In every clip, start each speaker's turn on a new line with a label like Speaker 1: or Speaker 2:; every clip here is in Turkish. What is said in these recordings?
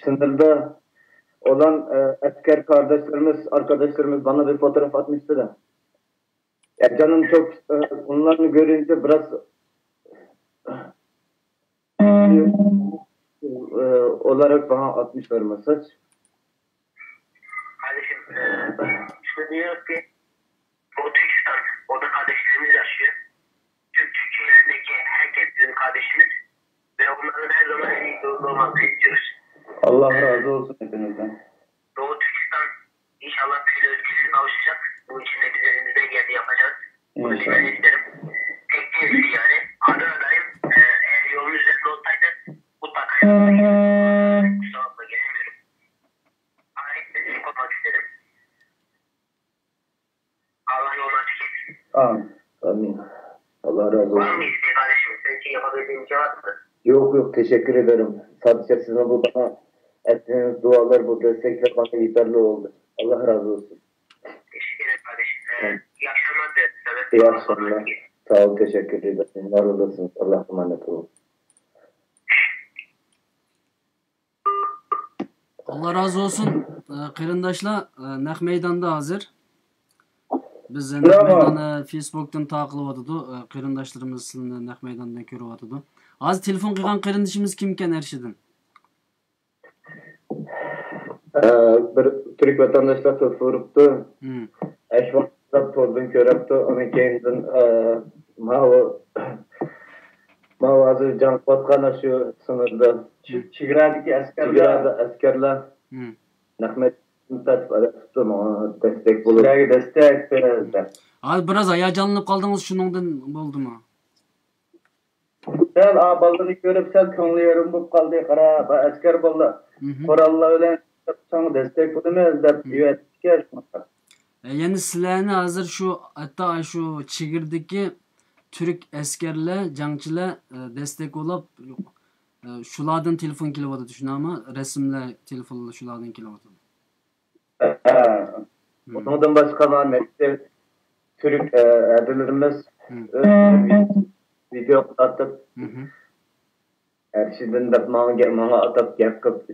Speaker 1: sınırda olan asker kardeşlerimiz, arkadaşlarımız bana bir fotoğraf atmıştı da. Ya canım çok onları görünce biraz olarak bana atmışlar mesaj.
Speaker 2: Kardeşim, şunu diyoruz ki Doğu Türkistan, orada kardeşlerimiz yaşıyor. Türkiye'deki herkes bizim kardeşimiz ve onların her zaman en iyi durumda olmasını istiyoruz.
Speaker 1: Allah razı olsun hepinizden.
Speaker 2: Doğu Türkistan inşallah bir özgürlüğe kavuşacak. Bu için de biz elimizden geldiği yapacağız. Bunu bilmeni isterim. Tek değil yani. Adana'dayım. Eğer yolun üzerinde olsaydı mutlaka yapmak. Kusura bakma gelemiyorum. Arayıp destek olmak istedim. Allah yolunu açık etsin.
Speaker 1: Amin. Allah razı olsun.
Speaker 2: Var mı isteği kardeşim? Senin için yapabildiğim bir şey var mı?
Speaker 1: Yok teşekkür ederim. Sadece sizin bu bana ettiğiniz dualar, bu destekler bana yeterli oldu. Allah razı olsun.
Speaker 2: Teşekkür ederim kardeşim. İyi akşamlar dilerim.
Speaker 1: İyi akşamlar. Sağ ol, teşekkür ederim. Var olasınız. Allah'a emanet olun.
Speaker 3: Allah razı olsun. Kırındaşlar Naq meydanda hazır. Biz Naq meydanda Facebook'tan takip ediyordu. Kırındaşlarımız sizni Naq meydandan görüp ediyordu. Az telefon qilgan qırındışımız kim eken Erşidin?
Speaker 1: Bir Türk vatandaşlar tutturuptu. Eşvaqtda to'rdan ko'rapti. Uni keyindan ma hozir jang qotgan shu sınırda chegaradagi askarlar Nahmet destek bulup destek verdi.
Speaker 3: Az biraz hayacanlanıp qaldınız şunundan boldumu?
Speaker 1: Sen balını görüp sen ko'ngli yerim bo'lib qoldi. Qara, askar bolla. Qurallar bilan sana destek bo'lamiz deb yetishga.
Speaker 3: Yani sizlarni hozir şu hatta şu chegirdagi Türk askerlar, jangchilar destek olib shulardan telefon kelyapti, tushunami? Rasmlar telefonlar shulardan kelyapti.
Speaker 1: Ondan başka Türk erdirlerimiz video atıp her şeyden de bana atıp yapıp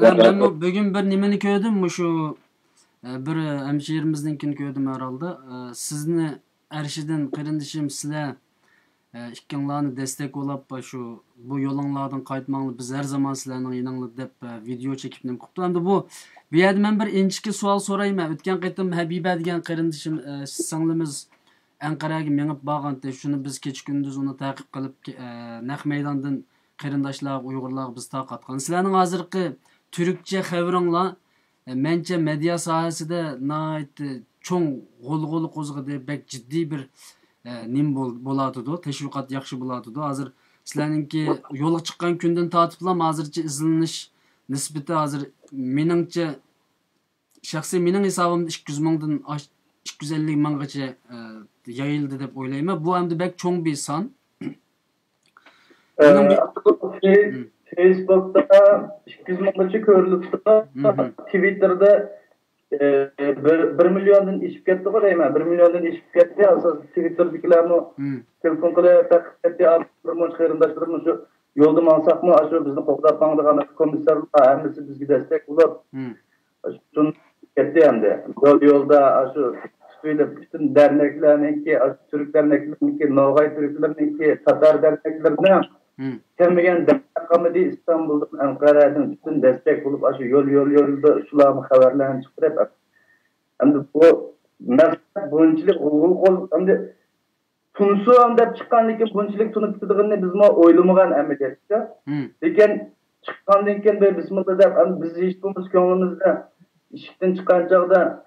Speaker 3: ben bugün bir nimeni gördüm şu bir hemşehrimizninkini gördüm herhalde. Sizni Erşidin qırındışım sizler ikkinlarni destek olab şu bu yolunlardan qaytmanglar, biz her zaman sizlarning yaninglar deb video çekip nem quptu. Endi bu yerda men bir inchki savol so'rayman. O'tgan qaytim Habiba degan qirindishim singlimiz Anqaraga mengib borganda shuni biz kecha kunduz uni ta'qib qilib Naq maydondan qarindoshlar Uyg'urlar biz taqatgan. Sizlarning hozirgi turkcha xabaringlar mencha media sohasida cho'ng g'ulg'ul qo'zg'adi, bek jiddiy bir nim bo'ladi-da, tashviqot yaxshi bo'ladi-da. Hozir sizlarningki yo'lga chiqqan kundan tortiblam hozircha izlanish nisbati hozir meningcha shaxsiy mening hisobimda 200 mingdan 250 minggacha yayıldı deb o'ylayman. Bu endi bek cho'ng bir son.
Speaker 1: Facebook'ta 200 minggacha ko'rilibdi. Twitter'da 1 milyondan ishib ketdi deyman. 1 milyondan ishib ketdi. Asosan Twitter'dagilarni telefon qilib taqib bir qarindoshlarimiz shu yo'lda mansaqmi, shu bizni qo'llab qolgan komissarlar hammasi bizga destek bo'lib, shuni ketdi endi. Yo'lda shu bütün derneklarninki, Türk derneklarninki, Noğay Türklerinki, Tatar derneklerine kemigen denekamedi İstanbul'dan, Ankara'dan bütün destek bulup aşı yolda şulamı haberlerini çıkarıp hem de bu mesela bunçilik hem de Tunus'u hem çıkanlık bunçilik tunup tutduğunu bizim oylamagan emniyetçi. Lekin çıkanlık de bismillah biz hiç bulmuş gönlümüzde işikten çıkan çağda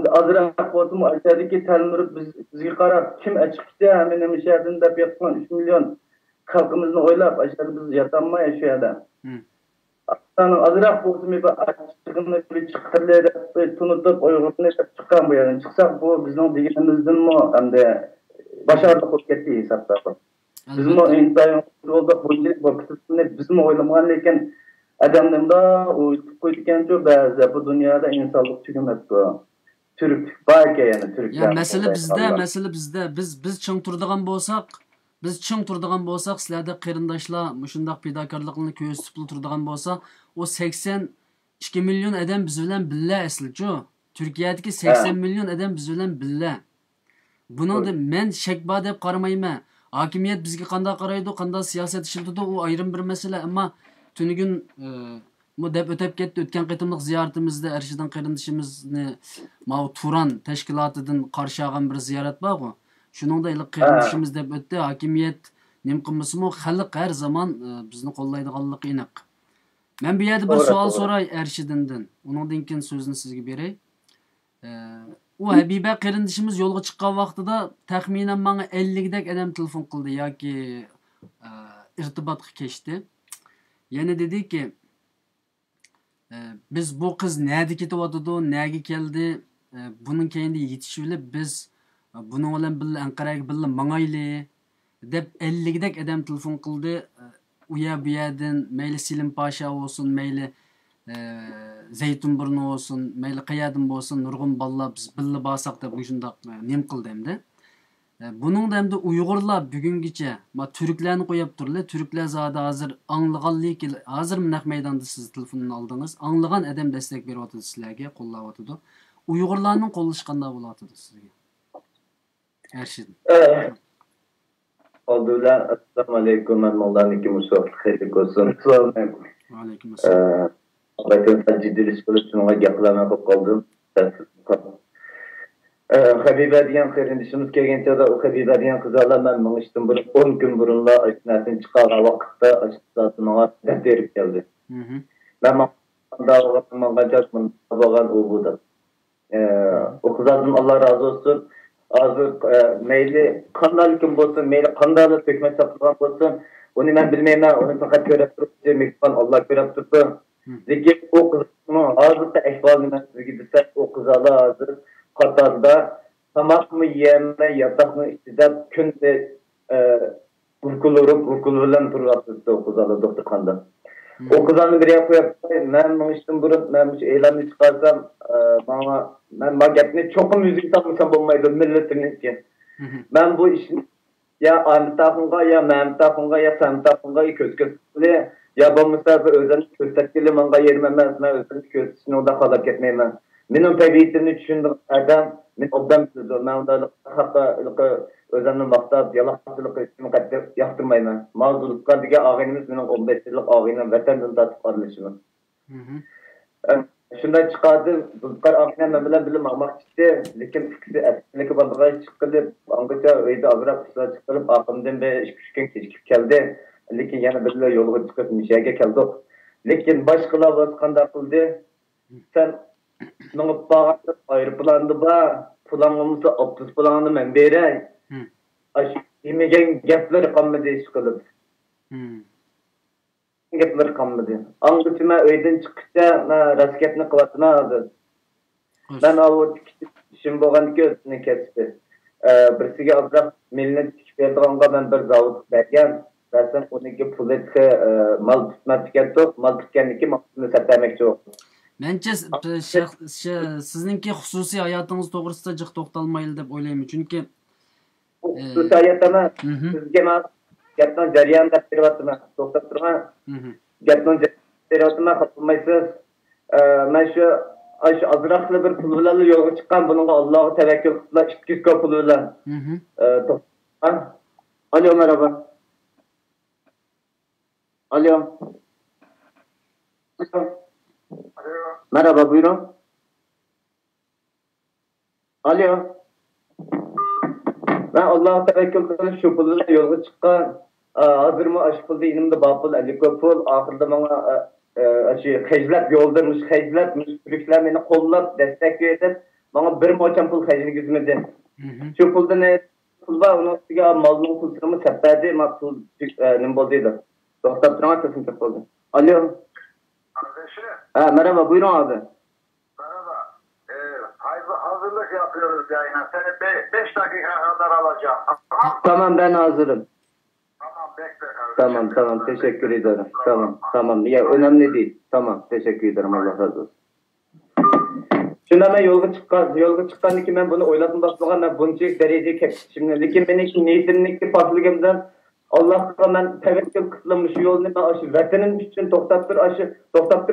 Speaker 1: azırak olsun aşağıdaki telmürüp bizge qarab kim açık işte hemen şehirden de yapılan 3 milyon halkımızın oylap aşağıda biz yatanmaya şu yerden. Azırak olsun bir açıkını bir çıkırlayıp tunutup Uygur'un çıkan bu yerden çıksak bu bizim diğerimizden mi hem de başarılı olup gitti hesapta. Bizim o intayın yolda bunçilik bakışını bizim oylamagan lekin adamdan da uyutup koydukken çok bazı bu dünyada insanlık tükemet bu. Türk, belki yani Türkler.
Speaker 3: Ya mesele bizde biz çıng turdigan bolsak, biz ching turadigan bo'lsak, sizlarda qarindoshlar mushundaq fidokorlikni ko'rsatib turadigan bo'lsa, o 82 million odam biz bilan billa aslichu. Turkiyadagi 80 million odam biz bilan billa. Buningda men shak bor deb qaramayman. Hokimiyat bizga qanday qaraydi, qanday siyosat ishlatadi, u ayrim bir masala, ammo tunigun bu deb o'tib ketdi. O'tgan qitimliq ziyoratimizda Arshidan qarindishimizni mau Turan tashkilotidan qarshi olgan bir ziyorat bor-ku. Shuningda qarindishimiz deb o'tdi. Hokimiyat nim qilmasimi, xalq har zaman bizni qo'llaydiganligi aniq. Men bu yerda bir savol so'ray Arshidandan. Uningdan keyin so'zni sizga beray. U Habiba qarindishimiz yo'lga chiqqan vaqtida taxminan menga 50 dak odam telefon qildi yoki irtibotga kechdi. Yana dediki, biz bu qiz nerede ketyotdi, nerga keldi, buning keyinda yetishib bilib biz buning bilan birga Anqaraga birga mangayli deb 50 dak odam telefon qildi. U yerdan mayli Selim Pasha olsun, mayli Zeytunburnu olsun, mayli qayadan bo'lsin, nurg'un balla biz birga borsak deb shundoq nim qildi endi. Buning da endi Uyg'urlar bugungacha, ma turklarni qo'yib turlar. Turklar zodi hozir anglaganlik, hozir naq maydonda siz telefonini oldingiz. Anglagan odam destek beryapti sizlarga, qo'llayapti. Uyg'urlarning qo'llashi qanday bo'lyapti sizga? Arshid.
Speaker 1: Alhamdulillah, assalomu alaykum. Men Mavlaniki Musof, xeyr olsun. Assalomu alaykum.
Speaker 3: Va alaykum assalom.
Speaker 1: Bakın ciddi qilib shunga gaplarni qilib qoldim. Habiba degan qarindishimiz kelgancha da Habiba degan qizlar men mingishdan bir 10 kun burunla ashnasin chiqargan vaqtda ashnasinga berib keldi. Men bo'lgan u bo'ldi. O qizlardan Alloh razı olsun. Hozir mayli qanday kim bo'lsin, mayli qanday hukmat topilgan bo'lsin, uni men bilmayman, uni faqat ko'rib turibdi, mehmon Alloh ko'rib turibdi. Lekin o qizning hozirda ahvolini men sizga desam, o qizlar hozir Qatarda tamakmı yemey yatakmı istidap künde urkululan turlatırdı o kızalı doktorkanda. O kızanı bir yapıp ben işte burun ben eğlenme çıkarsam ben magetini çok müzik takmışsam bulmaydı milletini ki. Ben bu işin ya Ahmet Tafunga ya Mehmet Tafunga ya Sam Tafunga köz ya bu misafir özel köstekili manga yermemez ben özel köstekini o da kadar etmeyemem. Benim tabiatımı düşündüm adam, ben obdan bildim. Ben onda hatta özümün maqtab, yalaqçılık etimi kadar yaptırmayman. Mağdurluklar diye ağaynımız benim 15 yıllık ağaynım vatandan tatıp alışımı. Şundan çıkardı, Zulkar ağaynım ben bilen bilim almak istedi. Lekin fikri etkileki bandığa çıkılıp, Angaca öyle avrak kısla çıkılıp, ağımdan bir iş küçükken keçkip geldi. Lekin yana birle yolga çıkıp nişeye geldik. Lekin başkalar vasıkanda kıldı. Sen Nung'up bağırtıp ayrıpılandı ba, pulanımızı 30 pulanını men berey. Yemegen gepleri kalmadı iş kılıp. Gepleri kalmadı. Anlıcıma öyden çıkışta rasketini kıvatına aldı. Ben avu işim boğan gözünü kesti. Birisiga azraq melini tikip verdiğinga ben bir zavut bergen. Zaten 12 puletki mal tutmak tükendik. Mal tükenlik maqsını satmakçı oldu.
Speaker 3: Menche sizningki xususiy hayotingiz to'g'risida jiq to'xtalmaydi deb o'ylayman. Chunki
Speaker 1: xususiy hayotimi sizga men gapdan jarayon deb beryapman. To'xtab turman. Gapdan beryapman, qilmaysiz. Men shu azroqli bir pul bilan yo'lga chiqqan, bunga Allohga tavakkul qilib 200 ko pul bilan. Alo, merhaba. Alo. Merhaba, buyurun. Alo. Ben Allah'a tevekkül kılıp şu pulda yolga çıkan, hazır mı aşk pulda inimde bapul, aliko pul, ahırda bana heclet yoldurmuş, hecletmiş, Türkler beni kollap, destek verip, bana bir moçan pul hecini güzmedi. Şu pulda ne pul var, onun üstüge malının pulsunu sepperdi, ma pul nim bolduydu. Doktor Turan sesini çok oldu. Alo. Merhaba, buyurun abi.
Speaker 4: Merhaba. Hazırlık yapıyoruz yayına. Seni 5 dakika kadar alacağım.
Speaker 1: Tamam, ben hazırım.
Speaker 4: Tamam, bekle kardeşim.
Speaker 1: Tamam, teşekkür ederim. Tamam. Ya önemli değil. Tamam, teşekkür ederim. Allah razı olsun. Şimdi ben yolga çıkan ki ben bunu oyladım basmagan, ben bunca derece keptim. Lekin benim niyetimdeki farklılığımdan Allah'a ben tevekkül kılmış yolunu ben aşı vatanım için toktaptır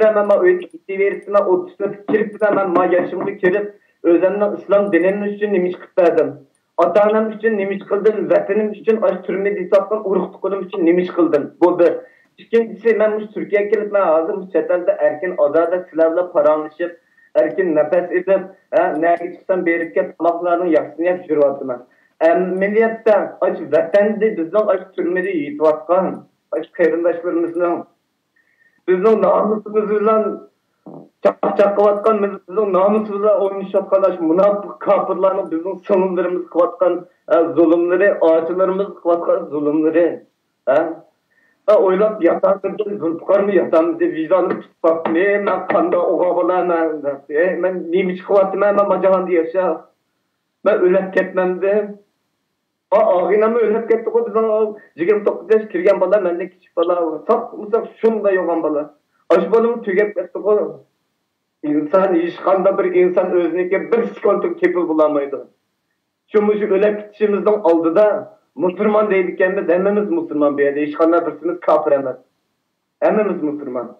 Speaker 1: hemen ben öyle gitti verirsin ben o tüsünü kirip hemen ma yaşımı kirip özümden İslam dininin için nimiş kıtladım. Ata-anam için nimiş kıldım, vatanım için aşı türmede isaptan uruktuğum için nimiş kıldım. Bu bir. İkincisi ben bu Türkiye'ye gelip ben hazır bu çetelde erken adada silahla paranlaşıp erken nefes edip nereye çıksam berik'e tamaklarının yaksını yapışır vatıma. Milliyetten aç vatanda bizden aç türmede yitvatkan aç kayırındaşlarımızdan bizden namusumuzdan çakıvatkan bizden namusumuzdan oynayışatkan aç münafık kapırlarını bizden sonunlarımız kıvatkan zulümleri ağaçlarımız kıvatkan zulümleri oylap yatanırdım zulfukar mı yatanırdı vicdanım tutmak ne ben kanda oğa bala ben neymiş kıvatım ben bacahandı yaşa ben ölep ketmemdim. Ağinamı ölep kettik o bizden 29 yaş kirgen bala mende küçük bala sak mısak şunda yoğan bala aş balımı tügep kettik o insan işkanda bir insan özüneke bir skontuk kepil bulamaydı şumuşu ölep kitişimizden aldı da Müslüman değilken de hemimiz Müslüman bir yerde işkanda birsiniz kafir emez hemimiz Müslüman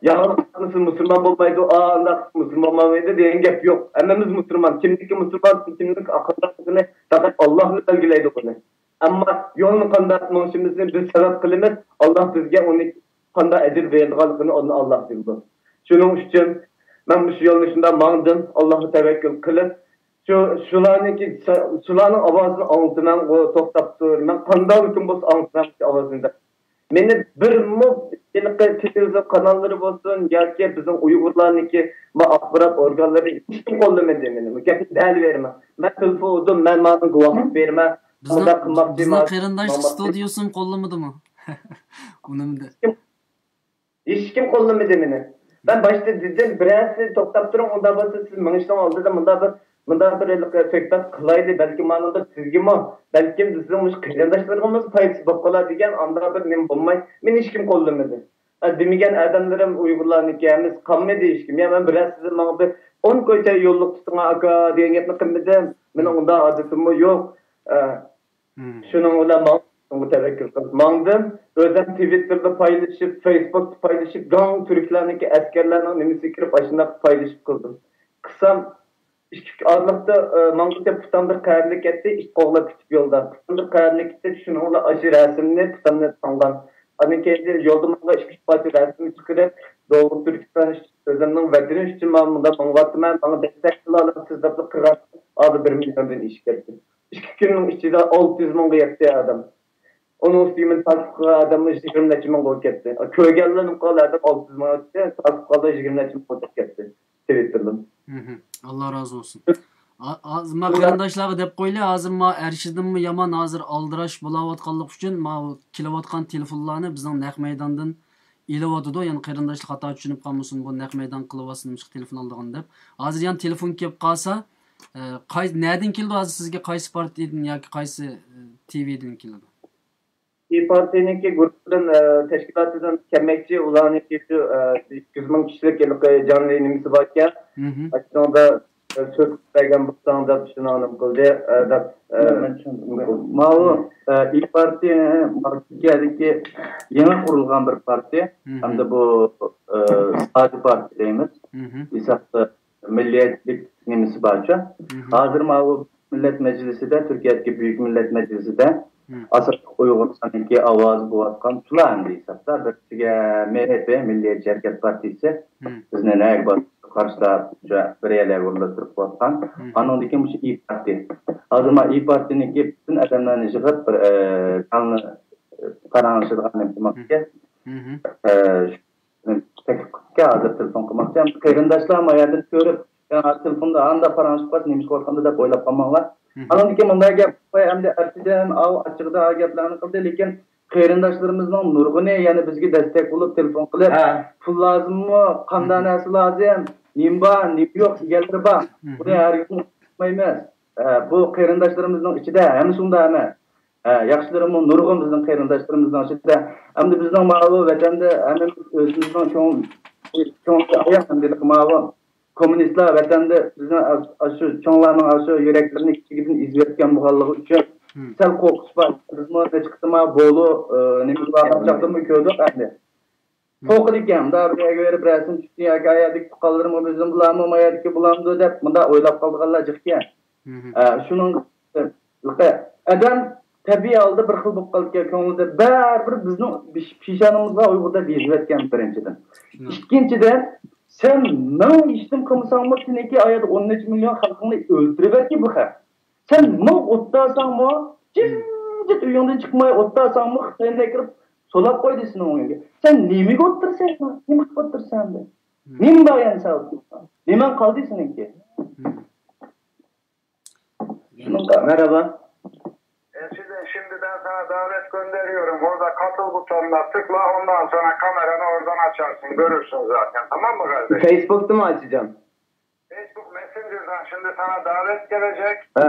Speaker 1: ya nasıl Müslüman olmaydı Allah Müslüman olmaydı diyen gap yok hemimiz Müslüman kimdiki Müslüman kimdiki akıllı fakat Allah belgileydi onu ama yolunu kandatmanın şimdi biz sebep kılımız Allah bizge onu kanda edil verdiğini onu Allah bildi şunun için ben bu yolun içinde mağdım Allah'ı tevekkül kılıp şularning avazini anlatıman o toktaptır men kanda bütün bu anlatıman avazında meni bir mu televizyon kanalları olsun yoki bizning Uyg'urlarniki va axborot organlari hech kim qo'llamadi meni gapni dal berma men telefondim men ma'lum guvohlik berma
Speaker 3: bizning qarindosh studiyosini qo'llamadimi unimda
Speaker 1: hech kim qo'llamadi meni ben başta dedim birasi to'xtab turing unda bo'lsa siz minishdan oldida Munda bir spektak kılaydı belki manada sizgimi belki bizim qarindoshlarimiz foydasi bo'lib qoladi degan anda bir men bo'lmay men hech kim qo'llamadı. Demigen adamlarım Uyg'urlarniki emas qolmadi hech kim. Ya men biraz siz menga bir 10 ko'cha yo'lliq tuting aka degan gapni qilmadim. Men unda odatim yo'q. Shuning bilan men tevekkül qilib mangdim. O'zim Twitterda paylaşıp, Facebookda paylaşıp, gang Türklarniki askarlarning nimasi kirib ashunday paylaşıp qildim. Qisam Ağırlıkta Mangutya putandır kayarlık etti, iş qoğla kütüp yolda. Putandır kayarlık etti, şunu ola aşı resimli putanını tanıdan. Hani kendi yolda manga işkiş parti resmi çıkırıp, Doğu Türkistan özlemden verdiğiniz için bana bana destek kılalım, sizlerle kırar, adı 1 milyondan iş geldi. 2 günün içinde 600 manga yetti adam. Onun üstünden takip adamı 20 manga gitti. Köygellerin kalardı 600 manga gitti, takip kalı 20 manga gitti. Twitter'dan.
Speaker 3: Allah razı olsun. Ma qarindoshlarga deb qo'yli, hozir ma Ershidimmi yomon hozir aldirash bo'layotganlik uchun ma kelayotgan telefonlarni bizning naq maydondan ilyotdi, ya'ni qarindoshlar xato tushunib qolmasin, bu naq maydon qilyapsizmi telefon oldigan deb. Hozir yana telefon kelib qolsa, nereden keldi hozir sizga qaysi partiyadan yoki qaysi TVdan keldi?
Speaker 1: Partiyaniki grupdan tashkilotdan kelmoqchi ularniki 100 ming kishilik jonli nimasi bor ekan. Aslida söz bergan bo'lsangda shuni alim qildi deb ma'lum ilk partiya Turkiyadagi yangi qurilgan bir partiya hamda bu siyosiy partiya deymiz. Hesabda milliyetlik nimasi borcha. Hozir ma'lum millat majlisida Turkiyadagi buyuk millat majlisida asıl Uyg'uristonki ovoz bo'layotgan shularni hesabda birisiga MHP Milliyetçi Hareket Partisi bizni nag qarshilab bir yerga urilib turib qo'ygan. Anondagi mush İYİ Parti. Hozir ma İYİ Parti'ninki bütün adamlarni yig'ib bir kanlı qaranishilgan demoqchi. Hozir telefon qilmoqchi. Qarindoshlar mayerdan ko'rib, telefonda anda paranishib qolsa nima qo'rqanda deb o'ylab qolmanglar. Anondaki bunday gap hamda artidan açıqda gaplarni qildi, lekin qarindoshlarımızın nurg'uni yana bizga destek bo'lib telefon qilib, pul lozimmi, qanday narsa lozim, nima yo'q deganlar bor. Buni har kun aytmaymiz. Bu qarindoshlarımızın ichida hamma shunda emas. Yaxshilarimi nurg'un bizning qarindoshlarımızın ichida, hamda bizning ma'lum vatanda hamma o'zimizning cho'ng ayaqdan ma'lum Komünistler vatanda bizning shu cho'nglarning shu yuraklarni kichigidin izlayotgan bo'lganligi uchun Sel kokusu var. Kızma da çıktı ma bolu ne bileyim çaktım mı köydük endi. Toqul ekan da buraya berip resim çıktı ya gayadik tuqallarım bizim bulamı mayadiki bulamdı dep mında oylap qaldıqanlar çıktı. Şunun adam tabiiy aldı bir xil bo'lib qolib ko'nglida baribir bizning peshonamizga Uyg'urda bezib etgan birinchidan. Ikkinchidan sen nima ishdim qilmasangmi seniki oyada 10 million xalqni o'ldirib etki bu xalq. Sen nima o'ttasangmi jimjit uyingdan chiqmay o'ttasangmi Xitoyga kirib solab qo'ydi seni o'yinga. Sen nimaga o'tirsan? Nima qilib o'tirsan? Nima bayan sen? Nima qoldi seniki? Merhaba.
Speaker 4: Şimdi ben sana davet gönderiyorum. Orada katıl butonuna tıkla. Ondan sonra kameranı oradan açarsın. Görürsün zaten. Tamam mı kardeşim?
Speaker 1: Facebook'ta mı açacağım?
Speaker 4: Facebook Messenger'dan şimdi sana davet gelecek.
Speaker 1: He.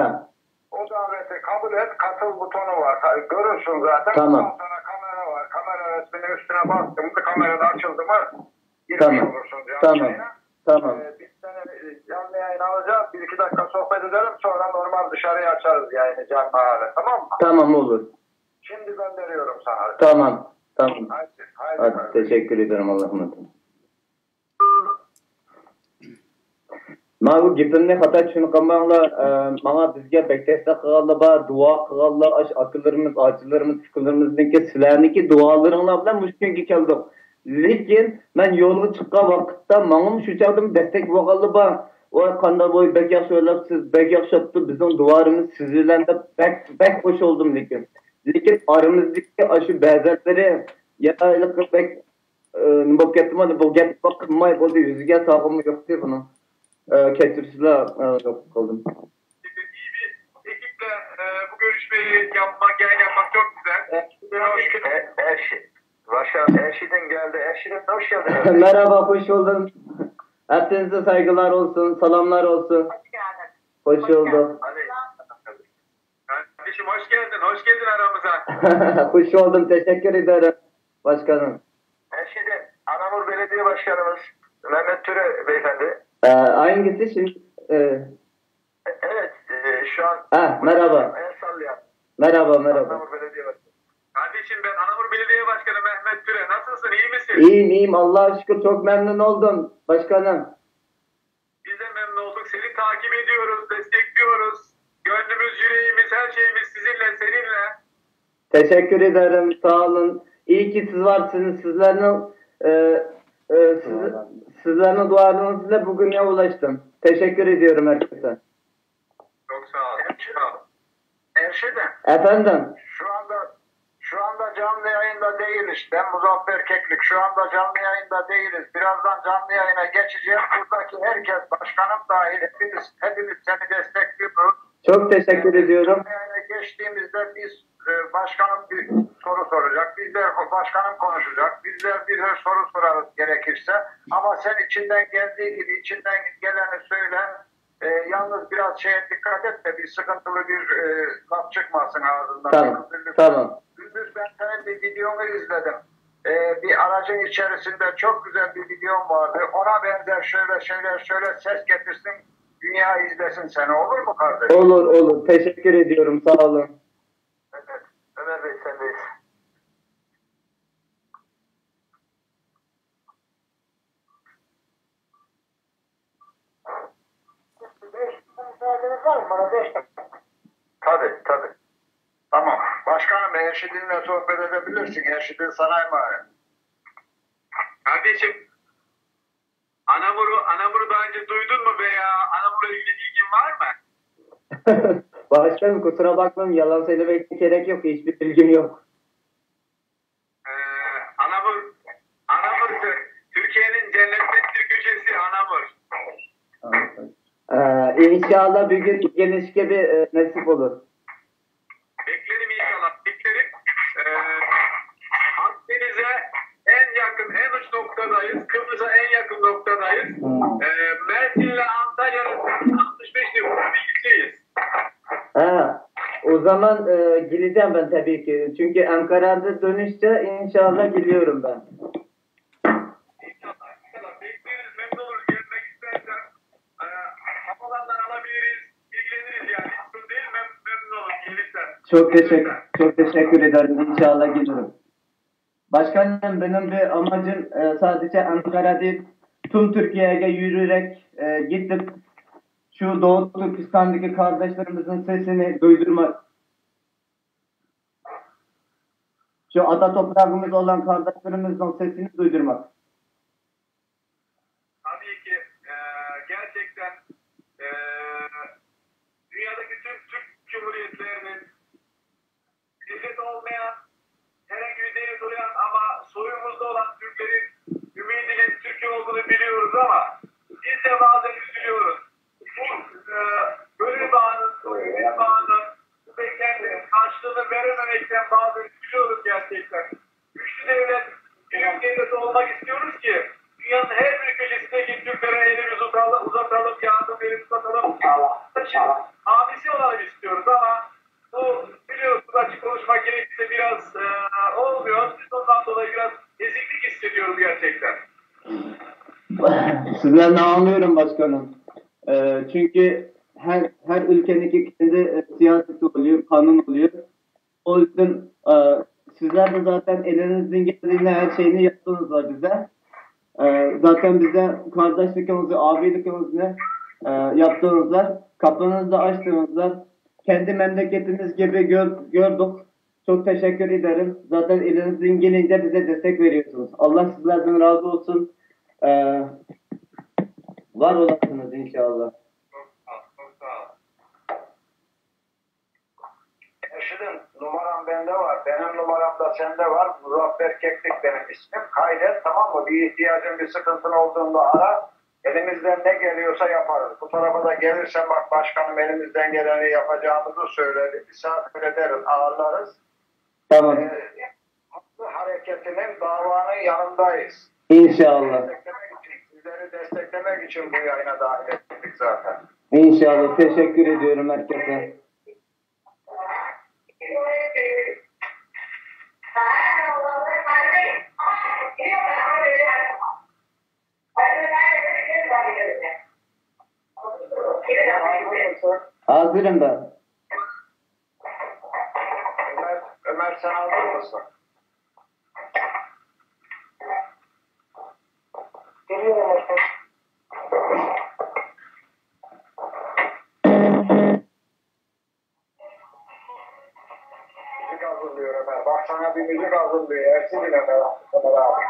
Speaker 4: O daveti kabul et. Katıl butonu var. Görürsün zaten.
Speaker 1: Tamam.
Speaker 4: Ondan sonra kamera var. Kamera resminin üstüne bastım. Kamerada açıldı mı?
Speaker 1: Tamam.
Speaker 4: Olursun
Speaker 1: Tamam.
Speaker 4: yayına.
Speaker 1: Tamam.
Speaker 4: Biz seni canlı yayın alacağız. 1-2 dakika sohbet edelim. Sonra normal dışarıya açarız yayını canlı hale. Tamam mı?
Speaker 1: Tamam olur.
Speaker 4: Şimdi gönderiyorum sana.
Speaker 1: Tamam. Tamam.
Speaker 4: Haydi.
Speaker 1: Hadi, teşekkür ederim Allah'ım adına. Ma bu gepimni hata tushunib qolmanglar. Mana bizga bektesda qilganlar, duo qilganlar, akıllarımız, acılarımız, fikrlarimizninki sizlarniki duolaringlar bilan mush kunga keldik. Lekin men yo'lga chiqqan vaqtda mangum shu chog'da destek bo'lganlar bor. Voy qanday bo'y bek yaxshi o'ylabsiz, bek yaxshi yaptı. Bizning duolarimiz siz bilan deb bek xo'sh oldum lekin. Lekin aramizdagi shu ba'zilari yaqinlik bek nima bo'lib ketdimi? Bu gap qilmay bo'ldi, yuziga sog'im yo'qdi buni. Ketirsizler yok kaldım.
Speaker 4: İyi bir ekiple bu görüşmeyi yapmak, yayın yapmak çok güzel. Erşid'in geldi. Erşid'in hoş geldin.
Speaker 1: Merhaba, hoş buldum. Hepinize saygılar olsun, salamlar olsun. Hoş bulduk.
Speaker 4: Kardeşim hoş geldin aramıza.
Speaker 1: Hoş buldum, teşekkür ederim başkanım.
Speaker 4: Erşid'in Anamur Belediye Başkanımız Mehmet Türe beyefendi.
Speaker 1: Hangisi şimdi?
Speaker 4: Evet, şu an
Speaker 1: merhaba.
Speaker 4: el sallayan.
Speaker 1: Merhaba.
Speaker 4: Anamur Belediye Başkanı. Kardeşim ben Anamur Belediye Başkanı Mehmet Türe. Nasılsın? İyi misin?
Speaker 1: İyiyim. Allah'a şükür çok memnun oldum başkanım.
Speaker 4: Biz de memnun olduk. Seni takip ediyoruz, destekliyoruz. Gönlümüz, yüreğimiz, her şeyimiz sizinle, seninle.
Speaker 1: Teşekkür ederim. Sağ olun. İyi ki siz varsınız. Sizlerin dualarınızla bugüne ulaştım. Teşekkür ediyorum herkese.
Speaker 4: Çok sağ ol. Erşid'im.
Speaker 1: Efendim?
Speaker 4: Şu anda canlı yayında değiliz. Ben Muzaffer Keklik. Şu anda canlı yayında değiliz. Birazdan canlı yayına geçeceğiz. Buradaki herkes, başkanım dahil hepimiz seni destekliyoruz.
Speaker 1: Çok teşekkür ediyorum.
Speaker 4: Canlı yayına geçtiğimizde biz başkanım bir soru soracak. Bizler başkanım konuşacak. Bizler bir soru sorarız gerekirse. Ama sen içinden geldiği gibi içinden geleni söyle. Yalnız biraz şeye dikkat et de bir sıkıntılı bir laf çıkmasın ağzından.
Speaker 1: Tamam.
Speaker 4: Gündüz ben senin bir videonu izledim. Bir aracın içerisinde çok güzel bir videon vardı. Ona benzer şöyle ses getirsin. Dünya izlesin seni. Olur mu kardeşim?
Speaker 1: Olur. Teşekkür ediyorum. Sağ olun.
Speaker 4: Evet. Ömer Bey sendeyiz. Tabii. Tamam. Başkanım Erşid'inle sohbet edebilirsin. Erşid'in sana emanet. Kardeşim Anamur'u daha önce duydun mu veya Anamur'la ilgili bilgin var mı?
Speaker 1: Başkanım kusura bakmayın. Yalan söylemek gerek yok. Hiçbir bilgim yok.
Speaker 4: Anamur Türkiye'nin cennetten bir köşesi Anamur.
Speaker 1: İnşallah bir gün geniş gibi nasip olur.
Speaker 4: Beklerim inşallah. Beklerim. Akdeniz'e en yakın, en uç noktadayız. Kıbrıs'a en yakın noktadayız. Mersin'le Antalya arasında 65 nüfuslu birlikteyiz.
Speaker 1: O zaman gideceğim ben tabii ki. Çünkü Ankara'da dönüşte inşallah gidiyorum ben.
Speaker 4: İnşallah. Bekleriz. Memnun oluruz. Gelmek istersen. Kafalardan alabiliriz. İlgileniriz yani. Hiç sorun değil. Memnun oluruz. Gelirsen.
Speaker 5: Çok teşekkür ederim. İnşallah gelirim. Başkanım benim bir amacım sadece Ankara değil, tüm Türkiye'ye yürüyerek gidip şu Doğu Türkistan'daki kardeşlerimizin sesini duydurmak. Şu ata toprağımız olan kardeşlerimizin sesini duydurmak.
Speaker 4: Tabii ki gerçekten dünyadaki tüm Türk Cumhuriyetlerinin devlet olmayan, herhangi bir devlet olmayan ama soyumuzda olan Türklerin ümidinin Türkiye olduğunu biliyoruz ama biz de bazen üzülüyoruz. Bu bölüm bağının, bu beklentinin karşılığını verememekten bazen üzülüyoruz gerçekten. Güçlü devlet, büyük devlet olmak istiyoruz ki dünyanın her bir köşesindeki Türklere elimizi uzatalım, yardım elimizi uzatalım. Abisi olalım istiyoruz ama bu biliyorsunuz açık konuşmak gerekirse biraz olmuyor. Biz ondan dolayı biraz eziklik hissediyoruz gerçekten.
Speaker 5: Sizlerle anlıyorum başkanım. Çünkü her ülkenin kendi siyaseti oluyor, kanun oluyor. O yüzden sizler de zaten elinizden geldiğinde her şeyini yaptınız var bize. Zaten bize kardeşlikimizi, abilikimizi yaptığınızlar, kapınızı da açtığınızlar, kendi memleketimiz gibi gördük. Çok teşekkür ederim. Zaten elinizden gelince bize destek veriyorsunuz. Allah sizlerden razı olsun. Var olasınız inşallah.
Speaker 4: Çok sağ ol. Eşidim, numaram bende var. Benim numaram da sende var. Muzaffer Keklik benim ismim. Kaydet, tamam mı? Bir ihtiyacın, bir sıkıntın olduğunda ara. Elimizden ne geliyorsa yaparız. Bu tarafa da gelirsen bak başkanım elimizden geleni yapacağımızı söyledi. Misafir ederiz, ağırlarız.
Speaker 5: Tamam.
Speaker 4: Haklı hareketinin, davanın yanındayız.
Speaker 5: İnşallah.
Speaker 4: Sizleri desteklemek için bu yayına dahil ettik zaten.
Speaker 5: İnşallah. Teşekkür ediyorum herkese. Hazırım ben.
Speaker 4: Ömer sen hazır mısın? Geliyorum başkanım. Müzik hazırlıyor Ömer. Bak sana bir müzik hazırlıyor. Ersin ile Ömer abi.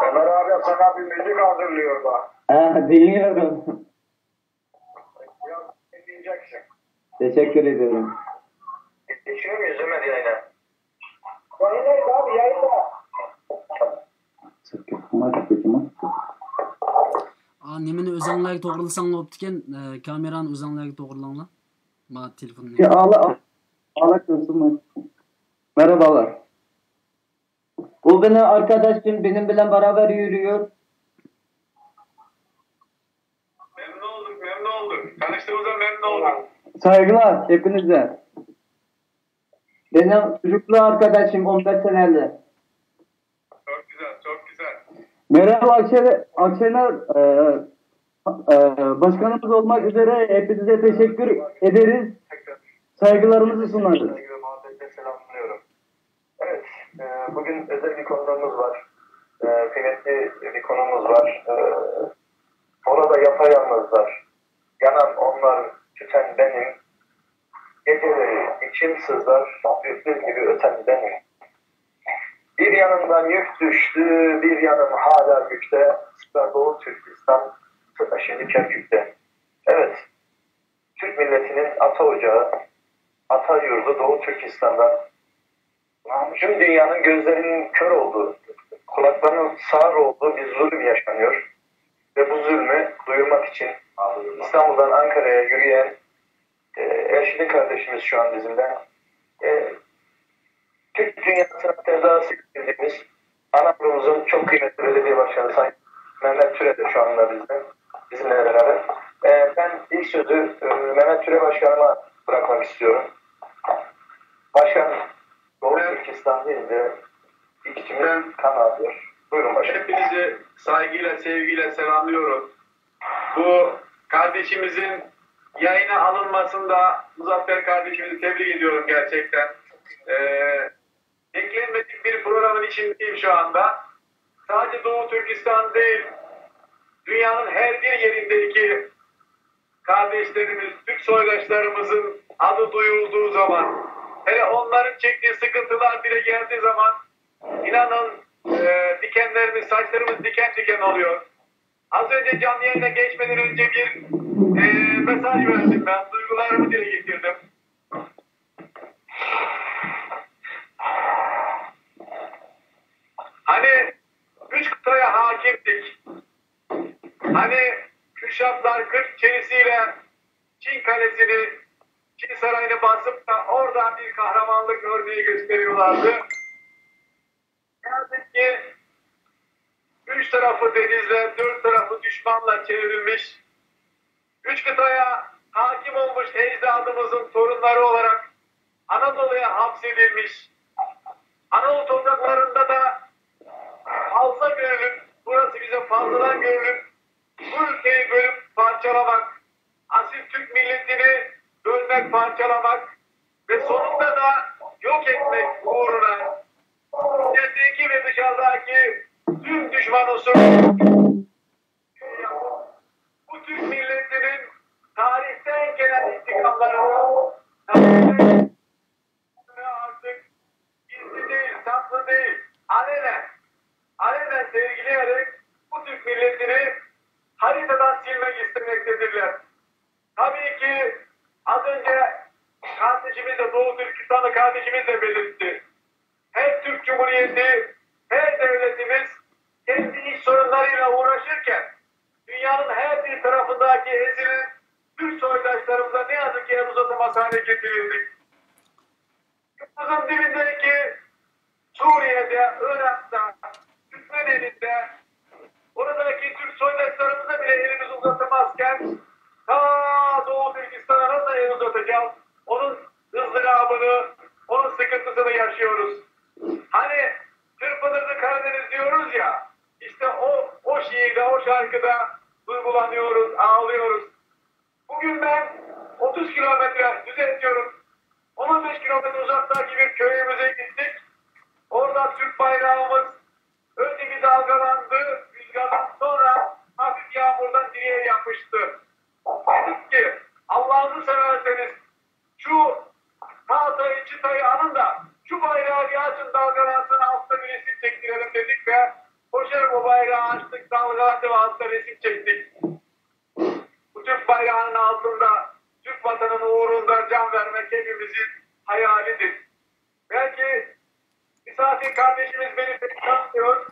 Speaker 4: Ömer abi sana bir müzik hazırlıyor bak.
Speaker 5: Dinliyorum.
Speaker 4: Biraz dinleyeceksin.
Speaker 5: Teşekkür ediyorum.
Speaker 4: Geçiyor muyuz Ömer yayına? Yayındayız abi yayında.
Speaker 3: Nemeni özаңлайga to'g'rilasang bo'pti ekan, kamerani o'zаңlarga to'g'rilanglar. Ma telefonni.
Speaker 5: Ya Allah korusun. Merhabalar. Bu benim arkadaşım, benimle beraber yürüyor.
Speaker 4: Memnun olduk. Tanıştığımıza memnun oldum.
Speaker 5: Saygılar hepinize. Benim çocuklu arkadaşım 15 senelik.
Speaker 4: Çok güzel.
Speaker 5: Merhaba Akşener başkanımız olmak üzere hepinize teşekkür ederiz. Saygılarımızı sunarız.
Speaker 4: Selamlıyorum. Evet, bugün özel bir konuğumuz var. Kıymetli bir konuğumuz var. Orada yapayalnızlar. Yanan onlar, tüten benim. Geceleri içim sızlar, bülbül gibi öten benim. Bir yanımdan yük düştü, bir yanım hala yükte. Sıra Doğu Türkistan, sıra şimdi Kerkük'te. Evet, Türk milletinin ata ocağı, ata yurdu Doğu Türkistan'dan. Tüm dünyanın gözlerinin kör olduğu, kulaklarının sağır olduğu bir zulüm yaşanıyor. Ve bu zulmü duyurmak için İstanbul'dan Ankara'ya yürüyen Erşidin kardeşimiz şu an bizimle. Türk dünyasının tezahürü bildiğimiz Anadolu'muzun çok kıymetli belediye başkanı Sayın Mehmet Türe de şu anda bizimle beraber. Ben ilk sözü Mehmet Türe Başkanıma bırakmak istiyorum. Başkan, Doğu Türkistan deyince içimden kan ağlıyor. Buyurun başkanım.
Speaker 6: Hepinizi saygıyla, sevgiyle selamlıyorum. Bu kardeşimizin yayına alınmasında Muzaffer kardeşimizi tebrik ediyorum gerçekten. Beklenmedik bir programın içindeyim şu anda. Sadece Doğu Türkistan değil, dünyanın her bir yerindeki kardeşlerimiz, Türk soydaşlarımızın adı duyulduğu zaman, hele onların çektiği sıkıntılar dile geldiği zaman, inanın dikenlerimiz, saçlarımız diken diken oluyor. Az önce canlı yayına geçmeden önce bir mesaj verdim ben, duygularımı dile getirdim. Hani 3 kıtaya hakimdik. Hani Kürşatlar 40 çenesiyle Çin Kalesi'ni, Çin Sarayı'nı basıp da oradan bir kahramanlık örneği gösteriyorlardı. Ne yazık ki 3 tarafı denizle, 4 tarafı düşmanla çevrilmiş, 3 kıtaya hakim olmuş ecdadımızın torunları olarak Anadolu'ya hapsedilmiş. Anadolu topraklarında da fazla görülüp, burası bize fazladan görülüp, bu ülkeyi bölüp parçalamak, asil Türk milletini bölmek, parçalamak ve sonunda da yok etmek uğruna içerideki ve dışarıdaki tüm düşman unsurları bu Türk milletinin tarihten gelen intikamlarını artık gizli değil, saklı değil, alenen sergileyerek bu Türk milletini haritadan silmek istemektedirler. Tabii ki az önce kardeşimiz de, Doğu Türkistanlı kardeşimiz de belirtti. Her Türk Cumhuriyeti, her devletimiz kendi iç sorunlarıyla uğraşırken dünyanın her bir tarafındaki ezilen Türk soydaşlarımıza ne yazık ki el uzatamaz hale getirildik. Kıbrıs'ın dibindeki Suriye'de, Irak'ta, Türkmeneli'de, oradaki Türk soydaşlarımıza bile elimizi uzatamazken ta Doğu Türkistan'a nasıl el uzatacağız? Onun ızdırabını, onun sıkıntısını yaşıyoruz. Hani çırpınırdı Karadeniz diyoruz ya, işte o şiirde, o şarkıda duygulanıyoruz, ağlıyoruz. Bugün ben 30 kilometre düzeltiyorum. 15 kilometre uzaktaki bir köyümüze gittik. Orada Türk bayrağımız önce bir dalgalandı, rüzgardan sonra hafif yağmurdan direğe yapıştı. Dedik ki Allah'ını severseniz şu tahtayı, çıtayı alın da şu bayrağı bir açın, dalgalansın, altta bir resim çektirelim dedik ve koşarak o bayrağı açtık, dalgalandı ve altta resim çektik. Bu Türk bayrağının altında Türk vatanının uğrunda can vermek hepimizin hayalidir. Belki misafir kardeşimiz beni pek tanımıyor.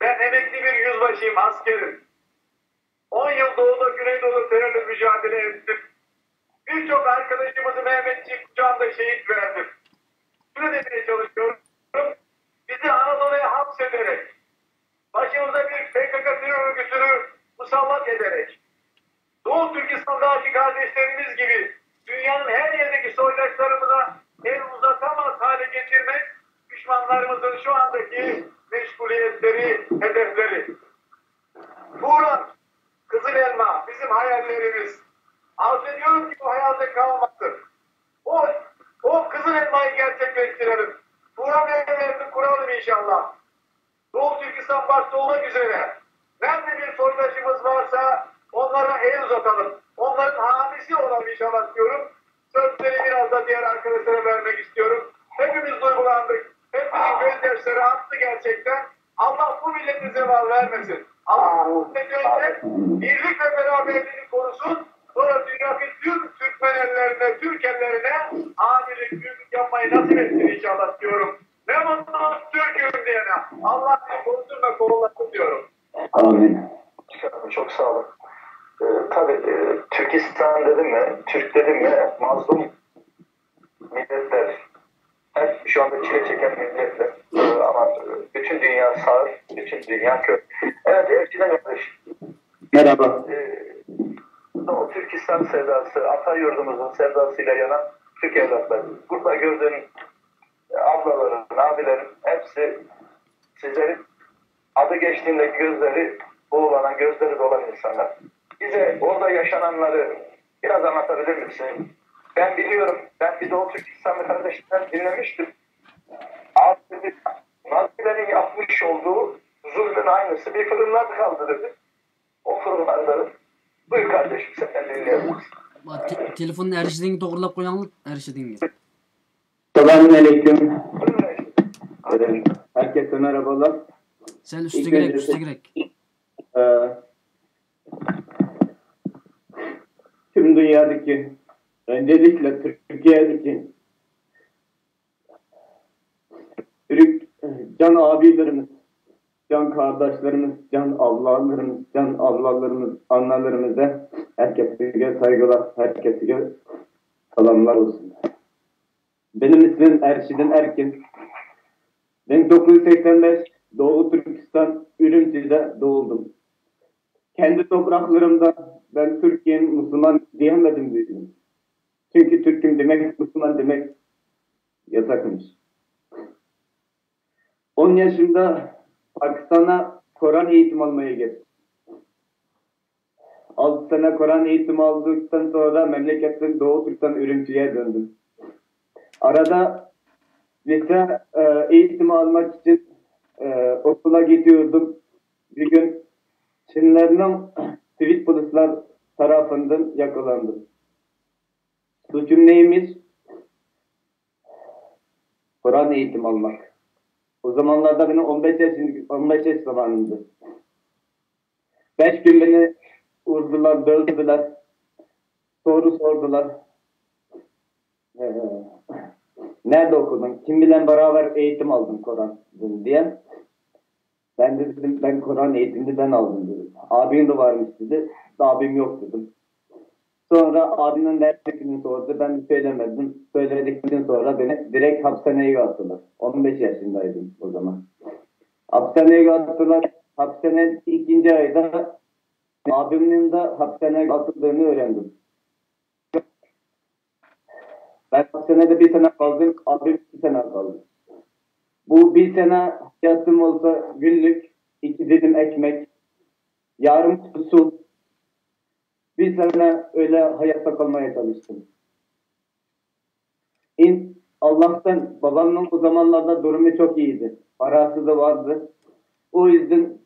Speaker 6: Ben emekli bir yüzbaşıyım, askerim. 10 yıl Doğu'da, Güneydoğu'da terörle mücadele ettim. Birçok arkadaşımızı Mehmetçiğin kucağında şehit verdim. Şunu demeye çalışıyorum. Bizi Anadolu'ya hapsederek, başımıza bir PKK terör örgütünü musallat ederek, Doğu Türkistan'daki kardeşlerimiz gibi dünyanın her yerdeki soydaşlarımıza el uzatamaz hale getirmek düşmanlarımızın şu andaki meşguliyetleri, hedefleri. Turan, Kızıl Elma bizim hayallerimiz. Arz ediyorum ki bu hayalde kalmaktır. O Kızıl Elma'yı gerçekleştirelim. Turan evlerini kuralım inşallah. Doğu Türkistan başta olmak üzere. Nerede bir soydaşımız varsa onlara el uzatalım. Onların hamisi olalım inşallah diyorum. Sözleri biraz da diğer arkadaşlara vermek istiyorum. Hepimiz duygulandık. Hepimizin gözyaşları aktı gerçekten. Allah bu millete zeval vermesin. Allah bu millete birlik ve beraberliğini korusun. Sonra dünyadaki tüm Türkmen ellerine, Türk ellerine amilik, büyüklük yapmayı nasip etsin inşallah diyorum. Ne mutlu Türk'üm diyene. Allah seni korusun ve kollasın diyorum.
Speaker 5: Amin.
Speaker 7: Çok sağ olun. Tabii Türkistan dedim mi, Türk dedim mi, mazlum milletler, hep şu anda çile çeken milletler. Ama bütün dünya sağır, bütün dünya kör. Evet, Erçin kardeş.
Speaker 5: Merhaba.
Speaker 7: O Türkistan sevdası, ata yurdumuzun sevdasıyla yanan Türk evlatları. Burada gördüğün ablaların, abilerin hepsi sizlerin adı geçtiğinde gözleri boğulanan, gözleri dolan insanlar. Bize orada yaşananları Biraz anlatabilir misin? Ben biliyorum. Ben bir Doğu Türkistanlı kardeşimden dinlemiştim. Abi dedi, Nazilerin yapmış olduğu zulmün aynısı bir fırınlar kaldı dedi. O fırınlarda buyur kardeşim senden dinleyebiliriz.
Speaker 3: Telefonun erişdiğini to'g'irlab qo'yinglar, erişdiğini.
Speaker 5: Selamünaleyküm.
Speaker 7: Buyurun.
Speaker 5: Herkese merhabalar.
Speaker 3: Sen üstügerek.
Speaker 5: Tüm dünyadaki, öncelikle Türkiye'deki can abilerimiz, can kardeşlerimiz, can ablalarımız, can ablalarımız, analarımıza herkese saygılar, herkese selamlar olsun. Benim ismim Erşidin Erkin. 1985 Doğu Türkistan Ürümçi'de doğuldum. Kendi topraklarımda ben Türkiye'nin Müslüman diyemedim dedim. Çünkü Türk'üm demek, Müslüman demek yasakmış. 10 yaşında Pakistan'a Kur'an eğitim almaya gittim. 6 sene Kur'an eğitimi aldıktan sonra memleketten Doğu Türkistan Ürümçi'ye döndüm. Arada lise eğitimi almak için okula gidiyordum. Bir gün Çinlerden sivil polisler tarafından yakalandım. Suçum neymiş? Kur'an eğitim almak. O zamanlarda benim 15 yaş zamanımdı. 5 gün beni vurdular, dövdüler. Soru sordular. Nerede okudun? Kim bilen beraber eğitim aldım Kur'an diye. Ben de dedim ben Kur'an eğitimini ben aldım dedim. Abim de varmış dedi. Abim yok dedim. Sonra abimin dersini sordu. Ben de söylemedim. Söyledikten sonra beni direkt hapishaneye attılar. 15 yaşındaydım o zaman. Hapishaneye attılar. Hapishanenin 2. ayda abimin de hapishaneye atıldığını öğrendim. Ben hapishanede 1 sene kaldım. Abim 2 sene kaldı. Bu 1 sene hayatım olsa günlük 2 dilim ekmek, yarım su, 1 sene öyle hayatta kalmaya çalıştım. Allah'tan babamın o zamanlarda durumu çok iyiydi. Parası da vardı. O yüzden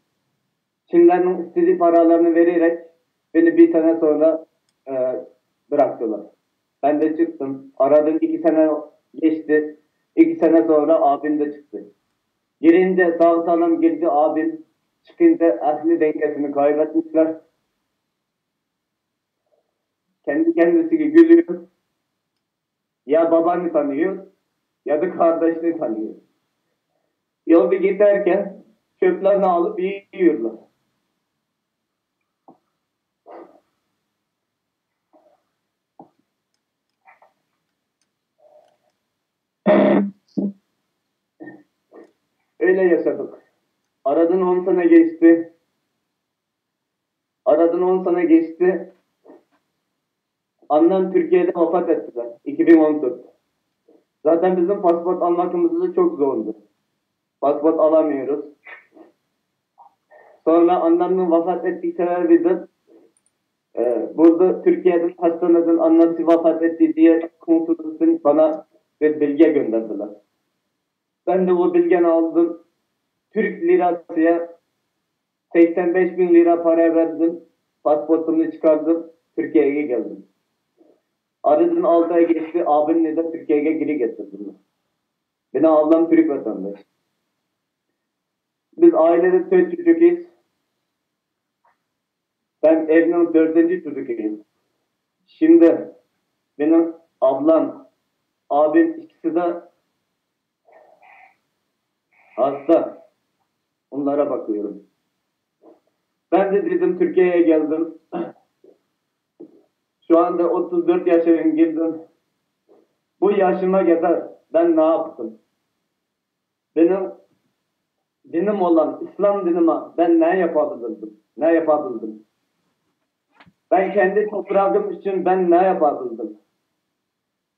Speaker 5: Çinlerin istediği paralarını vererek beni 1 sene sonra bıraktılar. Ben de çıktım. Aradan 2 sene geçti. 2 sene sonra abim de çıktı. Girince sağ salim girdi abim. Çıkınca akli dengesini kaybetmişler. Kendi kendisi gülüyor. Ya babanı tanıyor ya da kardeşini tanıyor. Yolda giderken çöplerini alıp yiyorlar. Öyle yaşadık. Aradan 10 sene geçti. Aradan 10 sene geçti. Annem Türkiye'de vefat ettiler. 2014. Zaten bizim pasaport almakımız da çok zordu. Pasaport alamıyoruz. Sonra annemin vefat ettiği sebebi de burada Türkiye'de hastaneden annesi vefat etti diye konsolosluğun bana bir belge gönderdiler. Ben de bu belgeni aldım. Türk lirasıya 85.000 lira para verdim. Pasaportumu çıkardım. Türkiye'ye geldim. Aradan 6 ay geçti. Abimle de Türkiye'ye geri getirdim. Benim ablam Türk vatandaş. Biz ailede 4 çocukuz. Ben evinin 4. çocuğuyum. Şimdi benim ablam, abim ikisi de hasta. Onlara bakıyorum. Ben de dedim Türkiye'ye geldim. Şu anda 34 yaşına girdim. Bu yaşıma kadar ben ne yaptım? Benim dinim olan İslam dinime ben ne yapabildim? Ne yapabildim? Ben kendi toprağım için ben ne yapabildim?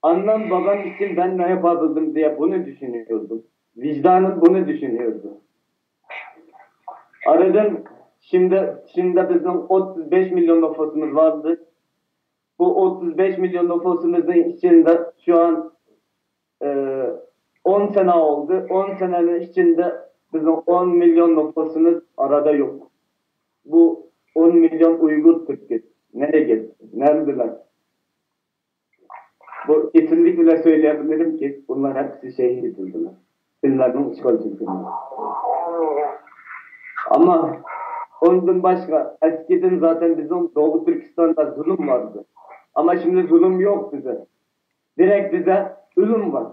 Speaker 5: Annem babam için ben ne yapabildim diye bunu düşünüyordum. Vicdanım bunu düşünüyordu. Aradan şimdi bizim 35 milyon nüfusumuz vardı. Bu 35 milyon nüfusumuzun içinde şu an 10 sene oldu. 10 senenin içinde bizim 10 milyon nüfusumuz arada yok. Bu 10 milyon Uygur Türk'ü. Nereye gitti? Neredeler? Bu kesinlikle söyleyebilirim ki bunlar hepsi şehit edildiler. Finlandiya'nın işgal edildiler. Ama ondan başka eskiden zaten bizim Doğu Türkistan'da zulüm vardı. Ama şimdi zulüm yok bize. Direkt bize ölüm var.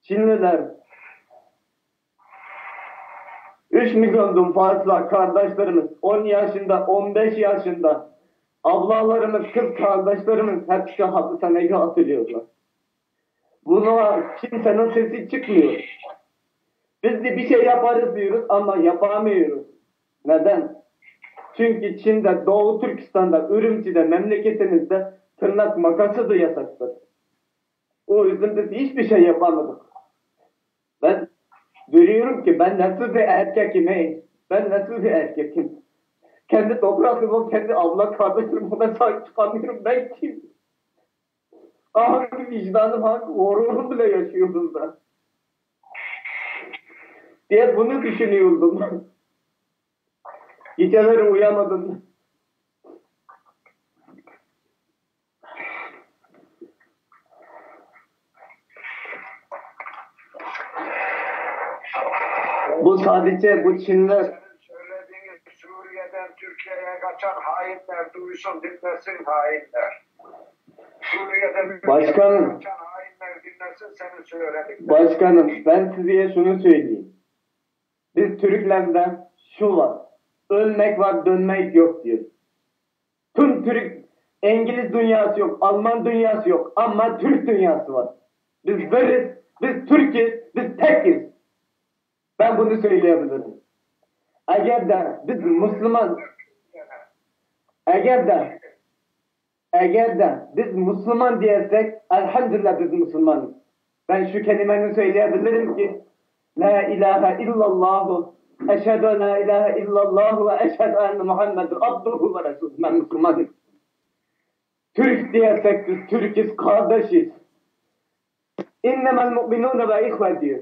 Speaker 5: Şimdiler 3 milyondan fazla kardeşlerimiz 10 yaşında, 15 yaşında ablalarımız, kız kardeşlerimiz hepsi hapishaneye atılıyorlar. Buna kimsenin sesi çıkmıyor. Biz de bir şey yaparız diyoruz ama yapamıyoruz. Neden? Çünkü Çin'de, Doğu Türkistan'da, Ürümçi'de, memleketimizde tırnak makası da yasaktır. O yüzden biz hiçbir şey yapamadık. Ben görüyorum ki ben nasıl bir erkekim ey. Ben nasıl bir erkekim. Kendi toprağıma, kendi abla kardeşlerime ben sahip çıkamıyorum. Ben kim? Hangi vicdanım, hangi gururum bile yaşıyordum ben. Diye bunu düşünüyordum. Geceleri uyamadım. Bu sadece bu Çinler.
Speaker 4: Söylediğiniz Suriye'den Türkiye'ye kaçan hainler duysun, dinlesin hainler. Suriye'de
Speaker 5: Başkanım,
Speaker 4: kaçan hainler dinlesin senin söylediklerini.
Speaker 5: başkanım ben size şunu söyleyeyim. Biz Türkler'de şu var. Ölmek var, dönmek yok diyor. Tüm Türk, İngiliz dünyası yok, Alman dünyası yok ama Türk dünyası var. Biz varız, biz Türk'üz, biz tekiz. Ben bunu söyleyebilirim. Eğer de biz Müslüman, eğer de biz Müslüman diyersek, elhamdülillah biz Müslümanız. Ben şu kelimeni söyleyebilirim ki, La ilahe illallahu, eşhedü en la ilahe illallahu ve eşhedü enne Muhammedun abduhu ve resulü. Ben Müslümanım. Türk diyersek biz Türk'iz, kardeşiz. İnnemel mu'minûne ve ihve diyor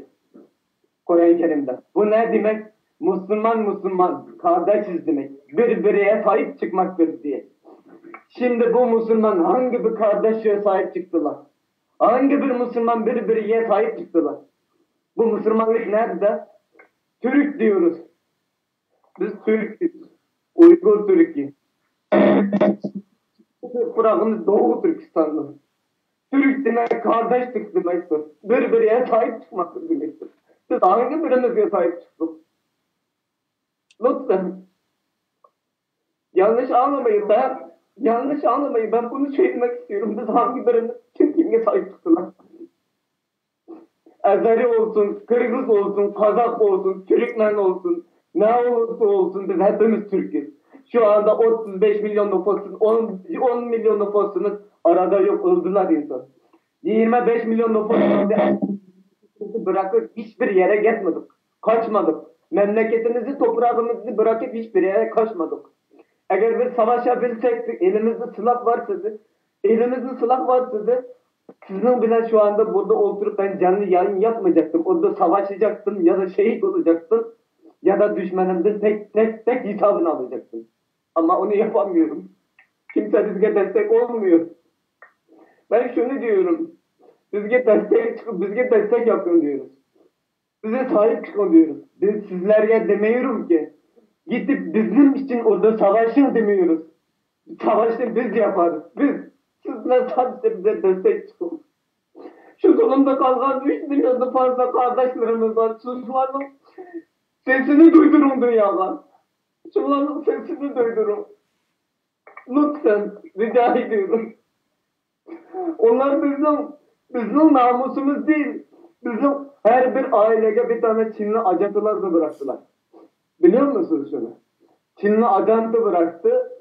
Speaker 5: Kur'an-ı Kerim'de. Bu ne demek? Müslüman, kardeşiz demek. Birbirine sahip çıkmaktır diye. Şimdi bu Müslüman hangi bir kardeşe sahip çıktılar? Hangi bir Müslüman birbirine sahip çıktılar? Bu Müslümanlık nerede? Türk diyoruz. Biz Türk'üz. Uygur Türk'ü. Kur'an'ımız Doğu Türkistan'da. Türk demek kardeşlik demektir. Birbirine sahip çıkmaktır demektir. Biz hangi birimize sahip çıktık? Lütfen. Yanlış anlamayın ben bunu söylemek istiyorum. Biz hangi birimiz kimliğe sahip çıktılar? Azeri olsun, Kırgız olsun, Kazak olsun, Türkmen olsun, ne olursa olsun biz hepimiz Türk'üz. Şu anda 35 milyon nüfusun, 10 milyon nüfusunuz arada yok, öldüler insan. 25 milyon nüfusunu bırakıp hiçbir yere gitmedik, kaçmadık. Memleketimizi, toprağımızı bırakıp hiçbir yere kaçmadık. Eğer biz savaşabilsek, elimizde silah varsa, sizin bile şu anda burada oturup ben canlı yayın yapmayacaktım. Orada savaşacaktım ya da şehit olacaktım. Ya da düşmanımın tek hesabını alacaktım. Ama onu yapamıyorum. Kimse bizge destek olmuyor. Ben şunu diyorum. Bizge destek yapın diyoruz. Bize sahip çıkın diyoruz. Biz sizlere demiyorum ki gidip bizim için orada savaşın demiyoruz. Savaşı biz yaparız. Sizler sadece bize destek çıkın. Şu zulümde kalkan 3 milyonda fazla kardeşlerimiz var. Şunların sesini duydurun dünyada. Şunların sesini duydurun. Lütfen rica ediyorum. Onlar bizim namusumuz değil. Bizim her bir aileye bir tane Çinli ajantılar da bıraktılar. Biliyor musunuz şunu? Çinli ajantı bıraktı.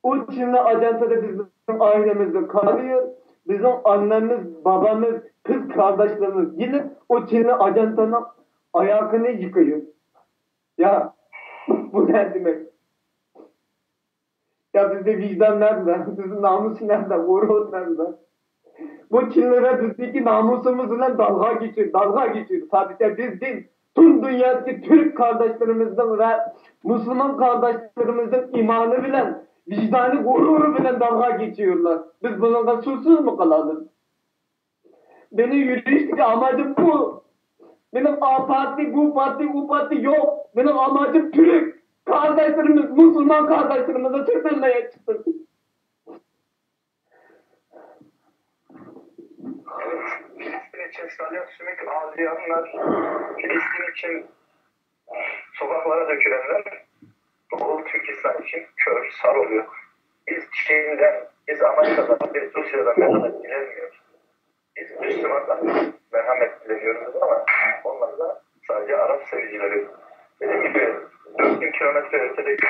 Speaker 5: O Çinli ajantı da bizim ailemizde kalıyor. Bizim annemiz, babamız, kız kardeşlerimiz gidip o Çinli ajantanın ayakını yıkıyor. Ya bu ne demek? Ya bizde vicdan nerede? Bizim namus nerede? Gurur nerede? Bu Çinlere bizdeki namusumuzla dalga geçiyor. Dalga geçiyor. Sadece biz değil. Tüm dünyadaki Türk kardeşlerimizden ve Müslüman kardeşlerimizden imanı bilen, vicdanı gururu bilen dalga geçiyorlar. Biz bununla susuz mu kalalım? Benim yürüyüşteki amacım bu. Benim A parti, bu parti, bu parti yok. Benim amacım Türk kardeşlerimiz, Müslüman kardeşlerimize sırtırmaya çıktı.
Speaker 7: Filistin için salya sümük ağlayanlar, Filistin için sokaklara dökülenler, Doğu Türkistan için kör, sar oluyor. Biz Çin'den, biz Amerika'dan, biz Rusya'dan merhamet dilemiyoruz. Biz Müslümanlar merhamet dileniyoruz ama onlar da sadece Arap sevicileri. Dediğim gibi 4000 kilometre ötedeki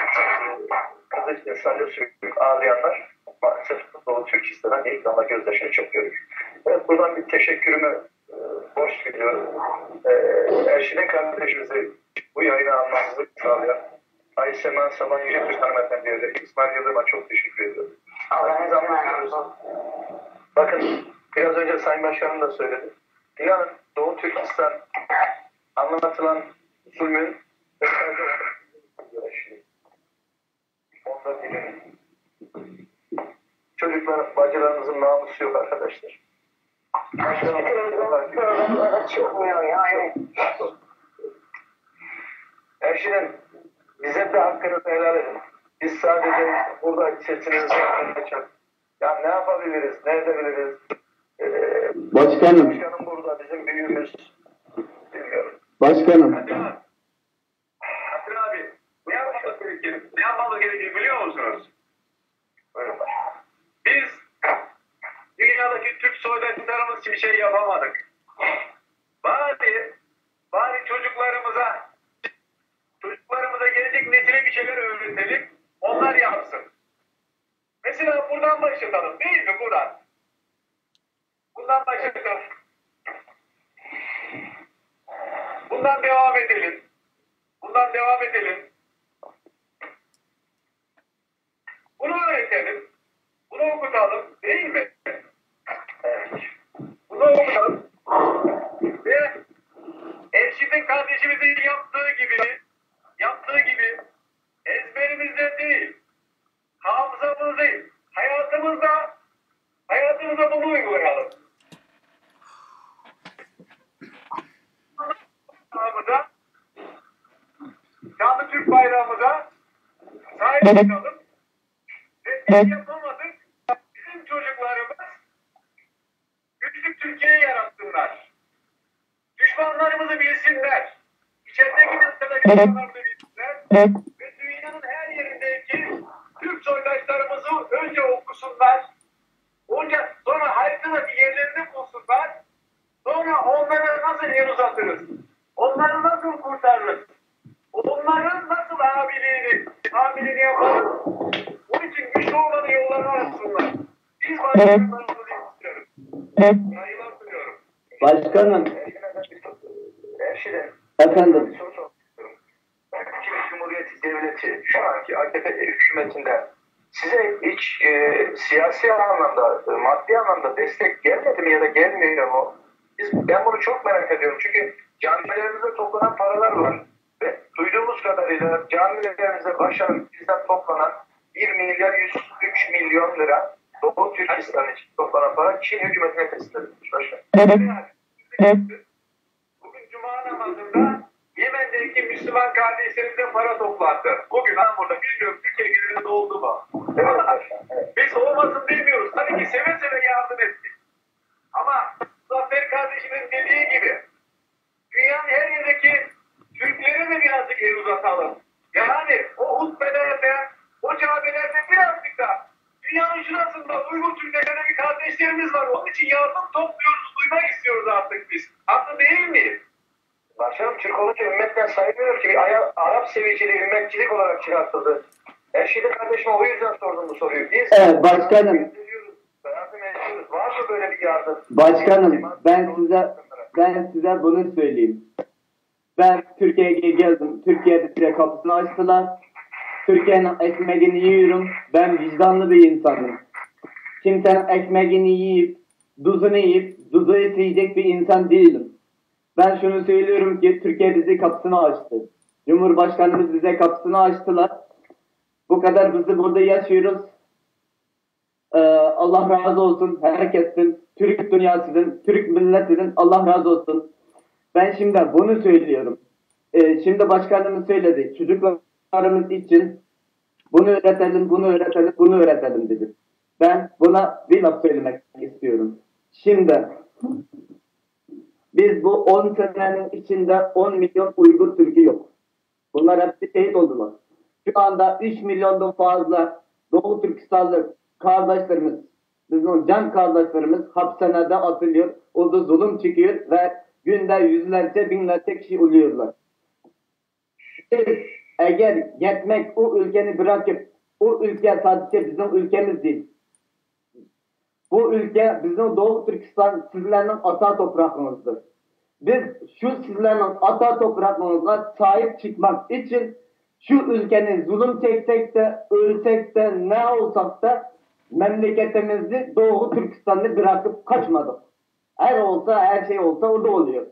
Speaker 7: kızı için salya sümük ağlayanlar maalesef Doğu Türkistan'dan ikramla gözdaşını çok görür. Evet, buradan bir teşekkürümü borç biliyorum. Erşine kardeşimizi bu yayına almamızı sağlayan Ayşe Saman Yücetürk hanımefendiye de İsmail Yıldırım'a çok teşekkür ediyorum. Aynı zamanda bakın biraz önce Sayın Başkanım da söyledi. İnanın Doğu Türkistan anlatılan zulmün onda bilin. Çocuklar, bacılarımızın namusu yok arkadaşlar. Çıkmıyor yani. Erşinin bize de hakkınızı helal edin. Biz sadece burada sesinizi yapmayacak. Ya ne yapabiliriz, ne edebiliriz?
Speaker 5: Başkanım.
Speaker 7: Başkanım burada, bizim büyüğümüz. Bilmiyorum.
Speaker 5: Başkanım.
Speaker 6: Hasan abi, ne yapmamız gerekir? Ne yapmamız gerekir biliyor musunuz?
Speaker 7: Buyurun.
Speaker 6: Biz dünyadaki Türk soydaşlarımız için bir şey yapamadık. Bari çocuklarımıza gelecek nesile bir şeyler öğretelim. Onlar yapsın. Mesela buradan başlatalım değil mi buradan? Bundan başlatalım. Bundan devam edelim. Bunu öğretelim. Bunu okutalım değil mi? Bunu okutalım. Ve Erşit'in kardeşimizin yaptığı gibi ezberimizde değil, hafızamızda değil, hayatımıza bunu uygulayalım. Şanlı Türk bayrağımıza sahip çıkalım. Ve biz yapamadık. Bizim çocuklarımız güçlü Türkiye'yi yaratsınlar. Düşmanlarımızı bilsinler. İçerideki düşmanlarımızı bilsinler. Ve dünyanın her yerindeki Türk soydaşlarımızı önce okusunlar. Sonra haritadaki yerlerini bulsunlar. Sonra onlara nasıl el uzatırız? Onları nasıl kurtarırız? Onların nasıl habiliğini yaparız? Bunun için güçlü olanı yollarını açsınlar. Biz başkanlarımızı istiyoruz. Saygılar sunuyorum.
Speaker 5: Başkanım.
Speaker 7: Erşin'e
Speaker 5: Efendim.
Speaker 7: bir soru sormak istiyorum. Türkiye Cumhuriyeti Devleti şu anki AKP hükümetinde size hiç siyasi anlamda, maddi anlamda destek gelmedi mi ya da gelmiyor mu? Ben bunu çok merak ediyorum. Çünkü camilerimizde toplanan paralar var. Ve duyduğumuz kadarıyla camilerimizde başarılı bizden toplanan 1 milyar 103 milyon lira Doğu Türkistan için toplanan para Çin hükümetine teslim edilmiş.
Speaker 6: Bugün Cuma namazında Yemen'deki Müslüman kardeşlerimizden para toplandı. Bugün burada bilmiyorum Türkiye genelinde oldu mu? Biz olmasın demiyoruz. Tabii ki seve seve yardım ettik. Ama Zafer kardeşimin dediği gibi dünyanın her yerindeki Türklere de birazcık el uzatalım. Yani o hutbelerde, o camilerde birazcık da dünyanın şurasında Uygur Türklerde bir kardeşlerimiz var. Onun için yardım topluyoruz, duymak istiyoruz artık biz. Haklı değil miyiz?
Speaker 7: Başkanım Türk olunca ümmetten saymıyor ki Arap seviciliği ümmetçilik olarak çıkartıldı. Erşide kardeşime o yüzden sordum bu soruyu. Biz
Speaker 5: Evet başkanım.
Speaker 7: yardım ediyoruz. Var mı böyle bir yardım?
Speaker 5: Başkanım ben size bunu söyleyeyim. Ben Türkiye'ye geldim. Türkiye'de size kapısını açtılar. Türkiye'nin ekmeğini yiyorum. Ben vicdanlı bir insanım. Kimsenin ekmeğini yiyip, tuzu yiyecek bir insan değilim. Ben şunu söylüyorum ki Türkiye bizi kapısını açtı. Cumhurbaşkanımız bize kapısını açtılar. Bu kadar bizi burada yaşıyoruz. Allah razı olsun herkesin, Türk dünyasının, Türk milletinin Allah razı olsun. Ben şimdi bunu söylüyorum. Şimdi başkanımız söyledi. Çocuklarımız için bunu öğretelim, bunu öğretelim, bunu öğretelim dedi. Ben buna bir laf söylemek istiyorum. Şimdi biz bu 10 senenin içinde 10 milyon Uygur Türk'ü yok. Bunlar hepsi şehit oldular. Şu anda 3 milyondan fazla Doğu Türkistanlı kardeşlerimiz, bizim can kardeşlerimiz hapishanede atılıyor. O da zulüm çıkıyor ve günde yüzlerce binlerce kişi ölüyorlar. Biz eğer yetmek o ülkeni bırakıp, o ülke sadece bizim ülkemiz değil. Bu ülke bizim Doğu Türkistan sizlerin ata toprağımızdır. Biz şu sizlerin ata toprağımıza sahip çıkmak için şu ülkenin zulüm çeksek de, ölsek de, ne olsak da memleketimizi Doğu Türkistan'ı bırakıp kaçmadık. Her şey olsa orada oluyor.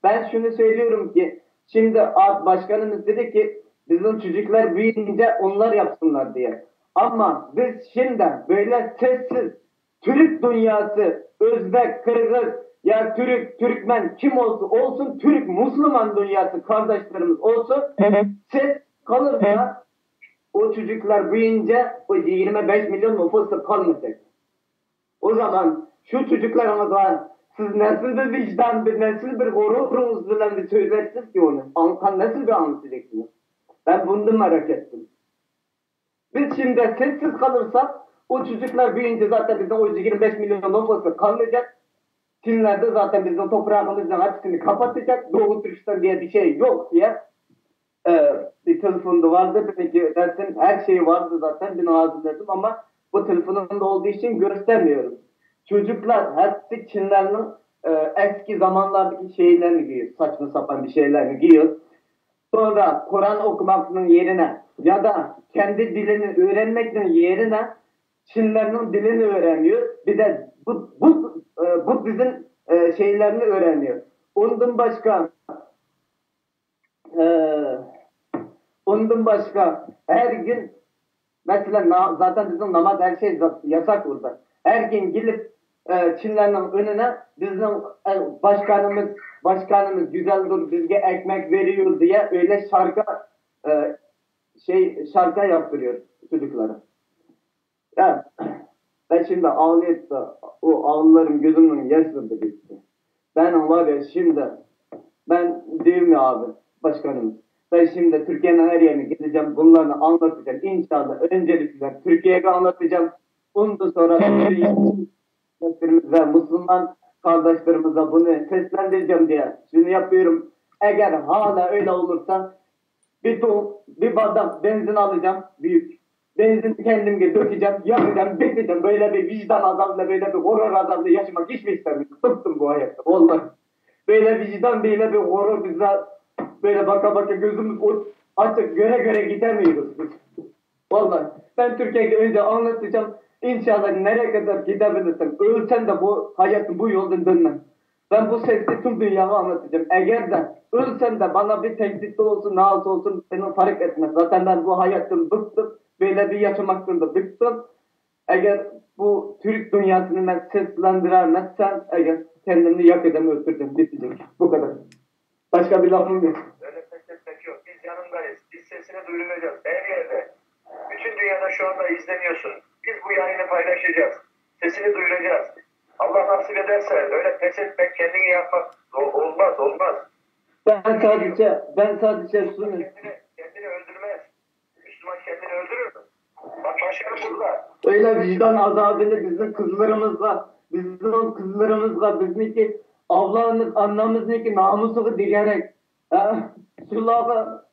Speaker 5: Ben şunu söylüyorum ki şimdi başkanımız dedi ki bizim çocuklar büyüyünce onlar yapsınlar diye. Ama biz şimdi böyle sessiz Türk dünyası, Özbek, Kırgız, ya Türk, Türkmen kim olsun Türk, Müslüman dünyası kardeşlerimiz olsun. Ses kalırsa o çocuklar büyüyünce o 25 milyon nüfusu kalmayacak. O zaman şu çocuklarımıza siz nasıl bir vicdan, nasıl bir gururunuzla bir söylersiniz ki onu? Nasıl bir anlatacaksınız? Ben bunu merak ettim. Biz şimdi sessiz kalırsak o çocuklar büyüyünce zaten bizim o 25 milyon nüfusu kalmayacak. Çinlerde zaten bizim toprağımızın hepsini kapatacak. Doğu Türkistan diye bir şey yok diye. Bir telefonda vardı. Peki dersin her şey vardı zaten. Ben hazırladım ama bu telefonumda olduğu için göstermiyorum. Çocuklar hepsi Çinlerin eski zamanlardaki şeylerini giyiyor. Saçma sapan bir şeylerini giyiyor. Sonra Kur'an okumakın yerine ya da kendi dilini öğrenmekin yerine Çinlerin dilini öğreniyor. Bir de bu bizim şeylerini öğreniyor. Ondan başka her gün mesela zaten bizim namaz her şey yasak burada. Her gün gelip Çinlerin önüne bizim başkanımız güzeldir, bizge ekmek veriyor diye öyle şarkı yaptırıyor çocuklara. Yani ben şimdi ağlayıp da o ağlarım gözümün yaşları bitti. Ben var ya şimdi ben diyorum ya abi başkanımız. Ben şimdi Türkiye'nin her yerine gideceğim. Bunları anlatacağım. İnşallah öncelikle Türkiye'ye anlatacağım. Ondan sonra ve Müslüman kardeşlerimize bunu seslendireceğim diye şunu yapıyorum. Eğer hala öyle olursa bir bardak benzin alacağım büyük. Benzin kendimce dökeceğim, yakacağım, bekleyeceğim. Böyle bir vicdan azabıyla, böyle bir horror azabıyla yaşamak hiç mi istemiyorum? Bıktım bu hayatta. Vallahi. Böyle vicdan, böyle bir horror bize böyle baka gözümüz açık göre gidemiyoruz biz. Vallahi. Ben Türkiye'ye önce anlatacağım. İnşallah nereye kadar gidebilirsem, ölsem de bu hayatın bu yoldan dönmem. Ben bu sesli tüm dünyaya anlatacağım. Eğer de ölsem de bana bir tehdit olsun, ne olsun benim fark etmez. Zaten ben bu hayattan bıktım. Böyle bir yaşamaktan da bıktım. Eğer bu Türk dünyasını ben seslendiremezsem eğer kendimi yakacağım, öldüreceğim, bitecek. Bu kadar. Başka bir lafım yok.
Speaker 6: Öyle pek yok. Biz yanındayız. Biz sesini duyuracağız. Her yerde. Bütün dünyada şu anda izleniyorsun. Biz bu yayını paylaşacağız. Sesini duyuracağız. Allah nasip ederse öyle pes etmek, kendini yapmak olmaz.
Speaker 5: Ben sadece şunu...
Speaker 6: Kendini öldürmez. Müslüman kendini öldürür mü? Bak başarı burada.
Speaker 5: Öyle vicdan azabını bizim kızlarımızla, bizdeki avlarımız, annemizdeki namusunu diyerek şu lafa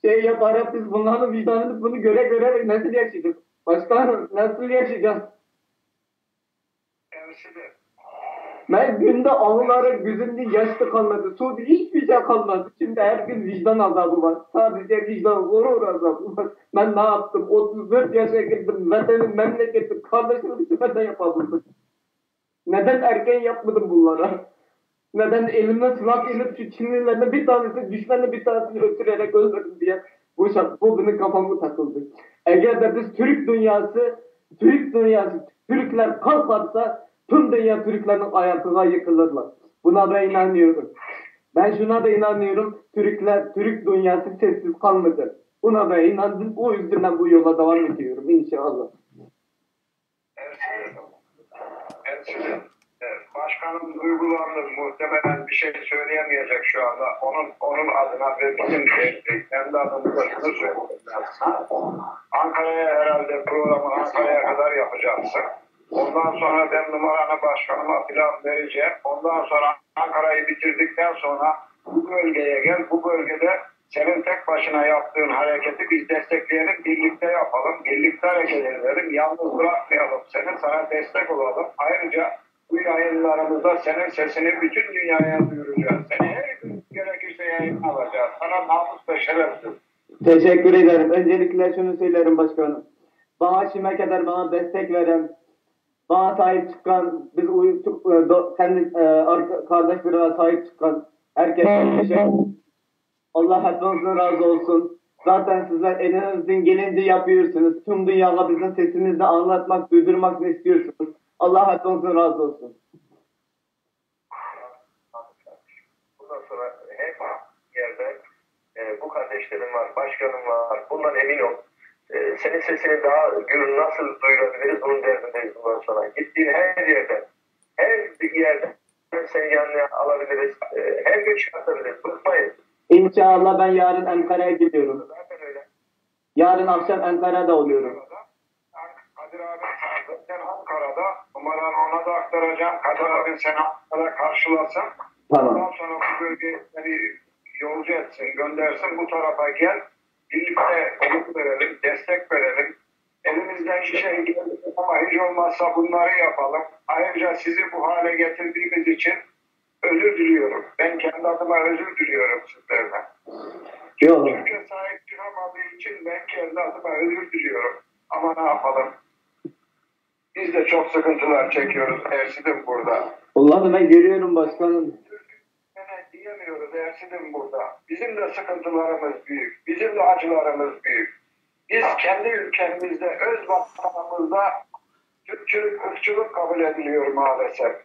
Speaker 5: yaparak biz bunların vicdanını bunu göre nasıl yaşayacağız? Başkanım nasıl yaşayacağız?
Speaker 6: Şimdi
Speaker 5: Ben günde ağlarım, gözümde yaş da kalmadı. Suudi hiçbir şey kalmadı. Şimdi her gün vicdan azabı var. Sadece vicdan, gurur azabı var. Ben ne yaptım? 34 yaşa girdim. Vatanım, memleketim, kardeşim için ben de yapabildim. Neden erken yapmadım bunlara? Neden elimden silah elip şu Çinlilerine bir tanesi, düşmanla bir tanesini öldürerek öldürdüm diye bu benim kafamı takıldı. Eğer de biz Türkler kalkarsa tüm dünya Türklerin ayakına yıkılırlar. Buna da inanıyorum. Ben şuna da inanıyorum. Türk dünyası sessiz kalmayacak. Buna da inandım. O yüzden bu yola devam ediyorum inşallah.
Speaker 4: Başkanım duygulandı, muhtemelen bir şey söyleyemeyecek şu anda. Onun adına ve bizim kendi adımıza şunu söyleyeyim. Ankara'ya herhalde programı Ankara'ya kadar yapacaksın. Ondan sonra ben numaranı başkanıma filan vereceğim. Ondan sonra Ankara'yı bitirdikten sonra bu bölgeye gel. Bu bölgede senin tek başına yaptığın hareketi biz destekleyelim, birlikte yapalım. Birlikte hareket edelim, yalnız bırakmayalım. Sana destek olalım. Ayrıca bu yayınlarımızda senin sesini bütün dünyaya duyuracağız. Seni her gün gerekirse yayın alacağız. Sana namus ve şereftir.
Speaker 5: Teşekkür ederim. Öncelikle şunu söylerim başkanım. Bana şimdiye kadar bana destek veren, bana sahip çıkan, kendi kardeşlerime sahip çıkan herkese teşekkür ederim. Allah hepinizden razı olsun. Zaten sizler elinizden gelince yapıyorsunuz. Tüm dünyaya bizim sesimizi anlatmak, duydurmak istiyorsunuz. Allah hepinizden razı olsun.
Speaker 7: Bundan sonra hep yerde bu kardeşlerim var, başkanım var. Bundan emin ol. Senin sesini daha nasıl duyurabiliriz bunun derdindeyiz bundan sonra. Gittiğin her yerden seni yanına alabiliriz. Her gün çıkartabiliriz. Bıkmayın.
Speaker 5: İnşallah ben yarın Ankara'ya gidiyorum.
Speaker 7: Zaten öyle.
Speaker 5: Yarın akşam Ankara'da oluyorum.
Speaker 4: Kadir abi sen Ankara'da numaranı ona da aktaracağım. Kadir abi seni Ankara'da karşılasın.
Speaker 5: Tamam.
Speaker 4: Ondan sonra bu bölgeye seni yolcu etsin, göndersin. Bu tarafa gel. Birlikte umut verelim, destek verelim. Elimizden bir şey geldi ama hiç olmazsa bunları yapalım. Ayrıca sizi bu hale getirdiğimiz için özür diliyorum. Ben kendi adıma özür diliyorum sizlerden.
Speaker 5: Yok.
Speaker 4: Türkiye sahip çıkamadığı için ben kendi adıma özür diliyorum. Ama ne yapalım? Biz de çok sıkıntılar çekiyoruz. Ersin'im burada.
Speaker 5: Allah'ım ben görüyorum başkanım.
Speaker 4: Evet diyemiyoruz Ersin'im burada. Bizim de sıkıntılarımız büyük. Bizim de acılarımız büyük. Biz kendi ülkemizde, öz vatanımızda Türkçülük, ırkçılık kabul ediliyor maalesef.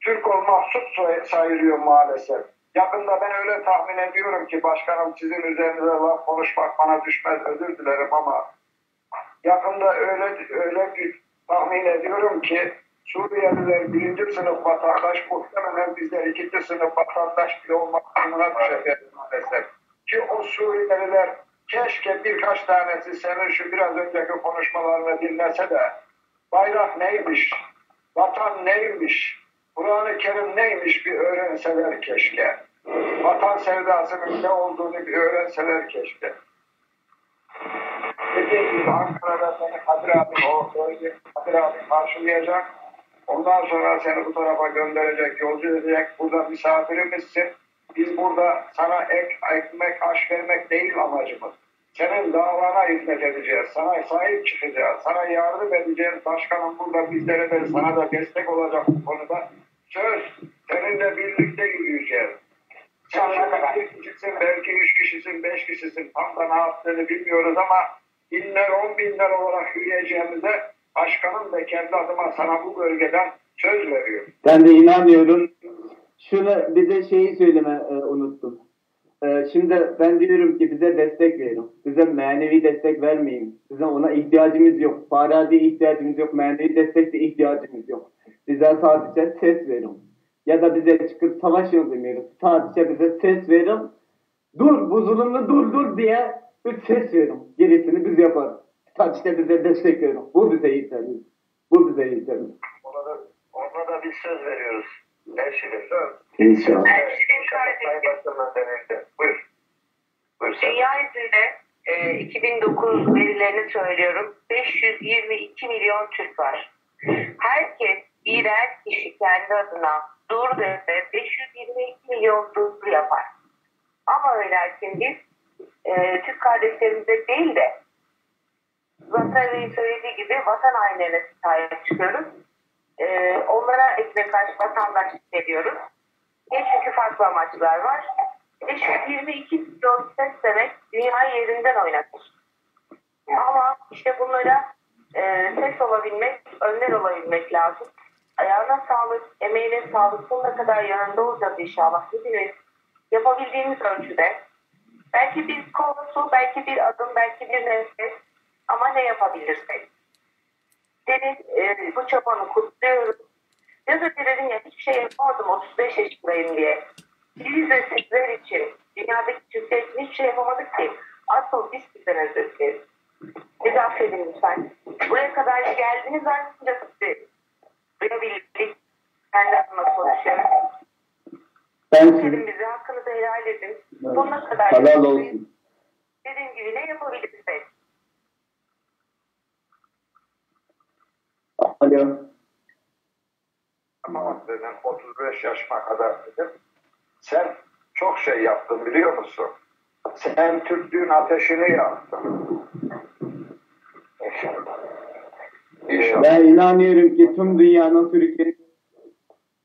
Speaker 4: Türk olmak suç sayılıyor maalesef. Yakında ben öyle tahmin ediyorum ki başkanım sizin üzerinize laf konuşmak bana düşmez, özür dilerim ama yakında öyle bir tahmin ediyorum ki Suriyeliler 1. sınıf vatandaş, muhtemelen bizler 2. sınıf vatandaş bile olmak durumuna düşeceğiz maalesef. Ki o Suriyeliler keşke birkaç tanesi senin şu biraz önceki konuşmalarını dinlese de bayrak neymiş, vatan neymiş, Kur'an-ı Kerim neymiş bir öğrenseler keşke. Vatan sevdasının ne olduğunu bir öğrenseler keşke. Dediğim gibi Ankara'da seni Kadir abi karşılayacak. Ondan sonra seni bu tarafa gönderecek, yolcu edecek. Burada misafirimizsin. Biz burada sana ekmek, aş vermek değil amacımız. Senin davana hizmet edeceğiz. Sana sahip çıkacağız. Sana yardım edeceğiz. Başkanım burada bizlere de sana da destek olacak bu konuda. Söz, seninle birlikte yürüyeceğiz. Sen bir kişisin, belki 3 kişisin, 5 kişisin. Tam da ne yaptığını bilmiyoruz ama binler, 10 binler olarak yürüyeceğimize başkanım da kendi adıma sana bu bölgeden söz veriyor.
Speaker 5: Ben de inanıyorum. Şunu bize şeyi söyleme unuttum. Şimdi ben diyorum ki bize destek verin. Bize manevi destek vermeyin. Bize ona ihtiyacımız yok. Paradi ihtiyacımız yok. Manevi destek de ihtiyacımız yok. Bize sadece ses verin. Ya da bize çıkıp savaşın demiyoruz. Sadece bize ses verin. Dur bu zulümü dur diye bir ses verin. Gerisini biz yaparız. Sadece bize destek verin. Bu bize ihtiyacımız. Bu bize ihtiyacımız.
Speaker 7: Ona da bir söz veriyoruz. Her şeyde söz.
Speaker 5: İnşallah.
Speaker 7: Buyur.
Speaker 8: Dünya üzerinde 2009 verilerini söylüyorum. 522 milyon Türk var. Herkes birer kişi kişi kendi adına dur dese 522 milyon dur yapar. Ama ve lakin biz Türk kardeşlerimize değil de Zafer Bey'in söylediği gibi vatan hainlerine sahip çıkıyoruz. Onlara ekmek karşı vatandaş veriyoruz. Çünkü farklı amaçlar var. Şu 22 milyon ses demek dünyayı yerinden oynatır. Ama işte bunlara ses olabilmek, önler olabilmek lazım. Ayağına sağlık, emeğine sağlık, sonuna kadar yanında olacağız inşallah. Hepimiz yapabildiğimiz ölçüde. Belki bir kova su, belki bir adım, belki bir nefes. Ama ne yapabilirsek. Senin bu çabanı kutluyorum. Biraz önce dedim ya hiçbir şey yapamadım 35 yaşındayım diye. Biz de sizler için, dünyadaki Türkler için hiçbir şey yapamadık ki. Asıl biz sizden özür dileriz. Bizi affedin lütfen. Buraya kadar geldiniz ancak sizi duyabildik. Kendi adıma konuşuyorum. Dedim bize hakkınızı helal edin. Sonuna kadar
Speaker 5: helal olsun.
Speaker 8: Dediğim gibi ne yapabilirsek.
Speaker 5: Alo.
Speaker 4: Ama dedim 35 yaşıma kadar dedim. Sen çok şey yaptın biliyor musun? Sen Türklüğün ateşini yaktın. İnşallah.
Speaker 5: Ben inanıyorum ki tüm dünyanın Türkiye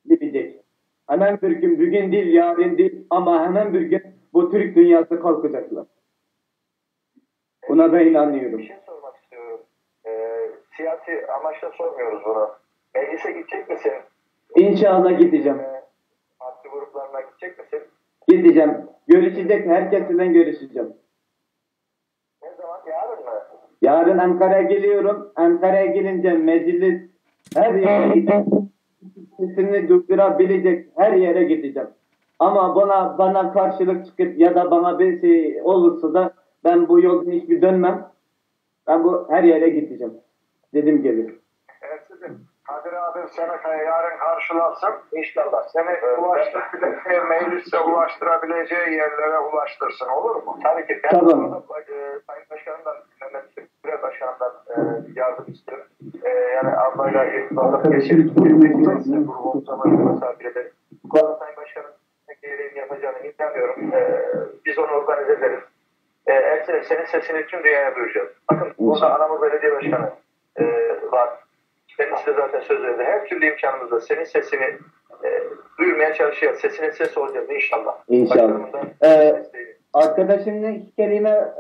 Speaker 5: gidecek. Hemen bir gün, bugün değil, yarın değil ama hemen bir gün bu Türk dünyası kalkacaklar. Buna da inanıyorum.
Speaker 7: Bir şey sormak istiyorum. Siyasi amaçla sormuyoruz bunu. Meclise gidecek misin?
Speaker 5: İnşallah gideceğim.
Speaker 7: Parti gruplarına gidecek misin?
Speaker 5: Gideceğim. Görüşecek, herkesle görüşeceğim.
Speaker 7: Ne zaman? Yarın mı?
Speaker 5: Yarın Ankara'ya geliyorum. Ankara'ya gelince meclis her yere gideceğim. Sesini durdurabilecek her yere gideceğim. Ama bana karşılık çıkıp ya da bana bir şey olursa da ben bu yoldan hiçbir dönmem. Ben bu her yere gideceğim. Dediğim gibi.
Speaker 4: Ersin'im, Kadir abim seni yarın karşılasın. İnşallah. Seni ulaştırabileceği, meclise ulaştırabileceği yerlere ulaştırsın. Olur mu?
Speaker 7: Tabii ki. Ben
Speaker 5: Tamam.
Speaker 7: Sayın Başkanımdan, Mehmet Süre Başkanımdan yardım istiyorum. Yani ablayla irtibatla geçirip grubumuza misafir edelim. Bu arada Sayın Başkanım gereğini yapacağını inanıyorum. Biz onu organize ederiz. Ersin, senin sesini tüm dünyaya duyuracağız. Bakın burada Anamur Belediye Başkanı var. Kendisi de zaten söz verdi. Her türlü imkanımızda senin sesini duyurmaya çalışacağız. Sesinin sesi olacağız inşallah.
Speaker 5: İnşallah. Arkadaşımın iki kelime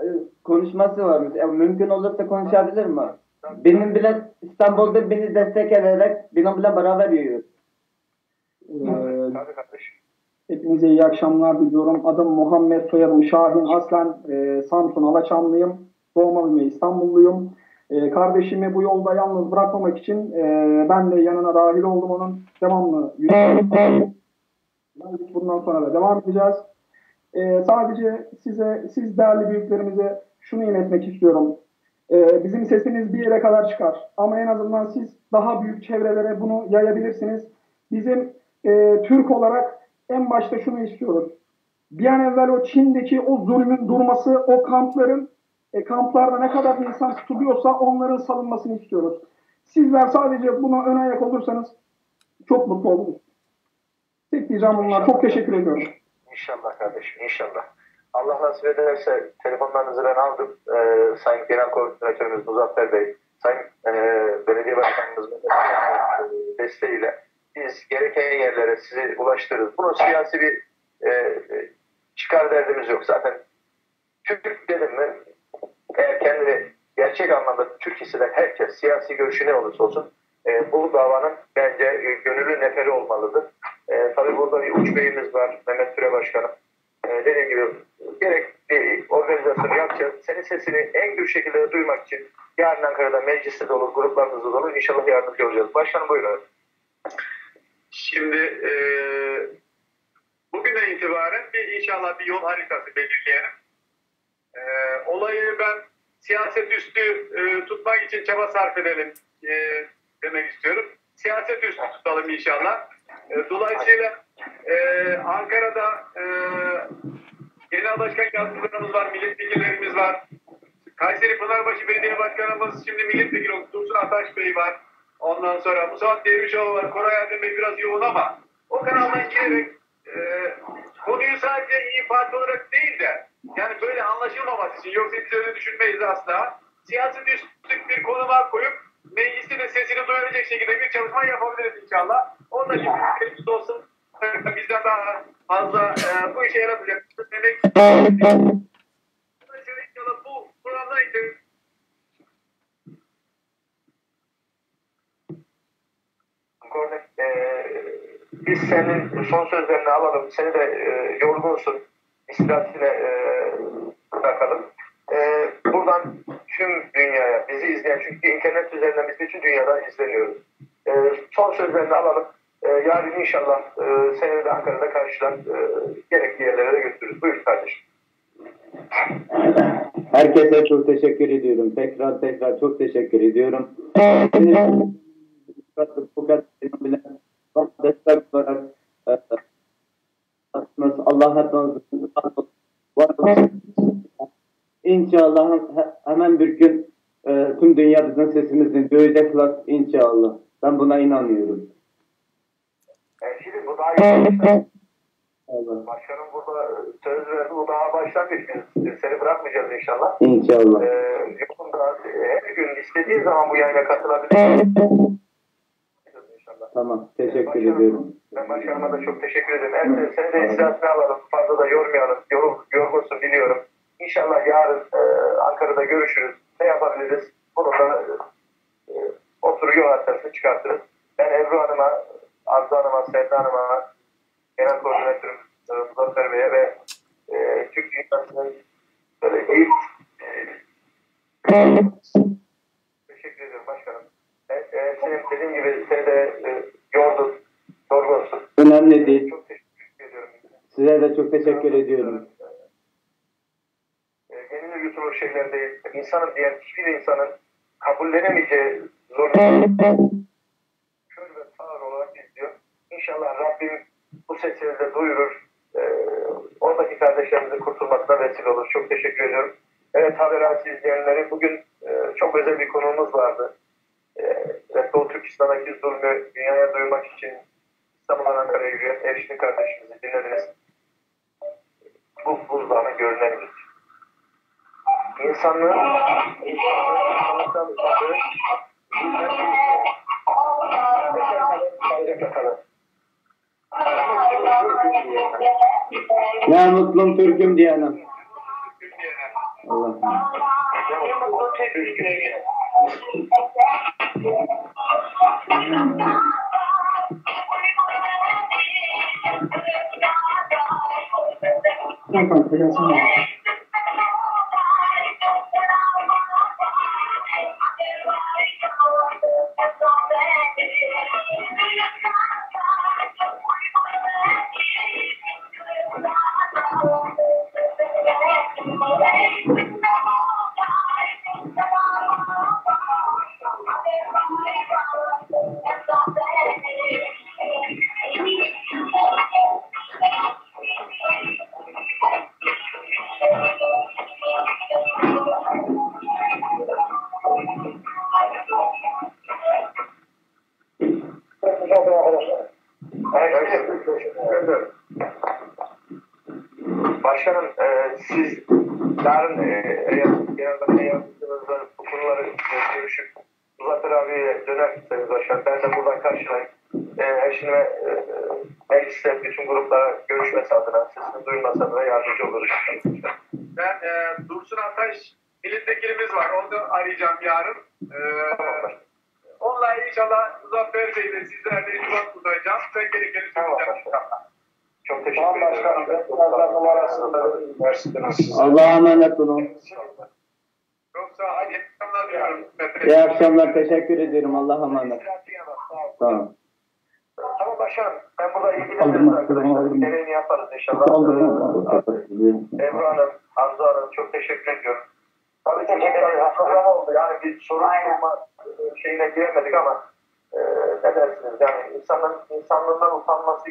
Speaker 5: konuşması varmış. Mümkün olursa konuşabilir mi? Benim bile İstanbul'da beni destek ederek benimle beraber yürüyor.
Speaker 7: Tabii kardeşim.
Speaker 9: Hepinize iyi akşamlar diliyorum. Adım Muhammed, soyadım Şahin. Aslen Samsun Alaçamlıyım. Doğma büyüme İstanbulluyum. Kardeşimi bu yolda yalnız bırakmamak için ben de yanına dahil oldum onun. Devamlı yürüyorum. Bundan sonra da devam edeceğiz. Sadece siz değerli büyüklerimize şunu iletmek istiyorum. Bizim sesimiz bir yere kadar çıkar. Ama en azından siz daha büyük çevrelere bunu yayabilirsiniz. Bizim Türk olarak en başta şunu istiyoruz. Bir an evvel o Çin'deki o zulmün durması, o kamplarda ne kadar insan tutuluyorsa onların salınmasını istiyoruz. Sizler sadece buna ön ayak olursanız çok mutlu oluruz. Tek diyeceğim bunlar. Çok teşekkür ediyorum.
Speaker 7: İnşallah kardeşim, inşallah. Allah nasip ederse telefonlarınızı ben aldım. Sayın Genel Koordinatörümüz Muzaffer Bey, Sayın Belediye Başkanımız desteğiyle biz gereken yerlere sizi ulaştırırız. Bunun siyasi bir çıkar derdimiz yok. Zaten Türk dedim mi eğer kendini gerçek anlamda Türk hisseden herkes siyasi görüşü ne olursa olsun bu davanın bence gönüllü neferi olmalıdır. Tabii burada bir uç beyimiz var Mehmet Süre Başkanım. Dediğim gibi gerekli organizasyonu yapacağız. Senin sesini en güçlü şekilde duymak için yarın Ankara'da mecliste de olur, gruplarımızda da olur. İnşallah yardımcı olacağız. Başkanım buyurun.
Speaker 6: Şimdi bugüne itibaren inşallah bir yol haritası belirleyelim. Olayı ben siyaset üstü tutmak için çaba sarf edelim demek istiyorum. Siyaset üstü tutalım inşallah. Dolayısıyla Ankara'da genel başkan yardımcılarımız var, milletvekillerimiz var. Kayseri Pınarbaşı Belediye Başkanımız şimdi milletvekili Dursun Ataş Bey var. Ondan sonra Musavat Dervişoğlu var. Koray Erdem Bey biraz yoğun ama o kanaldan girerek konuyu sadece İYİ Parti olarak değil de yani böyle anlaşılmaması için, yoksa biz öyle düşünmeyiz asla. Siyasi düştük bir konuma koyup meclisi de sesini duyuracak şekilde bir çalışma yapabiliriz inşallah. Onda gibi bir olsun, bizden daha fazla bu işe yaratacak. Demek inşallah bu programda
Speaker 7: biz senin son sözlerini alalım. Seni de yorgunsun. İstirahatine bırakalım. Buradan tüm dünyaya, bizi izleyen, çünkü internet üzerinden biz bütün dünyadan izleniyoruz. Son sözlerini alalım. Yarın inşallah seni de Ankara'da karşılar, gerekli yerlere de götürürüz. Buyur kardeşim.
Speaker 5: Herkese çok teşekkür ediyorum. Tekrar çok teşekkür ediyorum. Bu kadar destek olarak Allah hepimizin İnşallah hemen bir gün tüm dünya bizim sesimizi duyacaklar inşallah. Ben buna inanıyorum.
Speaker 7: Şimdi bu daha iyi. Başkanım burada söz verdi. Bu daha başlangıç. Biz seni bırakmayacağız inşallah.
Speaker 5: İnşallah.
Speaker 7: Yolunda her gün istediğin zaman bu yayına katılabilirsin.
Speaker 5: Tamam. Teşekkür ediyorum.
Speaker 7: Ben başkanıma da çok teşekkür ederim. Ersin, seni de istirahatine alalım. Fazla da yormayalım. Yorgunsun biliyorum. İnşallah yarın Ankara'da görüşürüz. Ne yapabiliriz? Bunu da oturuyor yol haritasını çıkartırız. Ben Ebru Hanım'a, Arzu Hanım'a, Sevda Hanım'a, Genel Koordinatörüm Muzaffer Bey'e ve Türk Dünyası'nın böyle iyi teşekkür ediyorum başkanım. Senin dediğim gibi seni de yorgunsun.
Speaker 5: Önemli değil.
Speaker 7: Çok teşekkür ediyorum.
Speaker 5: Size de çok teşekkür ediyorum.
Speaker 7: Yenilir yutulur şeyler değil. İnsanın diğer hiçbir insanın kabullenemeyeceği zorluk kör ve sağır olarak izliyor. İnşallah Rabbim bu sesini de duyurur. Oradaki kardeşlerimizin kurtulmasına vesile olur. Çok teşekkür ediyorum. Evet, Haberasi izleyenleri, bugün çok özel bir konuğumuz vardı. Doğu Türkistan'daki zulmü dünyaya duyurmak için İstanbul'dan Ankara'ya yürüyen Erişkin kardeşimizi dinlediniz. Bu buzdağına görünen güç. İnsanlığın insanlıktan uzaklığı
Speaker 5: Ne mutlu Türk'üm diyelim. Allah.
Speaker 7: Başkanım, siz yarın genelde bu konuları görüşüp Muzaffer abiye dönerseniz başkanım, ben de buradan karşılayayım. Eşime mecliste bütün gruplara görüşmesi adına, sesini duyurması adına yardımcı oluruz.
Speaker 6: Ben Dursun Ataş milletvekilimiz var. Onu da arayacağım yarın. Onunla inşallah Muzaffer Bey'le sizlerle irtibat kuracağım. Ben gerekeni söyleyeceğim inşallah.
Speaker 7: Çok teşekkür ederim.
Speaker 5: Allah'a emanet olun.
Speaker 6: Yoksa hadi akşamlar diliyorum.
Speaker 5: İyi akşamlar. Teşekkür ediyorum. Allah'a emanet. Tamam.
Speaker 7: Tamam başkanım. Ben burada ilgilenirim arkadaşlar. Gereğini yaparız inşallah. Ebru Hanım, Arzu Hanım çok teşekkür ediyorum. Tabii ki program oldu. Yani bir sorun sorma şeyine giremedik ama ne dersiniz? Yani insanlığından utanması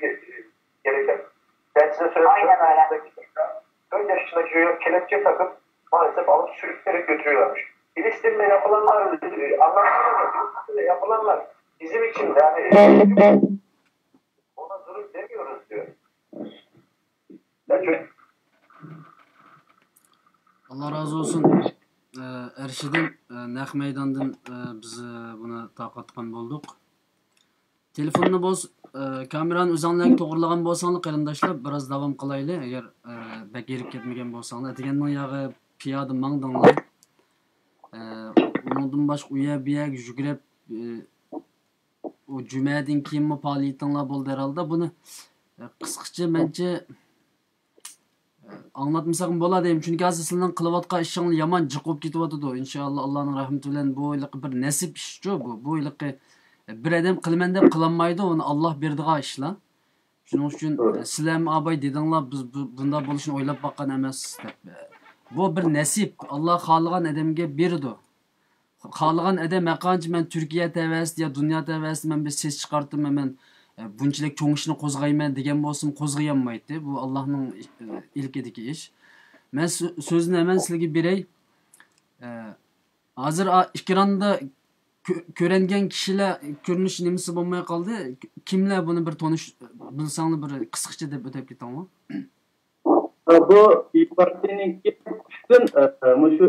Speaker 7: gereken. Ben size söyleyeyim. 4 yaşındaki çocuğa kelepçe takıp maalesef alıp sürükleyerek götürüyorlarmış. Filistin'de yapılanlar, anlatılanlar, yapılanlar bizim için yani ona zulüm demiyoruz diyor. Yani
Speaker 3: Allah razı olsun. Erşidin naq meydandan biz buni taqatqan bolduq. Telefonni bo'z kamerani o'zinglarga to'g'rilagan bo'lsanglar qarindoshlar biroz davom qilaylik. Agar bak erib ketmagan bo'lsanglar, deganning yog'i piyoda mangdinglar. Undan boshqa uya biyak yugurib o jumadan keyinmi faoliyatinglar bo'ldi herhalde. Buni qisqacha mencha anlatmasam bo'ladi deyim. Chunki hozir sizlarning qilayotgan ishinglar yomon jiqib ketyapti. Inshaalloh Allohning rahmati bilan bu yilqi bir nasib ishchi bu yilqi bir adam qilman deb qilolmaydi, uni Alloh berdigan ishlar. Shuning uchun sizlar abay dedinglar, biz bunda bo'lishini o'ylab boqqan emas deb. Bu bir nasib. Alloh xohlagan odamga berdi. Xohlagan odam maqancha men Turkiya tavasida yo dunyo tavasida men bir ses chiqardim, men bunchalik cho'ng ishni qo'zg'ayman degan bo'lsam qo'zg'ay olmaydi. Bu Allohning ilkidagi ish. Men so'zni hemen sizlarga beray. Hozir ekranda ko'rangan kishilar ko'rinish nimasi bo'lmay qoldi. Kimlar buni bir tonish bilsanglar bir qisqacha deb o'tib ketamiz.
Speaker 1: Bu partiyaniki üstün şu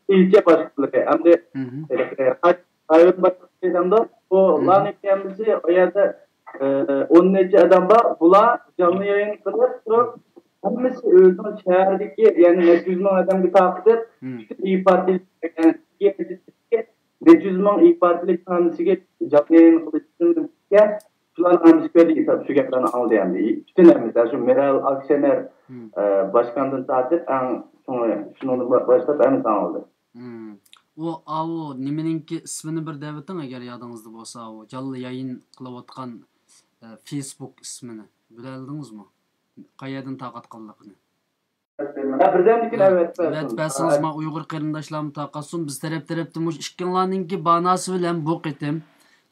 Speaker 1: ilçe başkanları hem de ayet başkanlarında o lan kendisi o yerde 10 adam var. Bula canlı yayın kılıp hepsi özünün şehirdeki yani 100 bin adam bir takip edip İYİ Partili yani 500 bin İYİ Partili kendisiyle canlı yayın kılıp şular anlaşılıyor tabii şu gaplarni aldı yani. Bütün mesela şu Meral Akşener başkandan tartib şunu başlap emin aldı.
Speaker 3: O nimeninki ismini bir devetin agar yodingizda bo'lsa, o jallı yayın qilayotgan Facebook ismini bilardingizmi? Qayerdan taqat qildiqni?
Speaker 1: Birdamlikni evet.
Speaker 3: Evet, basınız ma Uyg'ur qarindoshlarimiz taqassun biz tarafdan mush ikkinlarninki banasi bilan bu qitim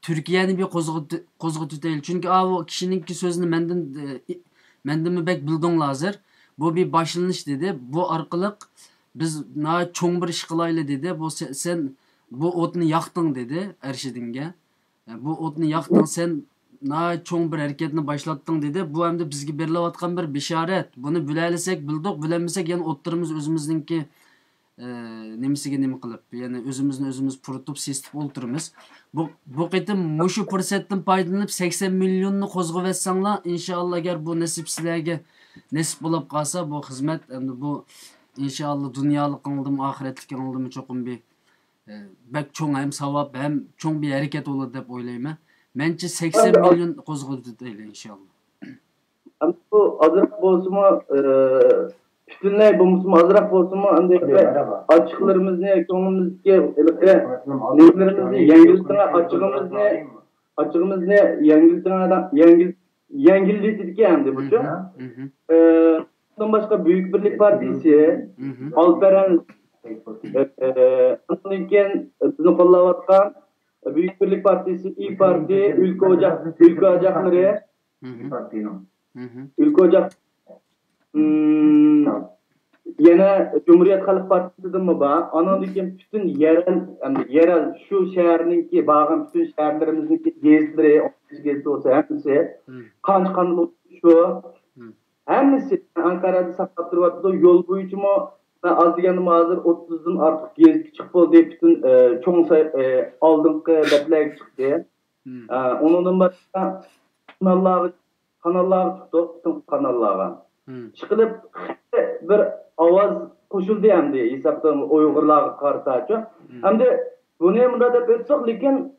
Speaker 3: Türkiye'ni bir qo'zg'atib çünkü o kishininki so'zini mendan bek bilding lazır. Bu bir başlanış dedi. Bu arqılıq biz cho'ng bir ish qilayli dedi. Bu sen bu o'tni yoqding dedi Ershidinga. Bu o'tni yoqding sen cho'ng bir harakatni boshlatding dedi. Bu hamda bizga berilayotgan bir bishorat. Buni bilasak bildik, bilamasak yana o'ttirimiz o'zimizningki nemisiga nima qilib, ya'ni o'zimiz puritib sestib o'ltiramiz. Bu qitim mushu fursatdan foydalanib 80 millionni qo'zg'aversanglar, inshaalloh agar bu nasib sizlarga nasib bo'lib qolsa, bu xizmat endi bu inshaalloh dunyolik qildim, oxiratlik qildim cho'qim bir bak cho'ng ham savob ham cho'ng bir harakat bo'ladi deb o'ylayman. Mencha 80 million qo'zg'atadi inshaalloh.
Speaker 1: Bu azroq bo'lsa-mu Üstünlüğü bu musun azrak olsun mu? Açıklarımızı, konuğumuzki, neylerimizi, açığımızı yengildi ki hem de bu çok. Bundan başka Büyük Birlik Partisi, Alperen, onunken bizim kollavatkan Büyük Birlik Partisi, İYİ Parti, Ülke Ocakları, Ülke Ocak yana Cumhuriyet Halk Partisi'den mi var? Anadolu'daki bütün yerel şu şehirninki, bağın bütün şehirlerimizdeki gezileri, gezisi olsa hepsi, kanlı şu, hepsi Ankara'da saklap duruyordu. Yol boyunca mı az diyenim hazır 30'dan artık gezisi çıkıp diye bütün çoğun aldığımkı betler çıktı. Ondan başka kanallar tuttuk, bütün kanallara. Çıkılıp bir avaz koşuldu hem de hesaptan Uygurlarga qarşı. Hem de bunu hem de ötsek lekin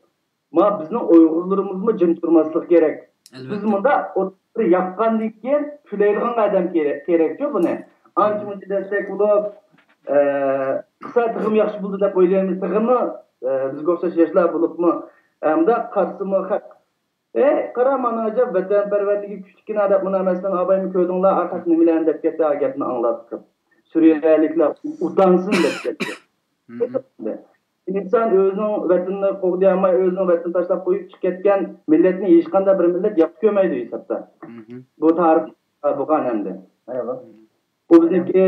Speaker 1: bizning Uygurlarımızmı jim turmaslik kerak. Biz bunda o'tni yoqqandan keyin kulaydigan odam kerak-ku buni. Ancha muncha destek bo'lib, qisqa tig'im yaxshi bo'ldi deb o'ylaymiz. Tig'imi bizga o'xshash yoshlar bo'libmi, hamda qarsimi haq. Qara mana acaba vatanparvarligi kuchlikni adab munosabatdan abaymi ko'rdinglar, arqasi nimalarni deb ketdi, gapni anglatdim. Suriyaliklar utansın deb ketdi. İnsan o'zining vatanini qo'g'dayolmay, o'zining vatanini tashlab qo'yib chiqib ketgan millatni hech qanday bir millat yoqib ko'rmaydi hisobda. Bu tarix bo'lgan endi. Bu bizniki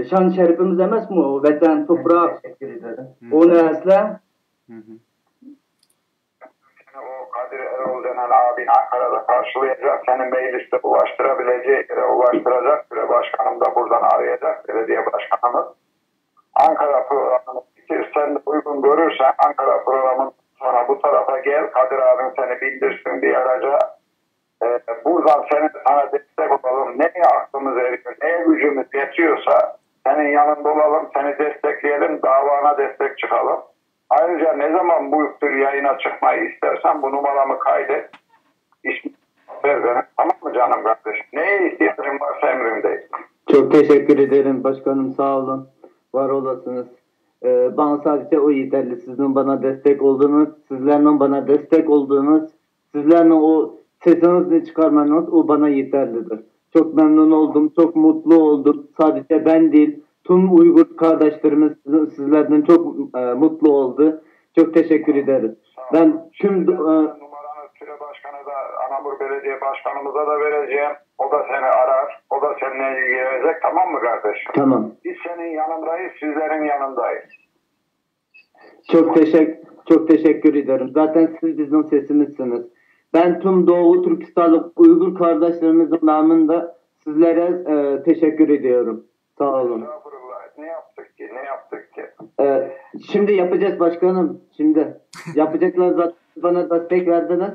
Speaker 1: shon sharifimiz emasmi? Vatan, to'proq, o narsalar.
Speaker 4: O yol denen abin Ankara'da karşılayacak. Seni mecliste ulaştırabileceği yere ulaştıracak. Başkanım da buradan arayacak. Belediye başkanımız. Ankara programını bitir. Sen de uygun görürsen Ankara programının sonra bu tarafa gel. Kadir abim seni bindirsin bir araca. Buradan sana destek olalım. Neye aklımız eriyor, neye gücümüz yetiyorsa senin yanında olalım, seni destekleyelim, davana destek çıkalım. Ayrıca ne zaman bu tür yayına çıkmayı istersen bu numaramı kaydet. İsmini ver bana. Tamam mı canım kardeşim? Neye ihtiyacın varsa emrimdeyim.
Speaker 5: Çok teşekkür ederim başkanım, sağ olun. Var olasınız. Bana sadece o yeterli. Sizin bana destek olduğunuz, sizlerin bana destek olduğunuz, sizlerin o sesinizi çıkarmanız o bana yeterlidir. Çok memnun oldum, çok mutlu oldum. Sadece ben değil, tüm Uygur kardeşlerimiz sizlerden çok mutlu oldu. Çok teşekkür ederiz. Ben tüm
Speaker 4: numaranı Türe Başkanı da Anamur Belediye Başkanımıza da vereceğim. O da seni arar. O da seninle ilgilenecek. Tamam mı kardeşim?
Speaker 5: Tamam.
Speaker 4: Biz senin yanındayız, sizlerin yanındayız.
Speaker 5: Çok teşekkür ederim. Zaten siz bizim sesimizsiniz. Ben tüm Doğu Türkistanlı Uygur kardeşlerimizin namında sizlere teşekkür ediyorum. Sağ olun.
Speaker 4: Ne yaptık ki?
Speaker 5: Şimdi yapacağız başkanım. Şimdi yapacaklar zaten bana destek verdiniz.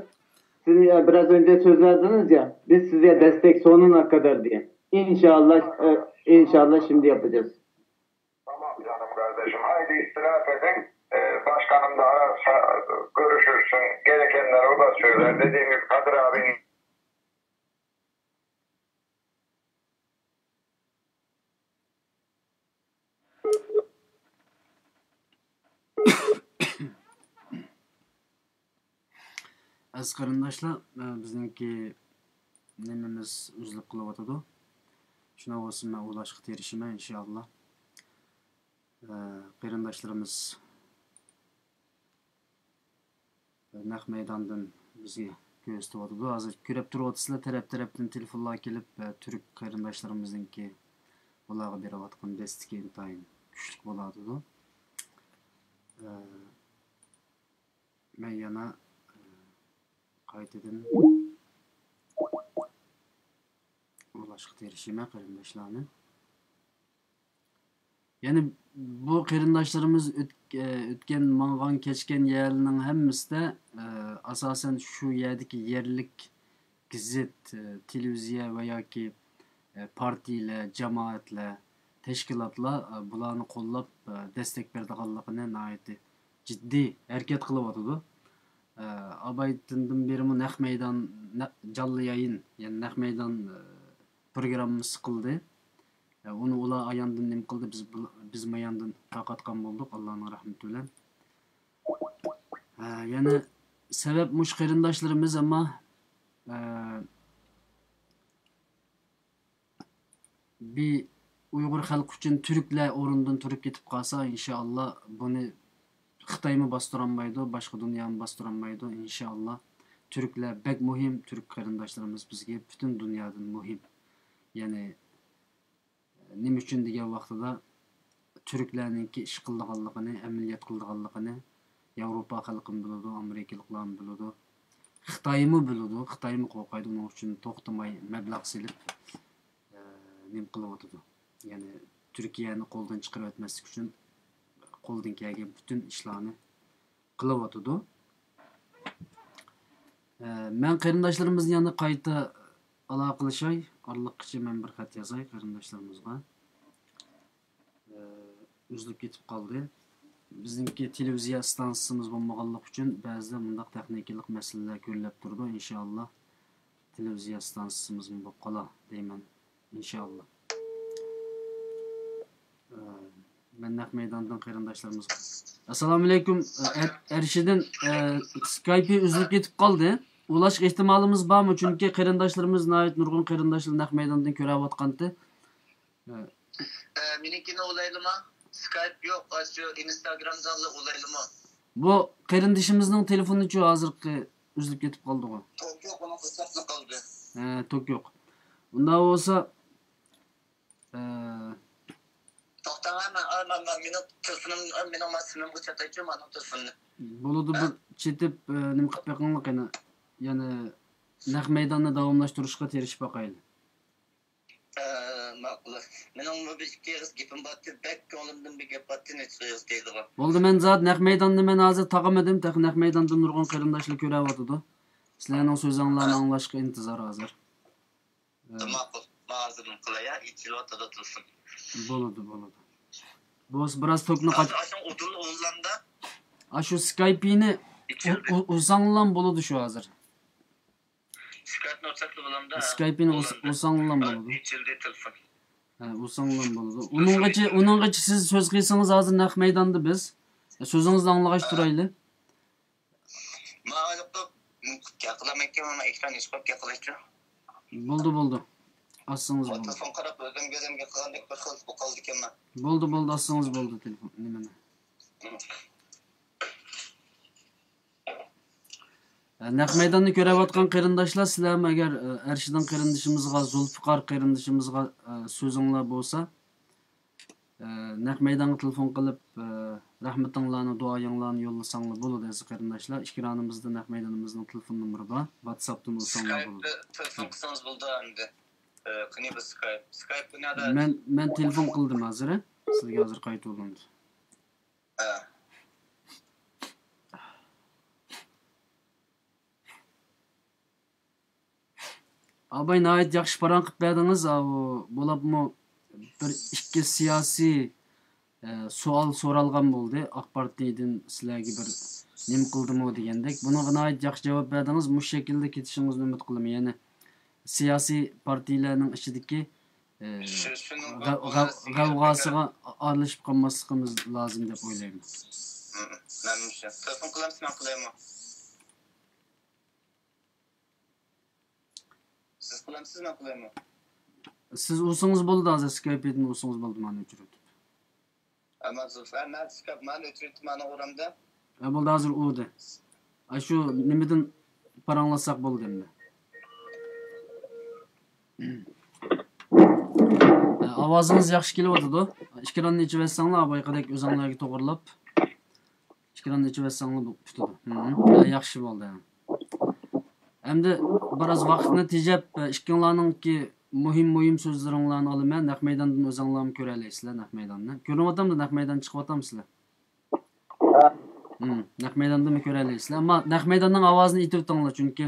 Speaker 5: Siz biraz önce söz verdiniz ya. Biz size destek sonuna kadar diye. İnşallah şimdi yapacağız.
Speaker 4: Tamam canım kardeşim. Haydi istirahat edin. Başkanım da ararsa görüşürsün. Gerekenler o da söyler. Dediğim gibi Kadir abinin
Speaker 3: Az qarindoshlar, bizningki nimamiz uzilib qilyotidi. Shuna bo'lsin, men ulashga terishiman inshaalloh. Qarindoshlarimiz naq maydondan bizga ko'rsatyotidi. Hozir ko'rib turibsizlar, taraf-tarafdan telefonlar kelib, turk qarindoshlarimizninki ularga berayotgan destek intayin kuchli bo'ladi. Men yana qaytadan ulashga terishiman qarindoshlarni. Ya'ni bu qarindoshlarimiz o'tgan mang'on kechgan yerning hammasida asosan shu yerdagi yerlik gazet, televiziya va yoki partiyalar, jamoatlar, tashkilotlar bularni qo'llab destek berdiganligini nihoyatda jiddiy harakat qilyotidi. Abaytından beri naq meydan canlı yayın, yani naq meydan programımız qildi. Onu ular ayandan nim qildi, biz mayandan taqatqan bolduq, Allah'ın rahmeti bilan. Yani sebep muş qarindoshlarimiz ama bir Uygur xalqi uchun Türkler o'rindan turib ketib qolsa, inshaalloh buni Xitoymi bostirolmaydi, boshqa dunyoni bostirolmaydi inshaalloh. Turklar bek muhim, Türk qarindoshlarimiz bizga butun dunyodan muhim. Ya'ni nima uchun degan vaqtida turklarninki ish qilganligini, amaliyot qilganligini Yevropa xalqim biladi, Amerikaliklar biladi. Xitoymi biladi, Xitoymi qo'rqaydi, uning uchun to'xtamay mablag' silib nim qilyotdi. Ya'ni Turkiyani qo'ldan chiqarib o'tmaslik uchun qo'ldan kelgan butun ishlarni qilyotdi. Men qarindoshlarimizni yana qayta aloqalashay, orliqcha men bir xat yozay qarindoshlarimizga. Uzilib ketib qoldi. Bizningki televiziya stansiyamiz bo'lmaganligi uchun ba'zida bundaq texnikalik masalalar ko'rilib turdi. Inshaalloh televiziya stansiyamiz bo'lib qolar deyman. Inshaalloh. Ben naq meydandan qarindoshlarimiz. Assalomu alaykum. Ershidin Skype uzilib ketib qoldi. Ulash ehtimolimiz bormi? Chunki qarindoshlarimiz nihoyat nurg'un qarindoshlar naq meydandan ko'rayotgandi.
Speaker 2: Menikini ulaylimi? Skype yo'q, shu Instagramdan ulaylimi?
Speaker 3: Bu qarindoshimizning telefoni-chi hozirgi uzilib ketib qoldi-ku.
Speaker 2: Tok yo'q, uni qisqasi qoldi.
Speaker 3: Tok yo'q. Unda bo'lsa Buludu bu çetip nim qilib qo'yganlar qani yana naq maydonni davomlashtirishga tirishib boqayli.
Speaker 2: Ma'qul. Mening bu bir ikki yig'iz gapim bor, bak ko'nglimdan bir gap bor, tinch yig'iz deydi.
Speaker 3: Bo'ldi, men zot naq maydonni men hozir taqamadim, naq maydonda nurg'un qarindoshlar ko'ryapti. Sizlarning so'zinglarni anglashga intizor hozir.
Speaker 2: Ma'qul. Ma'zurun qilaya, ichilotda tursin.
Speaker 3: Bo'ladi. Bo'z biroz to'kni qoch.
Speaker 2: O'tin o'zlanda.
Speaker 3: Shu Skype'ni o'sanglan bo'ladi shu hozir.
Speaker 2: Skype'ni o'tsakli bo'lamda.
Speaker 3: Skype'ni o'sanglan bo'ladi.
Speaker 2: Ichildi telefon.
Speaker 3: O'sanglan bo'ladi. Uninggacha siz so'z qilsangiz hozir naq maydonda biz so'zingizni anglag'ach turayli.
Speaker 2: Ma'lumda qilamakka mana ekran chiqib qilishdi.
Speaker 3: Bo'ldi. Assangiz bo'ldi.
Speaker 2: Telefon qarab o'zimga qilgandek bir xil qoldi ekanman.
Speaker 3: Bo'ldi, assangiz bo'ldi telefon. Nimani? Naq maydonni ko'rayotgan qarindoshlar, sizlar agar Arshidan qarindishimizga, Zulfiqor qarindishimizga so'zinglar bo'lsa, naq maydonga telefon qilib rahmatinglarni, duoyinglarni yo'llasanglar bo'ladi aziz qarindoshlar. Ekranimizda naq maydonimizning telefon nomeri bor. WhatsAppdan o'sanglar bo'ladi.
Speaker 2: Telefon qilsangiz bo'ldi endi. Qani biz Skype nada?
Speaker 3: Men telefon qildim hozir. Sizga hozir qaytib oldim. Abay nəhayət yaxşı paran qılıb berdiniz. Bo'labmı bir ikki siyosiy sual so'ralgan bo'ldi. Ak Partiyadan sizlarga bir nim qildimi degandek. Buni nəhayət yaxshi javob berdiniz. Bu şekilde ketishingizni umid qilaman. Ya'ni siyosiy partiyalarning ichidagi g'avg'osiga aralashib qolmasligimiz lozim deb o'ylayman.
Speaker 2: Menimcha. Telefon qilamsiz, men qilayman. Siz qilamsiz, men qilayman.
Speaker 3: Siz o'singiz bo'ldi hozir Skype'dan o'singiz bo'ldi meni o'chirib.
Speaker 2: Ama Zulfiqor, men Skype meni o'chirib meni o'ramda.
Speaker 3: Bo'ldi hozir o'di. Shu nimadan paranglasak bo'ldi endi. Ovozingiz yaxshi kelyapti-da. Ekranni ichib olsanglar, boyaqadek o'zinglarga to'g'rilab. Ekranni ichib olsanglar tutadi. Yaxshi bo'ldi. Endi biroz vaqtni tejab, ikkinlarningki muhim so'zlaringlarni olaman. Naq maydondan o'zinglarni ko'ralasizlar, naq maydonni. Ko'ryaptimda, naq maydon chiqyaptimsizlar. Naq maydonda mı ko'ralasizlar? Ammo naq maydonning ovozini aytib o'tinglar, chunki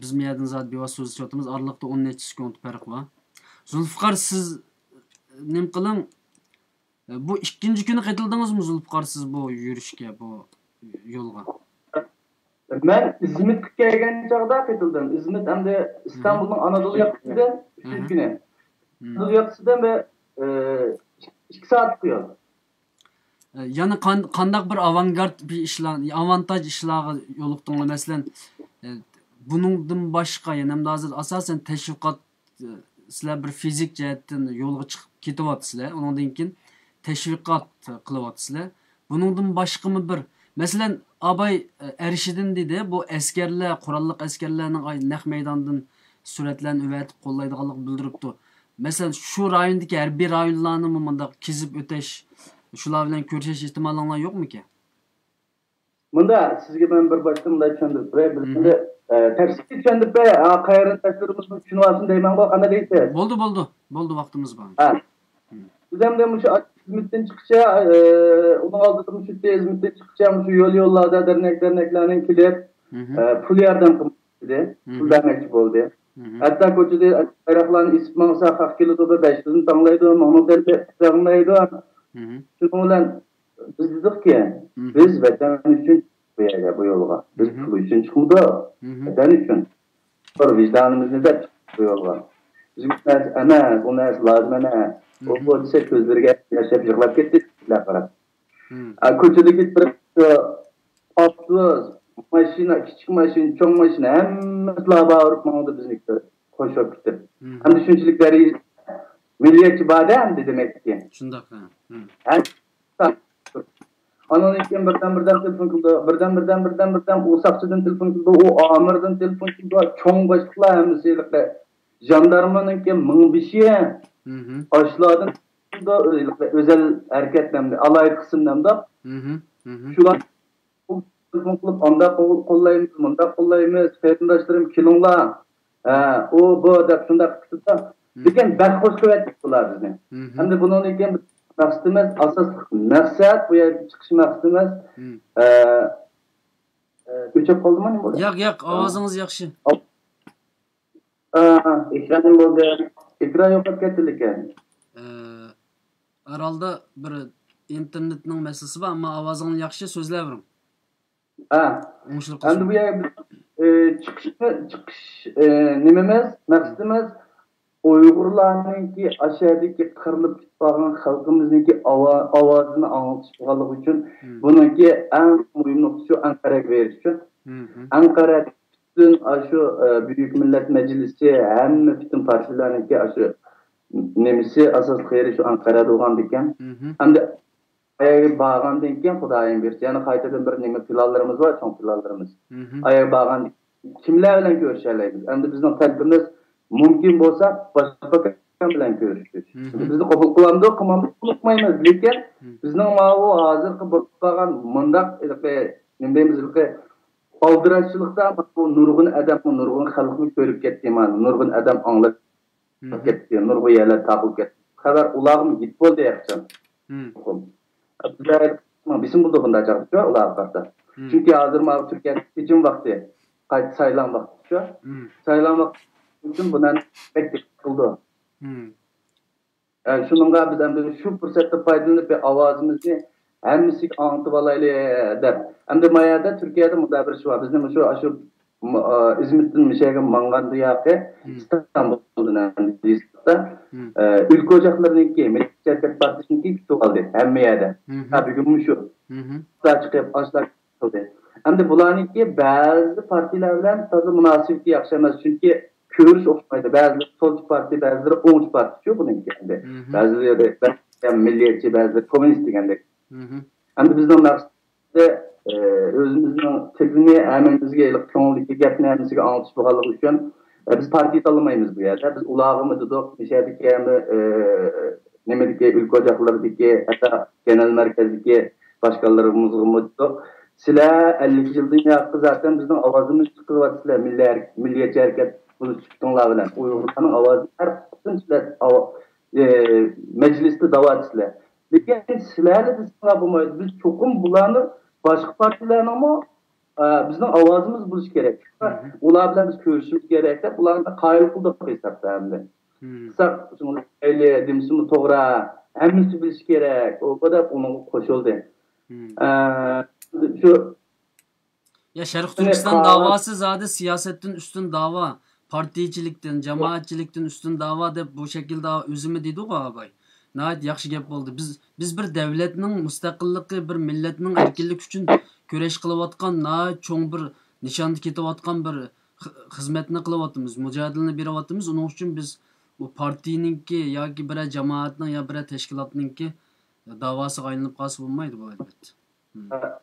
Speaker 3: biz bu yerdan zot bevos so'zlashyapmiz. Oralikda 10 necha sekund farq bor. Zulfiqor, siz nim qiling? Bu ikkinchi kuni qaytildingizmi Zulfiqor siz bu yurishga, bu yo'lga?
Speaker 1: Ben İzmit'e gelgen çağda qaytildim. İzmit hem de İstanbul'un Anadolu yakasıdan 3 güne. Anadolu yakasıdan ve 2 saat tutuyor.
Speaker 3: Yani qandaq bir avangard bir işlar, avantaj işlarga yo'liqdinglar. Masalan, buningdan boshqa, yani hem de hozir asosan tashviqot, sizlar bir fizik jihatdan yo'lga chiqib ketyapsizlar. Undan keyin tashviqot qilyapsizlar. Buningdan boshqami bir, masalan, Abay Arshidan dedi, bu askarlar, qurolliq askarlarning naq maydondan suratlarni o'vatib qo'llaydiganlik bildiribdi. Masalan, shu rayondagi harbiy rayonlarni bundaq kezib o'tish, shular bilan ko'rishish ehtimolinglar yo'qmi ki?
Speaker 1: Bunda sizga ben bir baştan da tushundirib beray. Bizda tafsir tushundirib beray. Qayerdan tafsirimizni tushunib olsin deyman, bu qanday deysiz?
Speaker 3: Bo'ldi, vaqtimiz bor.
Speaker 1: Biz hem de şu İzmit'ten çıkışa, onun aldığım şu İzmit'ten çıkışa şu yollarda derneklerinin kilip pul yardım kılmıştı. Pul vermekçi oldu. Hatta koçuda bayrakların ismi sahak kilodu da 500'ün tanlaydı. Mahmut El tanlaydı. Şununla biz dedik ki biz vatan için bu yolga. Biz pul için çıkmadı. Vatan için. Bir vicdanımızı da bu yolga. Bizim emas, o nas lazım emas. O polise közlerge yaşap yıkılap kettik. Koçuda gittirip avtobus, maşina, küçük maşina, çoğun maşina hemmesi bağırıp mağdur bizimki koşup gittim. Hem düşünçülükleri milliyetçi badem de demek ki.
Speaker 3: Şundak ha.
Speaker 1: Onun için birden telefon kıldı. Birden o sakçıdan telefon kıldı. O amirden telefon kıldı. Çoğun başlıklar hemmesiyle. Jandarmanın ki mıngbişi aşıladın da özel hareketlemde, alay kısımda şular telefon qilib anda qo'llaymiz, bunda qo'llaymiz, qarindoshlarım kelinglar. O bu deb shunday qilsa, lekin baxtxo'sh qilyapti ular bizni. Endi bundan keyin maqsadimiz asosli maqsad bu yerga chiqish maqsadimiz o'chib qoldimi nima bo'ldi?
Speaker 3: Yo'q, ovozingiz yaxshi.
Speaker 1: Ekran bo'ldi. Ekran yo'qolib ketdi lekin.
Speaker 3: Herhalde bir internetning masalasi bor, ammo ovozingiz yaxshi, so'zlayvering.
Speaker 1: Endi bu yerga chiqish nimamiz, maqsadimiz Uyg'urlarninki ashadagi qirilib ketgan xalqimizningki ovozini anglatish bo'lganligi uchun buningki eng muhim nuqta shu Anqaraga berish uchun. Anqara bütün shu Büyük Millet Meclisi hamma bütün partilarninki shu nemisi asosli yeri shu Anqarada bo'lgan ekan. Endi ayaga borgandan keyin Xudoyim bersin. Yana qaytadan bir nima planlarimiz bor, cho'ng planlarimiz. Ayaga borgan kimlar bilan ko'rishalaymiz? Endi bizning talabimiz mumkin bo'lsa boshqa bilan ko'rishish. Bizni qabul qilamiz, qilmaymiz, lekin bizning ma'vu hozirgi bo'lgan mundaq nima deymiz, aldirashchilikda bu nurg'un adam, nurg'un xalqni ko'rib ketdi, nurg'un adam anglab ketdi, nurg'un yerlar taqib ketdi. Xabar ularga yetib bo'ldi yaxshi. Bizim burada bunda çalışıyor, ular qarta. Çünkü hazır Türkiye'de seçim vakti, saylan vakti şu. Saylan vakti için bundan bekledik kıldı. Şununla biz hem de şu fırsatı faydalanıp bir avazımızı hemisi anlatıp alaylı der. Hem de mayada Türkiye'de mutabir şu var. Bizim şu İzmit'in Mişe'ye mangandı yağı İstanbul'dan ülke ocaklarındaki Millet Hareket Partisi'ninki tutup aldı. Hem meyada. Tabii gün şu. Çıkıp açlar kıldı. Hem de bulanınki bazı partilerle tadı münasibeti yakışamaz. Çünkü görüş okşaydı. Bazıları solcu parti, bazıları oğuş parti şu bununki. Bazıları da milliyetçi, bazıları komünist degende. Hem de bizden maksatı özümüzün tilini hemenizge konuldaki gapni hemisiga anlatış bo'lganligi uchun biz partiya tanlamaymiz bu yerda. Biz ulag'imi dedik, Mishadagi nimadagi ülke ocaklarındaki hatta genel merkezdeki başkanlarımızı dedik. Sizler 50 yıldan yakın zaten bizden avazımız çıkıvatsızlar. Milliyetçi hareket bunu çıktığınlar bilen. Uygurların avazı her kısım sizler mecliste davatsızlar. Lekin sizlerle de sana bulmayız. Biz çokum bulanı başka partilerin ama bizden avazımız buluş gerek. Ular bilen biz görüşümüz gerek. Ularla da kayıl kıldık hesapta hem de. Kısak, öyle demsimi toğra, hemisi biliş gerek. O kadar onun koşuldu.
Speaker 3: Ya Şərq Türkistan davası zaten siyasetin üstün dava, partiyicilikten, cemaatçilikten üstün dava deb bu şekilde özümü dedi o ağabey. Nəhayət yaxşı gap oldu. Biz bir devletning mustaqilliqi, bir milletning erkinlik uchun kurash qilayotgan, nəhayət cho'ng bir nishonda ketayotgan bir xizmatni qilyapmiz, mujodilani beryapmiz. Uning uchun biz bu partiyaninki yoki bir jamoatning yo bir tashkilotninki davosiga aylanib qolsa bo'lmaydi bu albatta.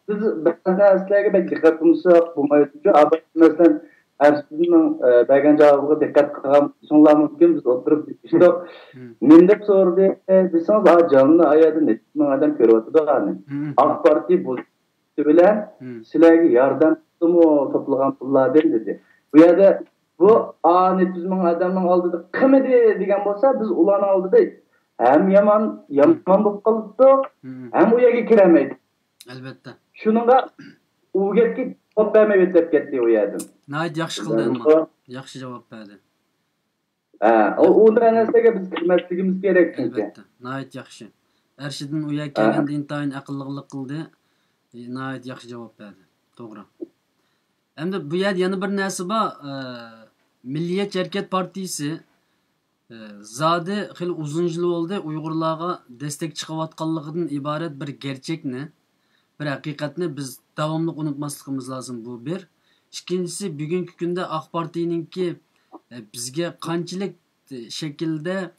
Speaker 1: Biz bazı sizlarga pek diqqatimiz yo'q bo'lmaydi. Mesela Ersin'in bergen cevabına dikkat kılan sonlar mümkün biz oturup işte mendep sordu bilseniz canlı ayadı netmen adam körüvatı da hani AK Parti bu bilen sizlerge yardım tutumu toplagan pullar dedi. Bu yerde bu netizmin adamın aldığı kımedi degen bolsa biz ulanı aldı da hem yaman bulup kalıptı hem o yerge kiremeydi.
Speaker 3: Elbette.
Speaker 1: Şununla u gapga javob bermay o'tib ketdi u yerdan.
Speaker 3: Nəhayət yaxşı qıldı amma. Yaxşı cavab berdi.
Speaker 1: Unday narsaga biz qilmasligimiz kerak çünki.
Speaker 3: Elbette. Nəhayət yaxşı. Erşidin u yerga kelganda intayin aqlliqlik qildi. Nəhayət yaxşı cavab berdi. To'g'ri. Endi bu yerda yana bir narsa bor. Milliyetçi Hareket Partisi zodi xil uzun yil bo'ldi Uyg'urlarga destek chiqayotganligidan iborat bir gerçekni, bir haqiqatni biz davomli unutmasligimiz lazım bu bir. İkincisi bugungi kunda AK Partininki bizga qanchalik şekilde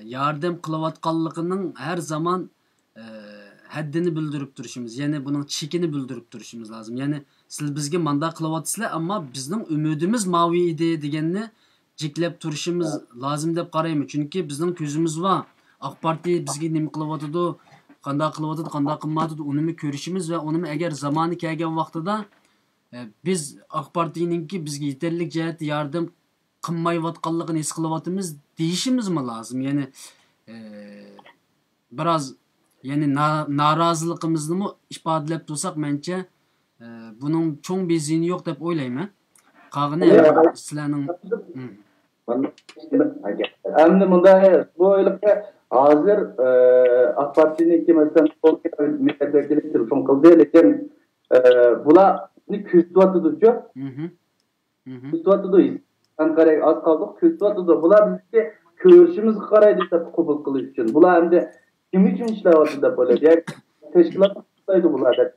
Speaker 3: yardım qilayotganligining her zaman haddini bildirib turishimiz, ya'ni buning chekini bildirib turishimiz lazım. Ya'ni siz bizga manda qilyapsizlar, ammo bizning umidimiz mavi edi deganni jiklab turishimiz lazım deb qarayman. Chunki bizning ko'zimiz bor. AK Parti bizga nima qilyapti, qanday qilyapti, qanday qilmayapti, uni ko'rishimiz va uni agar zamoni kelgan vaqtida biz AK Parti'ninki bizga yeterlik jihatda yordam qilmayotganligini his qilyapmiz deyishimiz mi lazım? Yani biraz yani noroziligimizni ifodalab tursak, menimcha buning cho'ng bir ziyni yo'q deb o'ylayman. Qag'ini sizlarning
Speaker 1: endi bunday bu o'ylikka hozir AK Parti'ninki masalan milletvekili telefon qildi, lekin bularni kuzatuvchi kuzatuvdi. Anqaraga az qoldik, kuzatuvdi. Bular bizga ko'rishimizga qaraydi deb qabul qilish uchun. Bular endi kim uchun ishlayapti deb o'ylaydi. Yani tashkilot qiladi bular deb.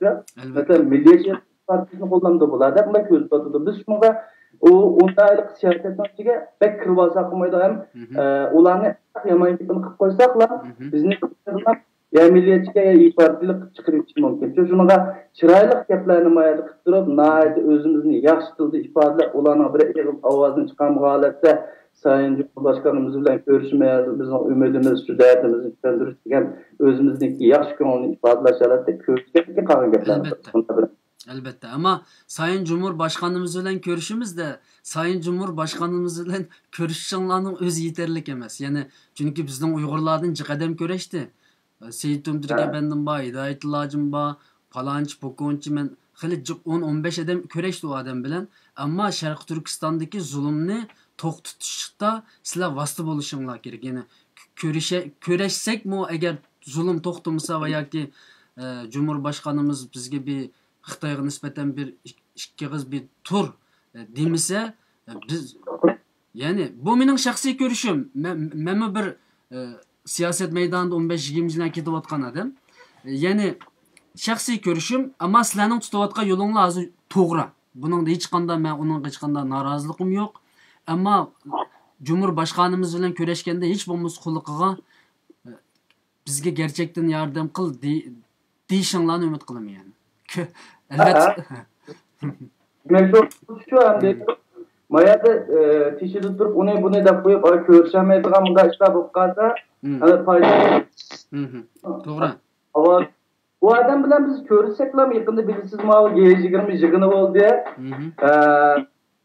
Speaker 1: Masalan Milliy Partiyasini qo'llamda bular deb bular kuzatuvdi. Biz shunga undaylik siyosatning ichiga bek kirib olsak bo'lmaydi ham ularni yomon qilib qo'ysaklar bizni ya milliyatchiga ya partilik chiqarish mumkin. Shunga chiroyli gaplarni mayda qilib turib, nayda o'zimizni yaxshi tilda ifodalab, ularning bir eg'ib ovozini chiqargan holatda Sayın Cumhurbaşkanımız bilan ko'rishmaydi, bizning umidimiz shu dardimizni tushundirish degan o'zimizniki yaxshi ko'ngilni ifodalash holatda ko'rishga qolgan gaplarni.
Speaker 3: Elbette ama Sayın Cumhurbaşkanımız bilan görüşümüzde Sayın Cumhurbaşkanımız bilan görüşüşünlerin özü yeterlik emas. Yani çünkü bizden Uygurlardan qadam görüştü. Seyit Ömdürge bendim ba, Hidayetillah'cım ba, falanç, pokonç, men xili 10-15 adam görüştü o adam bilan. Ama Şarkı Türkistan'daki zulümni to'xtatishda sizlar vasıta bo'lishinglar kerak. Yani köreşsek mi eğer zulüm to'xtamasa va yoki Cumhurbaşkanımız bizga bir Xitoyga nisbatan bir ikki qiz bir tur demese biz yani bu mening shaxsiy ko'rishim. Men bir siyoset maydonida 15-20 yildan ketayotgan odam. Yani shaxsiy ko'rishim, ammo sizlarning tutayotgan yo'linglar hozir to'g'ri. Buningda hech qanday men uning hech qanday norozilikim yo'q. Ammo Cumhurbaşkanımız bilan ko'rishganda hech bo'lmasa xulqiga bizga gerçekten yordam qil deyishinglarni umid qilaman yani. Elbette.
Speaker 1: Şu anda mayada tişidi durup bunu da koyup görüşemeydiğim bunda işte bu kadar fayda.
Speaker 3: Doğru.
Speaker 1: Ama bu adam bilen biz görüşsek lan yakında birisiz mal giyeceklerimiz yıkını oldu diye.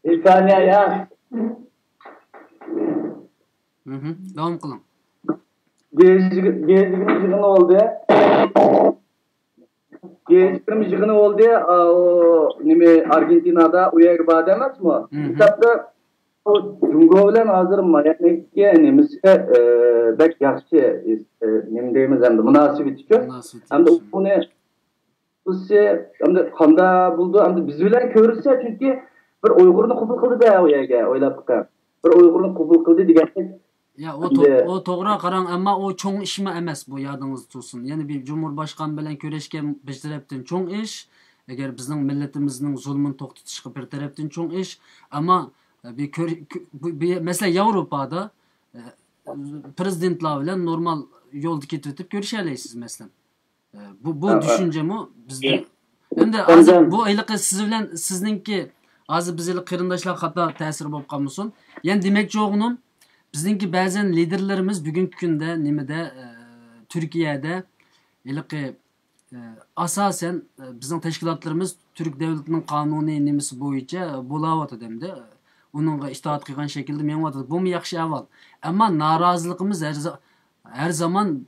Speaker 1: İnsaniye ya.
Speaker 3: Devam kılın.
Speaker 1: Giyeceklerimiz yıkını oldu diye. Giyeceklerimiz yıkını oldu diye o Argentina'da uyak bağda emas mı? Kitapta o Cungo bilen hazır mayatnekki nemizge bek yaxşı nemdeyimiz hem de münasibet için. Hem de bu ne hem de kanda buldu hem de biz bilen körürse çünkü bir Uygur'unu kubul kıldı da uyaga oylap bakar. Bir Uygur'unu kubul kıldı diye.
Speaker 3: Ya o to'g'ri qarang, ammo o cho'ng ishmi emas, bu yodingizda tursin. Ya'ni bir Cumhurbaşkanı bilan ko'rishgan bir tarafdan cho'ng ish, agar bizning millatimizning zulmini to'xtatishga bir tarafdan cho'ng ish, ammo bir mesela Yevropada prezidentlar bilan normal yo'lda ketib o'tib ko'risha olasiz masalan. Bu düşüncemi bizda endi hozir bu iliqi siz bilan sizningki hozir bizlar qarindoshlar xato ta'sir bo'lib qolmasin. Ya'ni demakchi o'g'lim bizningki ba'zan liderlarimiz bugungi kunda nimada Turkiyada iliqi asosan bizning tashkilotlarimiz Türk davlatining qonuniy nimasi bo'yicha bo'layotdi hamda uningga itoat qilgan shaklda menyapti. Bu mu yaxshi avval. Ammo noroziligimiz her zaman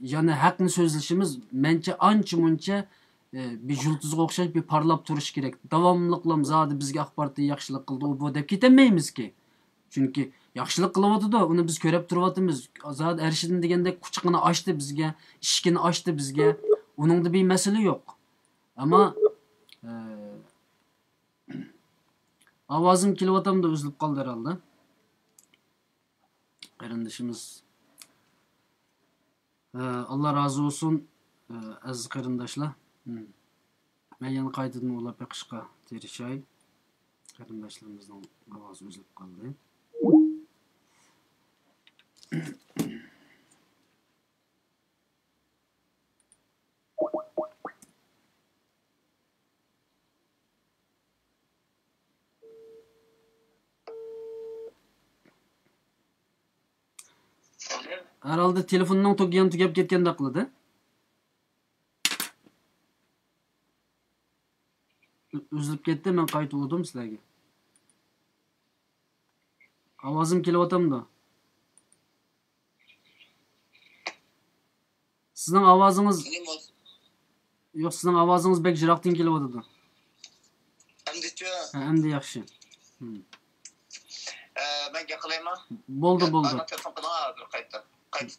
Speaker 3: yani haqni so'zlashimiz mencha ancha-muncha bir yulduzga o'xshash bir parlab turish kerak. Davomliqlam zodi bizga AK Parti yaxshilik qildi, u bu deb ketamaymiz-ki. Chunki yaxshilik qilyapti-da, uni biz ko'rib turyapmiz. Zodi Ershidin degandek quchqini ochdi bizga, ishkini ochdi bizga. Uningda bir masala yo'q. Ammo ovozim kelyapti-da uzilib qoldi herhalde. Qarindishimiz Allah razı olsun aziz qarindoshlar. Men yana qaytadan ulab yiqishga tirishay. Qarindoshlarimizning ovozi uzilib qoldi. Herhalde telefondan tugab ketganda qildi. uzilib ketdi, men qaytib o'tdim sizlarga. Ovozim kelyaptimi? Sizning ovozingiz yo'q, sizning ovozingiz bek jiroqdan kelyapti.
Speaker 10: Endi-chi?
Speaker 3: Endi yaxshi.
Speaker 10: Men gaqilayman.
Speaker 3: Bo'ldi.
Speaker 10: Telefon qilaman hozir qayta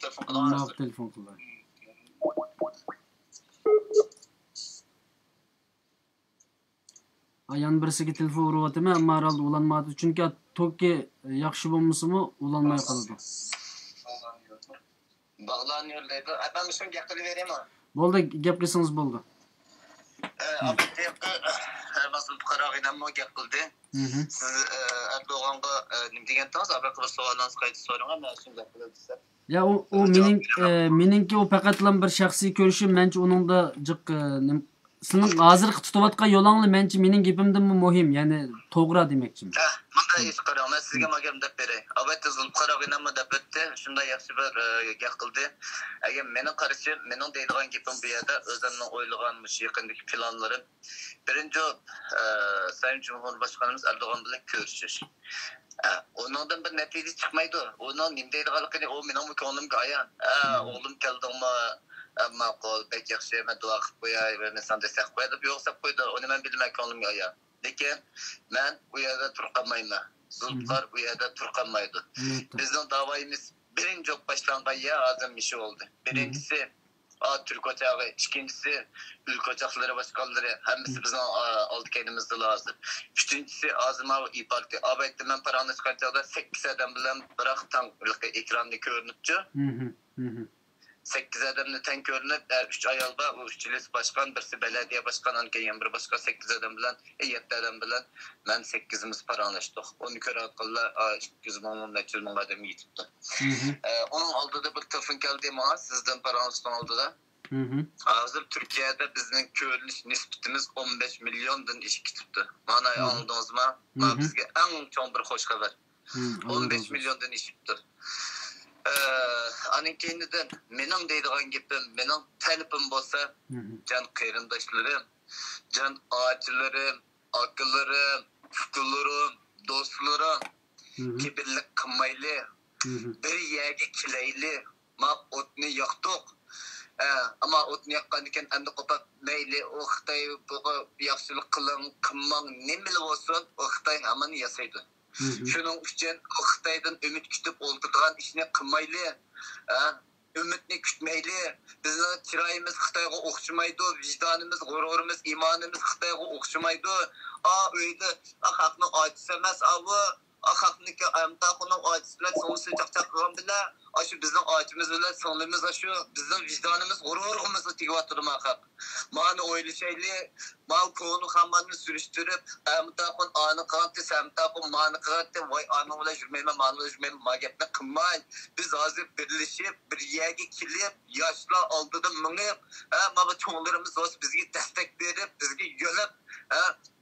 Speaker 10: telefon qilaman.
Speaker 3: Telefon qilaman. Ayan birisiga telefon uryaptimi, ammo herhalde ulanmadi. Chunki to'kki yaxshi bo'lmasimi, ulanmay qoladi.
Speaker 10: Bog'lanıyor deydi. Ben shunga gap qilib beraman.
Speaker 3: Bo'ldi, gap qilsangiz bo'ldi.
Speaker 10: Mas'ul qarog'idan mo gap qildi. Siz Erdo'g'onga nima degandingiz? Abaqir savolingiz qayta so'rang, men shunga gap qildim.
Speaker 3: Ya o meningki o faqatlam bir shaxsiy ko'rishim, mencha uningda jiq sizning hozirgi tutayotgan yo'lingni mencha mening gapimdan muhim, ya'ni to'g'ri demoqchiman.
Speaker 10: Bunday ish qarang, men sizga magam deb beray. Albatta zulm qarog'idan mo deb o'tdi, shunday yaxshi bir gap qildi. Agar meni qarashim, mening deydigan gapim bu yerda o'zimning o'ylagan mush yaqindagi planlarim. Birinchi Sayın Cumhurbaşkanımız Erdoğan bilan ko'rishish. Ondan bir natija chiqmaydi. Onun nima deydiganligini o mening ko'nglimga ayon. O'g'lim keldingmi? Ma'qul, bek yaxshi, men duo qilib qo'yay va inson desaq qo'yadi, yo'qsa qo'ydi. Uni men bilmay ko'nglimga ayon. Lekin men u yerda turqamayman. Zulmlar u yerda turqamaydi. Bizning da'voyimiz birinchi boshlangan yer azam ishi oldu. Birincisi Türk ocağı, ikincisi ülke ocakları başkanları, hemisi bizim aldık elimizde lazım. Üçüncüsü Azim abi İYİ Parti. Abayette ben paranı çıkartacağım 8 adam bilen bıraktan ekranda görünüpçü. 8 adamla ten görünüp 3 ayalda 3 ilis başkan, birisi belediye başkanı, keyin bir başka 8 adam bilen, 7 adam bilen ben 8'imiz paranlaştık. Onu köre akıllar 200 milyon, 300 milyon adam yitipti. Onun aldığı da bir telefon geldi ama sizden paranlaştık aldı da. Hazır Türkiye'de bizim köylülük nispetimiz 15 milyondan iş tuttu. Manayı anladınız mı? Bizge en çok bir hoş haber. 15 milyondan iş tuttu. Anın kendinden mening deydigan gapim, mening talabim bo'lsa, can qarindoshlarım, can achilarim, akalarim, fuqalarim, do'stlarim, kibirlik qilmayli, bir yerga kelayli, ma o'tni yoqdiq. Ama o'tni yoqqandan keyin endi qo'pab mayli, o Xitoy yaxshilik qiling, qilmang, nima bo'lsin, o Xitoy hamon yasaydi. Şunun için Xitoydan ümit kütüp olturduğun işini qilmayli, ümitni kütmeyli. Bizning chiroyimiz Xitoyga o'xshamaydi, vijdonimiz, g'ururimiz, imonimiz Xitoyga o'xshamaydi. Uyda xalqning ojizi emas, xalqniki amtaqning ojizi bilan so'ngsi chaqchaq qilgan bilan, shu bizning ojimiz bilan so'nglimiz shu bizning vijdonimiz, g'ururimizni tegyapti xalq. Mani o'ylashayli, mal ko'ni hammanni surishtirib, amtaqın anı qanti, samtaqın mani qanti, voy anı bilan yurmayman, mani bilan yurmayman, ma gapni qilmang. Biz hozir birlashib, bir yerga kelib, yoshlar oldida minib, mana cho'nglarimiz bizga destek berib, bizga yo'lab,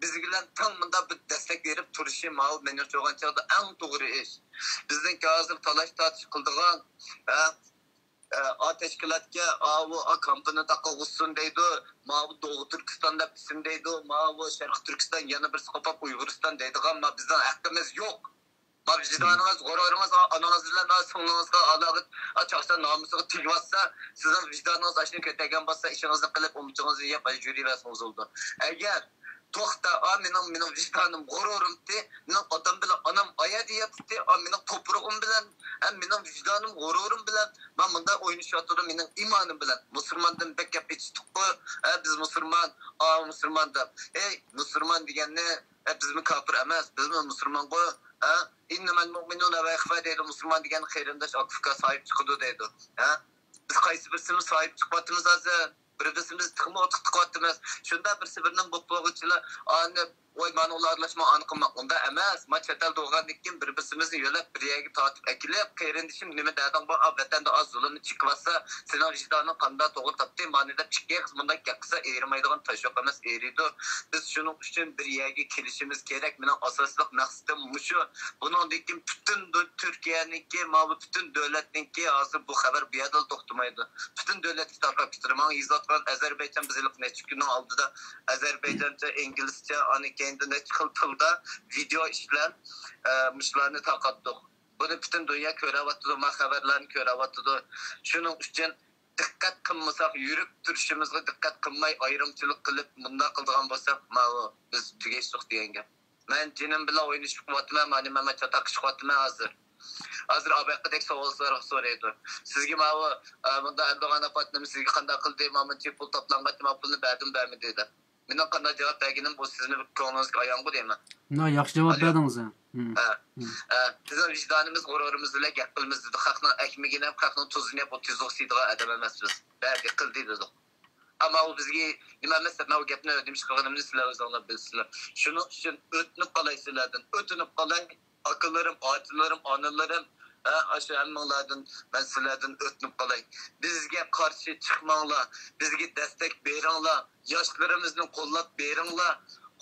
Speaker 10: biz bilan tamında bir destek berib turishi mal meni cho'g'anchada eng to'g'ri ish. Bizning hozir talash tortish qildigan teşkilatga bu kampani taqılsın deydi. Ma bu Doğu Türkistan'da isim deydi. Ma bu Şarkı Türkistan yana bir qopab Uyg'uriston deydigan ma bizning haqqimiz yo'q. Ma vicdanınız, g'ururimiz ananız bilan so'ngingizga aloqat açaqsa namusiga tegvatsa, sizning vicdanınız ashni ko'targan bo'lsa, ishingizni qilib umidingizni yeb yuraverasiz oldu. Agar to'xta, mening vicdanım, g'ururim de, mening otam bilan onam aya deyapti, mening to'prog'im bilan, mening vicdanım, g'ururim bilan, men bunda o'ynashyaptim, mening imonim bilan. Musulmondan bekab echitdik-ku, biz musulmon, musulmon deb. Musulmon deganni bizmi kofir emas, bizmi musulmon-ku. İnnemal mu'minuna ve ikhwa deydi, musulmon degan qarindosh akifga sahip chiqadi deydi. Biz qaysi birsimiz sahip chiqyapmiz hozir? Birbirimizni tıkma otıqtıqatımız. Şunda birisi birinin bokboğuçular, oy mana ular aralashma anı qilmoq unda emas. Ma chet elda bo'lgandan keyin bir-birimizni yo'lab bir yerga tortib akilib, qarindishim nima dading bor, vatanda az zulmni chiqvasa, sening vijdoning qanday to'g'ri topdi, mana deb ikki qiz bunday qilsa erimaydigan tosh yo'q emas, eriydi. Biz shuning uchun bir yerga kelishimiz kerak. Mening asosliq maqsadim mushu. Buningdan keyin butun Turkiyaniki, mana butun davlatniki hozir bu xabar bu yerda to'xtamaydi. Butun davlatga tarqab ketdi. Men yozatgan Ozarbayjon bizlik necha kunning oldida Ozarbayjoncha, inglizcha, ani keyin necha xil tilda video ishlar mushlarni tarqatdik. Buni butun dunyo ko'ryapti, ma xabarlarni ko'ryapti. Shuning uchun diqqat qilmasak, yurib turishimizga diqqat qilmay, ayrimchilik qilib, bunday qilgan bo'lsak, mana biz tugaysiq degan gap. Men jinim bilan o'ynashib qilyapman, meni chataq chiqyapman hozir. Hozir abaqadek savollar so'raydi. Sizga mana bunda Erdo'g'an apartment sizga qanday qildi, mana pul to'plangan, pulni berdim dedi. Mening qanday javob berganim bu sizni ko'nglingizga ayongu deyman.
Speaker 3: No, yaxshi javob berdingiz.
Speaker 10: Bizning vijdonimiz, g'ururimiz bilan gap qilamiz dedi. Xalqning ekmegini ham, xalqning tuzini ham o'tkazib adam emasmiz. Berdi qildi dedi. Ama o bizga nima emas, men o gapni demiş qilganimni sizlar o'zingizlar bilsizlar. Shuning uchun o'tnib qolaysizlardan, o'tinib qolay, akıllarim, otilarim, onalarim, aşu hammalardan ben sizlardan o'tnib qolay. Bizga qarshi chiqmanglar, bizga destek beringlar, yoshlarimizni qo'llab beringlar.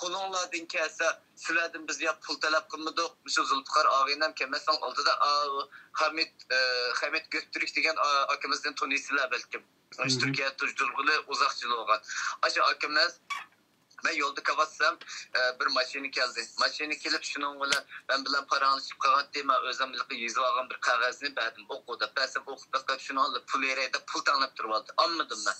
Speaker 10: Qo'linglardan kelsa, sizlardan biz ya pul talab qilmadik. Shu Zulfiqar og'aynam kelmasang oldida Hamid Göktürk degan akimizdan tanıysizlar balkim. Türkiye tujurguli uzoqchilik olgan. Aşu akimiz ben yolda kavatsam bir maşini geldi. Maşini kelib shuning bilan ben bilan paranglashib qolgan dema o'zimlikqa yozib olgan bir qog'ozni berdim. O'qidi. Basib o'qib chiqib shuni olib pul berayda pul tanlab turib oldi. Olmadim ben.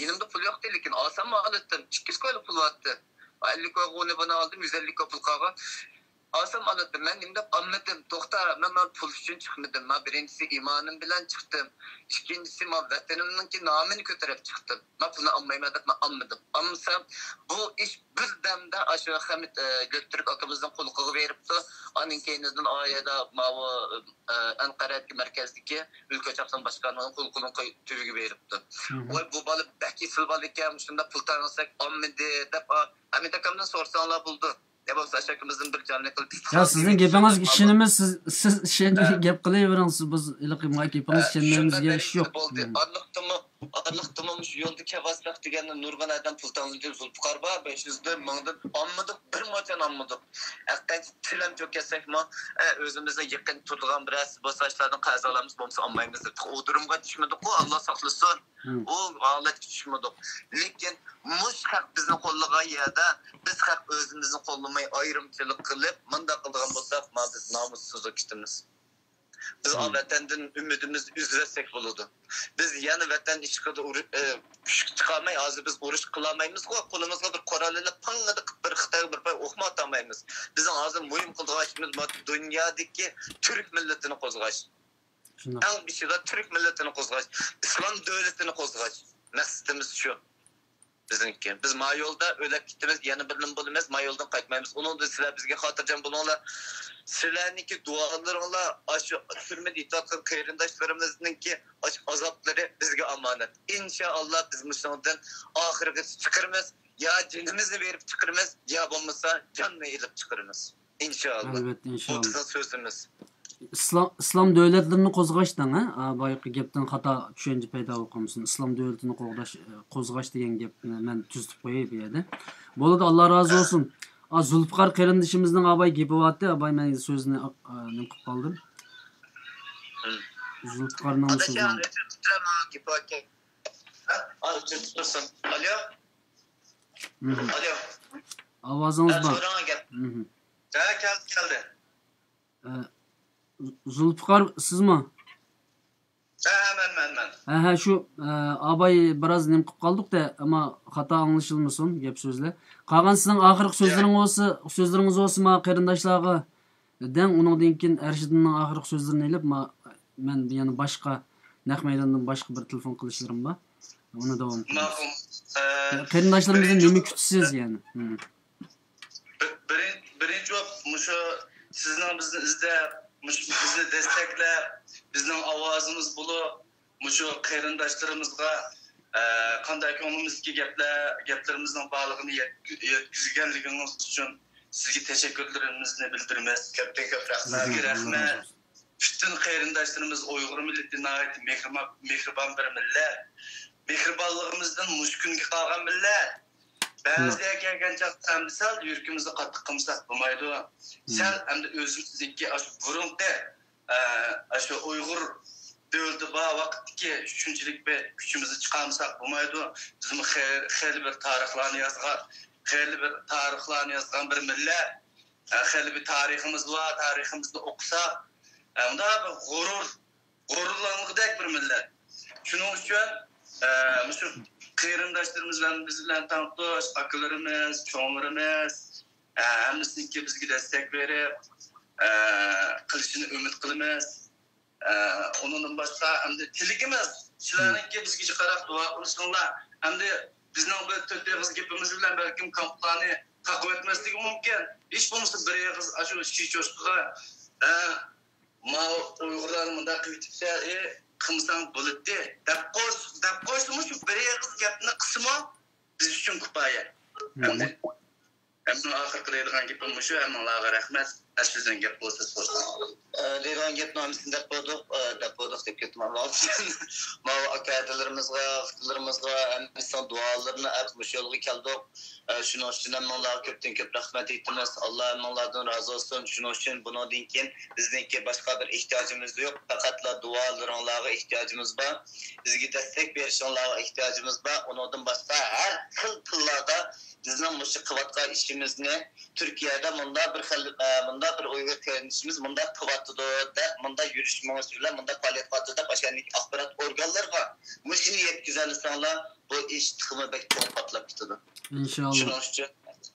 Speaker 10: Yenimde pul yo'q lekin olsam oldim. 200 ko'ylab pul vardı. 50 ko'yg'uni buni oldim, 150 pul qolgan. Olsam oldim. Men endi olmadim. To'xta, men pul uchun chiqmadim. Men birinchisi iymonim bilan chiqdim. İkincisi men vatanimning nomini ko'tarib chiqdim. Men pulni olmayman deb men olmadim. Olmasam bu ish bir damda aşu Hamid Göktürk akamızdan qo'liga beribdi. Aning keyinidan oyada mavu Anqaradagi markazdagi Ülke Çapsan başkanının qo'liga tüviga beribdi. Voy bu bola baki silbal ekan, shunda pul tanlasak olmadi deb Hamid akamdan so'rasanglar bo'ldi. Ne bo'lsa shakimizdan bir jonli qilib.
Speaker 3: Ya sizning gapingiz ishonimiz, siz ishonib gap qilaverasiz. Biz ilqimga gapingiz ishonmamizga ish yo'q.
Speaker 10: Anlıqtımı şu yolda kevasbaq deganni nurg'on adam pul tanlaydi Zulfiqar bor 500 dan mingdan olmadik, bir motan olmadik. Haqiqatan tilam cho'kasakmi, o'zimizga yaqin turgan biras bosashlardan qazolarimiz bo'lsa olmaymiz. O durumga tushmadik-ku, Alloh saqlasin. O holatga tushmadik. Lekin mush haq bizni qo'llagan yerda biz haq o'zimizni qo'llamay ayrimchilik qilib, bunda qilgan bo'lsak, biz nomussizlik kitimiz. Biz vatandan ümidimiz üzresek buludu. Biz yani vatan işgide çıkarmayı hozir biz urush qilolmaymiz. Qo'limizga bir qurollanib panladik bir Xitoy bir pay o'qma atamaymiz. Bizning hozir muhim qilgan dunyodagi Türk millatini qo'zg'ash. Eng bichida Türk millatini qo'zg'ash, islom davlatini qo'zg'ash. Maqsadimiz shu. Bizniki. Biz ma yo'lda o'lib ketimiz, yana birlim bo'lamiz, ma yo'ldan qaytmaymiz. Onun da sizlar bizga xotirjam bo'linglar. Sizlarniki dualaringlar, aşu hürmet itoat qilgan qarindoshlarimizningki azoblari bizga omonat. İnşallah biz mushundan oxiriga chiqirmiz, ya jinimizni berib chiqirmiz, ya bo'lmasa jonni ilib chiqirmiz. İnşallah.
Speaker 3: Albatta inşallah.
Speaker 10: Bu bizning so'zimiz.
Speaker 3: İslam davlatlarini qo'zg'ashdan, boyaqi gapdan xato tushuncha paydo bo'lganmisin. İslam davlatini qo'zg'ash degan gapni men tuzib qo'yay bu yerda. Bo'ladi, Alloh rozi bo'lsin. Zulfiqar qarindishimizning abay gapiyapti. Abay men so'zni nim qilib qoldim. Zulfiqarning so'zi.
Speaker 10: Alo. Alo.
Speaker 3: Ovozingiz bor.
Speaker 10: Keldi.
Speaker 3: Zulfiqar sizmi?
Speaker 10: Men.
Speaker 3: Ha şu abay biraz nim qilib qoldik-da, ama xato anglashilmasin gap so'zlar. Qolgan sizning oxirgi so'zlaringiz olsa ma qarindoshlarga dan uningdan keyin Arshidning oxirgi so'zlarini elib men yana boshqa naq maydondan boshqa bir telefon qilishlarim bor. Uni davom qilamiz. Qarindoshlarimizdan nima kutasiz yani?
Speaker 10: Birinchi mushu sizning bizni izlab, bizni desteklab, bizning ovozimiz bo'lib, mushu qarindoshlarimizga qanday ko'nglimizga gaplarimizning borlig'ini yetkazganligingiz uchun sizga tashakkurlarimizni bildiramiz. Ko'pdan ko'p rahmat. Bütün qarindoshlarimiz Uyg'ur millati nihoyat mehribon bir millat. Mehribonligimizdan mushkunga qolgan millat. Ba'ziga kelgan chaqda misol yurkimizni qattiq qilsak bo'lmaydi. Sal endi o'zimizniki shu burunqi shu Uyg'ur davlati bor vaqtdagi shunchalik bir kuchimizni chiqarmasak bo'lmaydi. Bizim xeyli bir tarixlarni yozgan bir millat. Xeyli bir tariximiz var, tariximizni o'qisak unda bir g'ururlangudak bir millat. Shuning uchun shu qarindoshlarimiz bilan biz bilan tanqish, akalarimiz, cho'nglarimiz hammasiniki bizga destek berib, qilishini umid qilamiz. Ondan boshqa hamda tilagimiz sizlarniki bizga qarab duo qilsanglar, hamda bizning bu to'rtag'iz gapimiz bilan balkim kamplarni taqib etmasligi mumkin. Hech bo'lmasa bir yig'iz shu cho'chqiga ma Uyg'urlar bunda qilibsa, qilsang bo'ladi deb qo'ysimi shu bir yig'iz gapni qismi biz uchun kifoya. Hamda oxir qiladigan gapim shu, hammalarga rahmat. Sizdan gap bo'lsa so'rang. Degan gapni hammasini deb bo'ldik deb ketmam lazım. Ma akadalarimizga, fikrlarimizga hammasini duolarini aytib shu yo'lga keldik. Shuning uchun hammalarga ko'pdan ko'p rahmat aytamiz. Alloh hammalardan rozi bo'lsin. Shuning uchun bundan keyin bizningki boshqa bir ehtiyojimiz yo'q. Faqatla duolaringizga ehtiyojimiz bor. Bizga destek berishingizga ehtiyojimiz bor. Undan boshqa har xil tillarda bizning mushuk qilayotgan ishimizni Turkiyada bunda bir Uyg'ur qarindoshimiz bunda qilyapti deb, bunda yurishimiz bilan bunda faoliyat qilyapti deb o'shaniki axborot organlari bor. Mushuni yetkazalsanglar, bu ish tuxumi bek to'g'ri patlab ketadi.
Speaker 3: İnşallah.
Speaker 10: Shuning uchun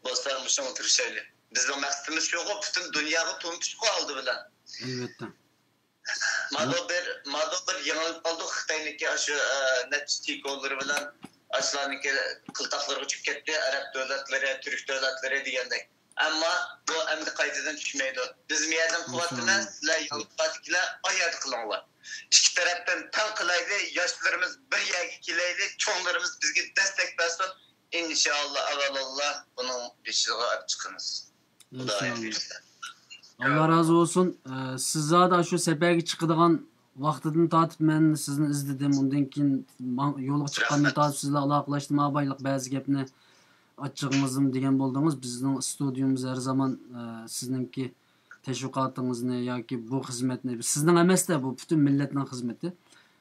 Speaker 10: dostlar mushuni o'tirishaylik. Bizning maqsadimiz shu, butun dunyoga to'ntirish qoldi bilan.
Speaker 3: Albatta.
Speaker 10: Madobir yanılib qoldi Xitoyniki shu natijali gollari bilan Aslaniki qıltaqlarga chiqib ketdi, Arab davlatlari, Turk davlatlari degandek. Ammo bu endi qaytadan tushmaydi. Biz bu yerdan quvvatimiz, sizlar yo'qotkilar oyat qilinglar. İki tarafdan tan qilayli, yoshlarimiz bir yerga kelayli, cho'nglarimiz bizga destek bersin. İnşallah avalallah bunun peşine çıkınız.
Speaker 3: İnşallah. Allah razı olsun. Siz zaten şu seferge çıkıdığan vaqtidan tatib men sizni izledim. Undan keyin yo'lga chiqqanda tatib sizlar aloqalashdim. Abayliq ba'zi gapni ochig'imizim degan bo'ldingiz. Bizning studiyamiz har zaman sizningki tashviqotingizni yoki bu xizmatni sizning emasda, bu butun millatning xizmati.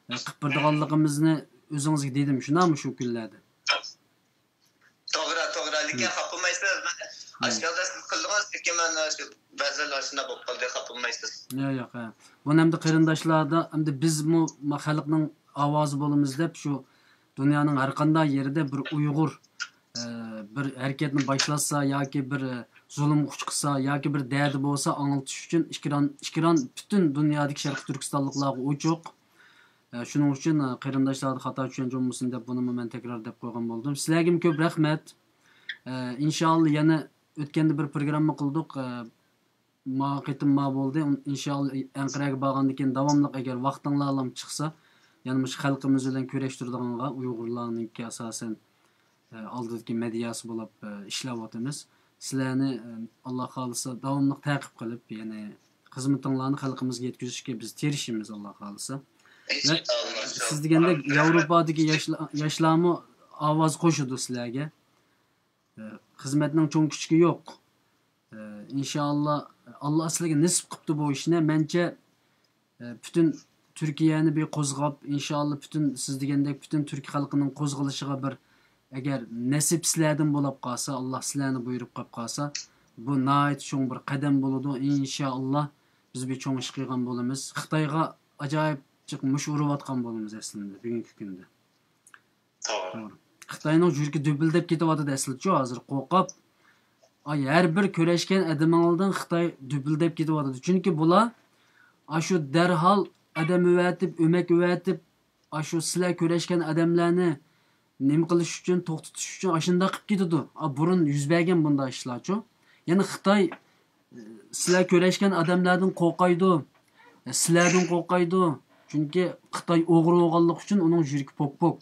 Speaker 3: Qilib berganligimizni o'zingizga dedim, shunami shu kunlarda.
Speaker 10: To'g'ri, lekin xafamaysiz. Aşağıda siz qildingiz, lekin men shu ba'zilar shunday bo'lib qoldi, xafamaysiz.
Speaker 3: Yo'q. Buni hamda qarindoshlarda, hamda biz xalqning ovozi bo'lamiz deb shu dunyoning har qanday yerida bir Uyg'ur bir harakatni boshlatsa yoki bir zulm qilsa yoki bir da'di bo'lsa anglatish uchun ikkiron butun dunyodagi Sharq Turkistonliklarga ochiq. Shuning uchun qarindoshlarga xato tushuncha bo'lmasin deb buni men takror deb qo'ygan bo'ldim. Sizlarga ko'p rahmat. İnşallah yana o'tganda bir programma qildik. Maqetim ma bo'ldi. İnşallah Anqaraga borgandan keyin davomli agar vaqtinglar chiqsa, yana shu xalqimiz bilan kurashtirdiganga Uyg'urlarningki asosan oldidagi mediyasi bo'lib ishlayotimiz. Sizlarni Alloh xolisa davomli ta'qib qilib, ya'ni xizmatinglarni xalqimizga yetkazishga biz tirishimiz Alloh xolisa. Siz deganda Yevropadagi yoshlarni ovoz qo'shadi sizlarga. Xizmatning cho'ng kuchigi yo'q. İnşallah Allah sizlarga nisb qilibdi bu ishni. Mencha butun Turkiyani bir qo'zg'ab, inshaalloh butun siz degandek butun turk xalqining qo'zg'ilishiga bir agar nasib sizlardan bo'lib qolsa, Alloh sizlarni buyurib qolib qolsa, bu nihoyat cho'ng bir qadam bo'ladi. Inshaalloh biz bir cho'ng ish qilgan bo'lamiz. Xitoyga ajoyib chiqmish urayotgan bo'lamiz aslında bugungi kunda. To'g'ri. Xitoyning yuragi dubuldab ketyapti aslicha hozir qo'rqib. Her bir kurashgan adamlardan Xitoy dubuldab ketyapti. Chunki bular shu darhol adam o'vatib, o'mak o'vatib, shu sizlar kurashgan odamlarni nima qilish uchun, to'xtatish uchun shunda qilib ketadi. Burun yuz bergan bunday ishlarchi. Ya'ni Xitoy sizlar kurashgan odamlardan qo'rqaydi. Sizlardan qo'rqaydi. Chunki Xitoy o'g'ri bo'lganlik uchun uning yuragi pok-pok.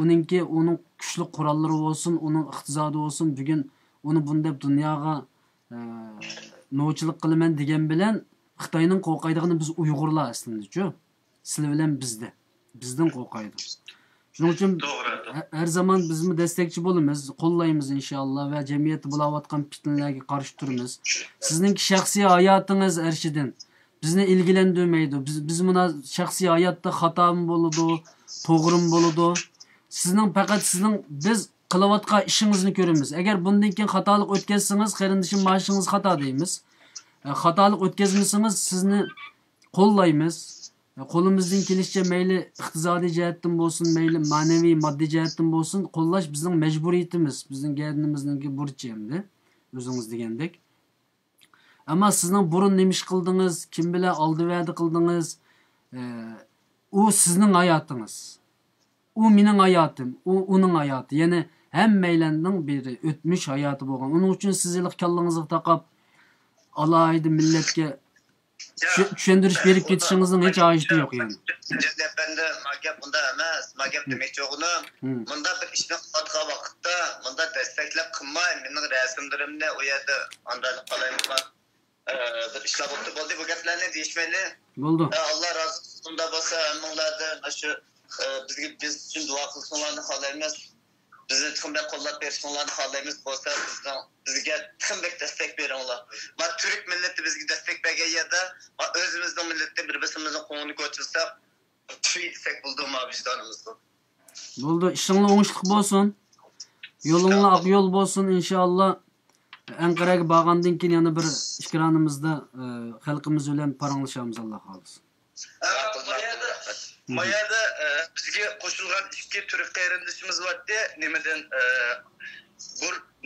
Speaker 3: Uning kuchli qurollari olsun, uning iqtisodi olsun, bugün uni bundep dunyoga novchilik qilaman degan bilan Xitoyning qo'rqaydigini biz Uyg'urlar aslida-chu. Sizlar bilan bizdan qo'rqaydi. Shuning uchun her zaman bizmi destekçi bo'lamiz, qo'llaymiz inshaalloh va jamiyatda bo'layotgan fitnalarga qarshi turamiz. Sizning shaxsiy hayotingiz Ershidin bizni ilgilendirmeydi. Biz buna shaxsiy hayotda xatomi bo'ladi, to'g'rim bo'ladi. Sizning biz qilayotgan ishingizni ko'ramiz. Agar bundan keyin xatolik o'tkazsangiz, qarindishim mashinangiz xato deymiz. Xatolik o'tkazmasangiz sizni qo'llaymiz. Qo'limizdan kelishicha mayli iqtisodiy jihatdan bo'lsin, mayli ma'naviy, moddiy jihatdan bo'lsin, qo'llash bizning majburiyatimiz, bizning gardimizning burchi endi, o'zingiz degandek. Ammo sizning burun nima ish qildingiz, kim bilan oldi-va'da qildingiz, u sizning hayotingiz. U mening hayotim, u uning hayoti. Ya'ni hammaylarning biri o'tmish hayoti bo'lgan. Uning uchun sizlik kallangizga taqab alayda millatga tushundirish berib ketishingizning hech hojati yo'q yani.
Speaker 10: Bende magap bunda emas, magap demoqchi o'g'lim. Bunda bir ishni qilayotgan vaqtda bunda desteklab qilmay, mening rasmlarimni u yerda andalik qalaymiz. Bir ishlar bo'ldi bu gaplarni deyishmayli.
Speaker 3: Bo'ldi.
Speaker 10: Allah razı olsun. Bunda bo'lsa hammalardan shu biz uchun duo qilishinglarni xohlaymiz. Bizni kimda qo'llab berishinglarni xohlaymiz. Bo'lsa bizga kimdek destek beringlar. Va Türk millati bizga destek bergan yerda o'zimizning millatda bir-birimizning qo'ng'ini ko'chirsak, tüysek buldum abi vicdanımızda.
Speaker 3: Bo'ldi, ishinglar o'ngishlik bo'lsin. Yo'linglar oq yo'l bo'lsin inshaalloh. Anqaraga borgandan keyin yana bir ikranimizda xalqimiz bilan paranglashamiz Alloh xolisi.
Speaker 10: Bu yerda bizga qo'shilgan ikki Türk qayrindishimiz vardı.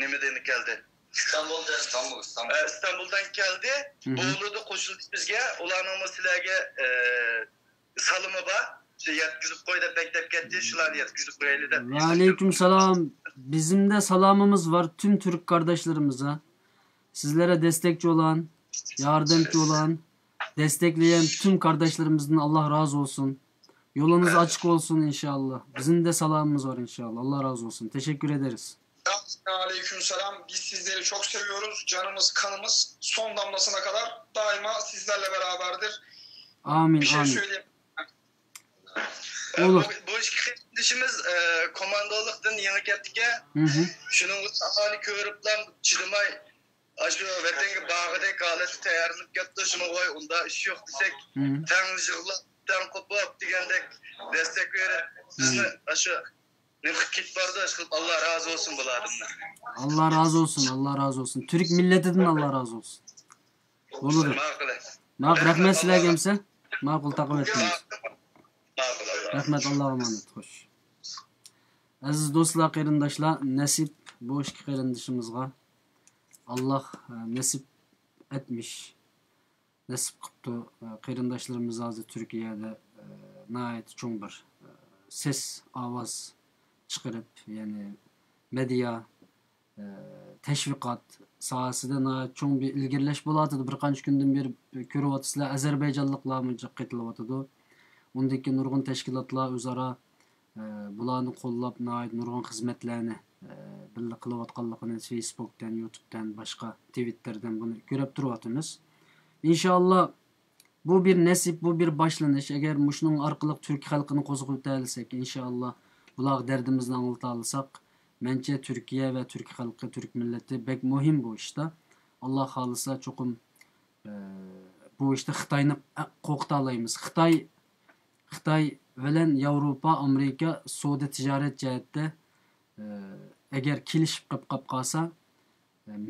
Speaker 10: Nimadan keldi? İstanbul'dan geldi. Oğlu da qo'shildi bizga. Ularning sizlarga salımı var. Yetkizib qo'ydi, beklab ketdi. Shularni yetkizib qo'yaylik deb.
Speaker 3: Va alaykum salom. Bizim de salamımız var tüm Türk kardeşlerimize. Sizlere destekçi olan, yardımcı olan, destekleyen tüm kardeşlerimizden Allah razı olsun. Yolunuz açık olsun inşallah. Bizim de salamımız var inşallah. Allah razı olsun. Teşekkür ederiz.
Speaker 11: Aleykümselam. Biz sizleri çok seviyoruz. Canımız, kanımız son damlasına kadar daima sizlerle beraberdir.
Speaker 3: Amin.
Speaker 11: Bir şey
Speaker 3: amin.
Speaker 11: söyleyeyim.
Speaker 3: Olur.
Speaker 10: Bu işimiz komandolıktan yeni kettik ya. Şunun ahali körüplen çidimay aşı vatanga bağıdek aleti tayarlanıp ketdi. Şunu koy onda iş yok desek tanjıqlab tan qo'pib degandek destek verip bizni aşı nefkit barda Allah razı olsun bularından.
Speaker 3: Allah razı olsun. Allah razı olsun. Türk milletinden Allah razı olsun. Olur. Ma'qul rahmat sizlarga hamsa. Ma'qul taqib etdingiz. Rahmat, Allah'a emanet. Hoş. Aziz do'stlar, qarindoshlar, nasib bu ikki qarindishimizga Allah nasib etmiş. Nasib qilibdi. Qarindoshlarimiz hozir Turkiyada nihoyat cho'ng bir ses, ovoz chiqarib, ya'ni media tashviqot sohasida nihoyat cho'ng bir ilgirlash bo'layotdi. Bir qancha kundan beri ko'ryapsizlar, ozarbayjonliklarmi qaytilyapti. Undaki nurg'un tashkilotlar o'zaro bularni qo'llab, nurg'un xizmatlarni birga qilayotganligini Facebookdan, YouTubedan, boshqa Twitterdan buni ko'rib turyapmiz. Inshaalloh bu bir nasib, bu bir boshlanish. Agar shuning orqali Turk xalqini qo'zg'ata olsak, inshaalloh bular dardimizni anglata olsak, mencha Turkiya va Turk xalqi, Turk millati bek muhim bu ishda. Alloh xolisa cho'qim bu ishda Xitoyni qo'rqita olamiz. Xitoy bilan Yevropa, Amerika savdo tijorat jihatda agar kelishib qolib qolsa,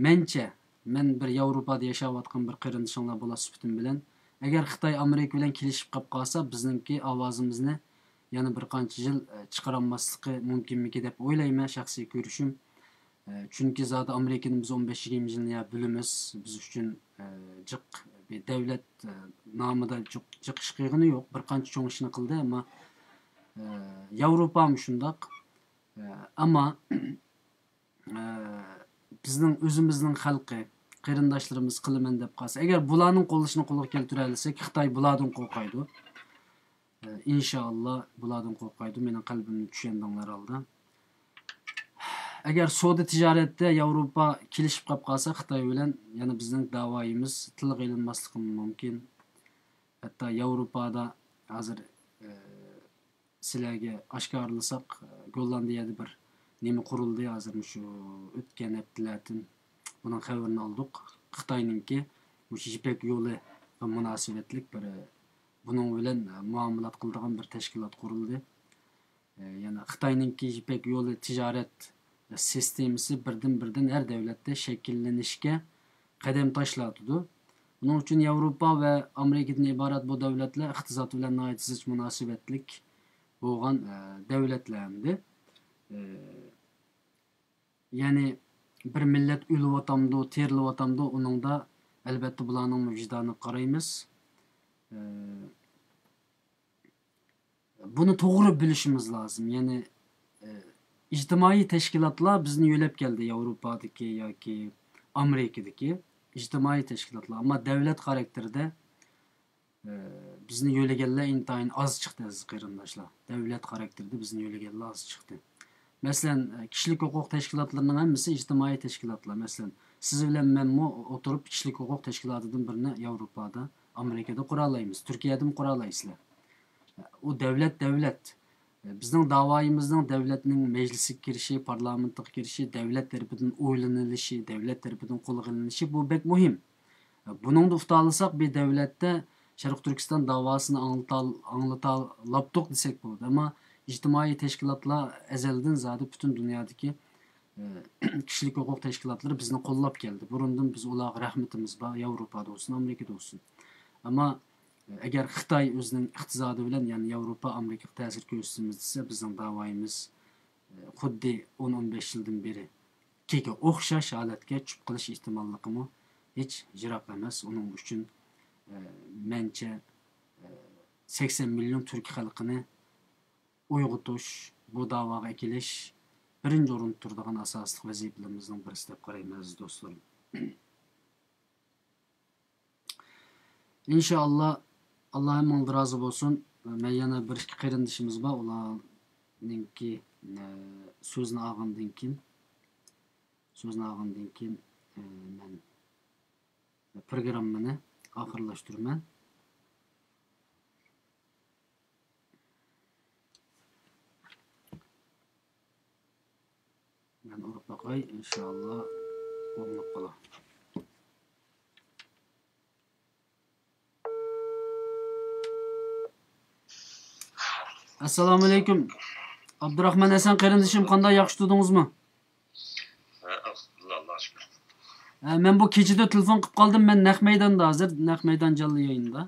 Speaker 3: mencha men bir Yevropada yashayotgan bir qarindishinglar bo'la sifatim bilan agar Xitoy Amerika bilan kelishib qolib qolsa, bizningki ovozimizni yana bir qancha yil chiqarolmasligi mumkinmiki deb o'ylayman, shaxsiy ko'rishim. Chunki zot Amerikani biz 15-20 yilni bilamiz. Biz uchun jiq bir davlat nomida jiq ish qilgani yo'q. Bir qancha cho'ng ishni qildi, ammo Yevropa ham shundoq. Ammo bizning o'zimizning xalqi, qarindoshlarimiz qilaman deb qolsa, agar bularning qo'llashini qo'lga keltira olsak, Xitoy bulardan qo'rqaydi. İnşallah bulardan qo'rqaydi. Mening qalbimni tushundinglar aldi. agar savdo tijoratda Yevropa kelishib qolib qolsa Xitoy bilan, yana bizning da'voyimiz tiliq ilinmasligi mumkin. Hatto Yevropada hozir sizlarga oshkorlasak, Gollandiyada bir nima qurildi hozir shu o'tgan haftalardan buning xabarini oldik. Xitoyninki o'sha Ipak yo'li munosabatlik bir buning bilan muomalat qiladigan bir tashkilot qurildi. Yana Xitoyninki Ipak yo'li tijorat sistemasi birdan har davlatda shakllanishga qadam tashladi. Buning uchun Yevropa va Amerikadan iborat bu davlatlar iqtisod bilan nihoyat zich munosabatlik bo'lgan davlatlardi. Ya'ni bir millat o'lyapti, terilyapti, uningda albatta bularning vijdoniga qaraymiz. Buni to'g'ri bilishimiz lozim. Ya'ni ijtimoiy tashkilotlar bizni yo'lab keldi, Yevropadagi yoki Amerikadagi ijtimoiy tashkilotlar, ammo davlat xarakterida bizni yo'laganlar intayin oz chiqdi aziz qarindoshlar. Davlat xarakterida bizni yo'laganlar oz chiqdi. Masalan, kishilik huquq tashkilotlarining hammasi ijtimoiy tashkilotlar. Masalan, siz bilan men o'tirib kishilik huquq tashkilotidan birini Yevropada, Amerikada qura olamiz, Turkiyada qura olasizlar. U davlat. Bizning da'voyimizning davlatning majlisiga kirishi, parlamentga kirishi, davlat tarafidan o'ylanilishi, davlat tarafidan qo'lga olinishi bu bek muhim. Buningda uftalasak bir davlatda Sharq Turkiston da'vosini anglata desak bo'ladi. Ammo ijtimoiy tashkilotlar azaldan zodi butun dunyodagi kishilik huquq tashkilotlari bizni qo'llab keldi. Burundan biz ularga rahmatimiz bor, Yevropada bo'lsin, Amerikada bo'lsin. Ammo agar Xitoy o'zining iqtisodi bilan, ya'ni Yevropa, Amerikaga ta'sir ko'rsatamiz desa, bizning da'voyimiz xuddi 10-15 yildan beri kega o'xshash holatga tushib qolish ehtimolligimi hech yiroq emas. Uning uchun mencha 80 million turk xalqini uyg'otish, bu da'voga kelish birinchi o'rinda turadigan asosli vazifalarimizning birisi deb qaraymiz do'stlarim. İnşallah Allah hammadan razı olsun. Men yana bir ikki qarindishimiz bor, ularningki so'zni olgandan keyin men programmani oxirlashtiraman. Ben urib boqay, inshaalloh o'rnab qolar. Assalomu alaykum. Abdurahmon Hasan qarindishim, qanday yaxshi turdingizmi?
Speaker 12: Allohga shukr.
Speaker 3: Men bu kechida telefon qilib qoldim. Men naq maydonda hozir, naq maydon jonli yayında.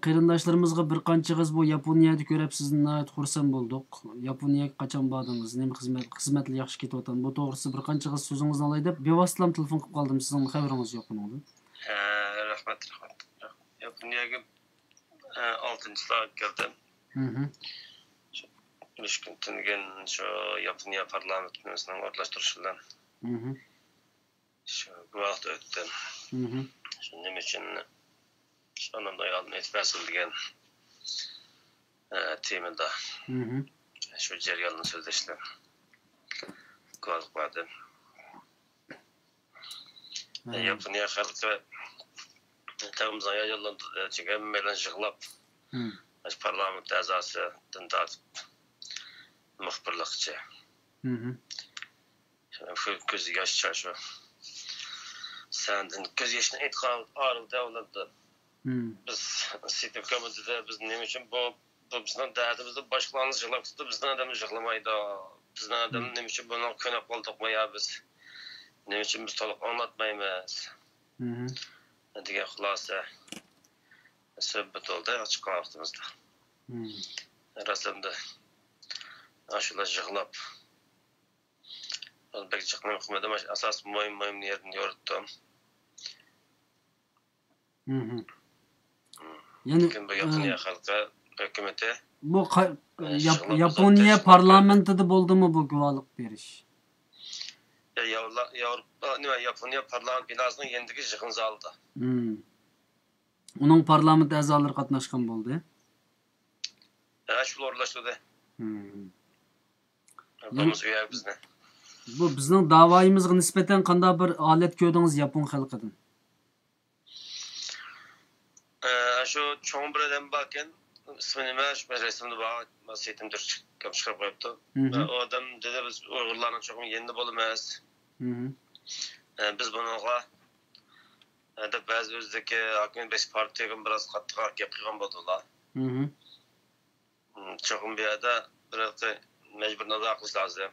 Speaker 3: Qarindoshlarimizga bir qanchag'iz bu Yaponiyada ko'rib sizni xursand bo'ldik. Yaponiyaga qachon bordingiz? Nima xizmatlar yaxshi ketyapti? Bu to'g'risi bir qanchag'iz so'zingizni olay deb bevositlam telefon qilib qoldim. Sizning xabaringiz yo'q bundan.
Speaker 12: Rahmat. Yaponiyaga 6-soat keldim. Müşkünten şu Japonya parlamentinin ortaklaştırışından. Şu bu vaqt ötdi. Şunun için şundan doyalım etməsildigen temada. Şu jaryanın sözleşdim. Qolub vardı. Japonya xalqı tağımıza yayılandı. Çünkü melen yığılıb. Parlament a'zosidan tortib muxbirlikchi. Shu ko'z yoshcha shu. Sandan ko'z yoshini aytgan orildi ularda. Biz sitib komiteda biz nima uchun bu bizning dardimizni boshqalarni yig'lab tutdi, bizning odamimiz yig'lamaydi. Bizning odamimiz nima uchun buni ko'nab qoldikmi yo biz nima uchun biz to'liq anlatmaymiz. Degan xulosa söhbət oldu açıq vaxtımızda. Rasımda aşılar yığılıb. Bək çıxmay oxumadım, asas mühim yerini yoritdim.
Speaker 3: Yani
Speaker 12: Yaponiya xalqı hökuməti
Speaker 3: bu Yaponiya parlamentida bo'ldimi bu guvohlik berish?
Speaker 12: Yaponiya parlament binasının yendigi yig'in zalida.
Speaker 3: Uning parlament a'zolari qatnashgan bo'ldi.
Speaker 12: Shular o'rlashdi. Yapımız üye bizni.
Speaker 3: Bu bizning davoyimizga nisbatan qanday bir alet ko'rdingiz Yapon xalqidan?
Speaker 12: Şu çoğun bir adam bakın ismini meş resimde bak saytimdir çıkarıp koyuptu. O adam dedi biz Uygurların çok yeni bolamayız. Biz bununla da bazı özdeki hakim 5 partiyaga biraz qattiqroq gap qilgan bo'ldilar. Çoğun bir yerde biraz mecbur nazar qilish lozim.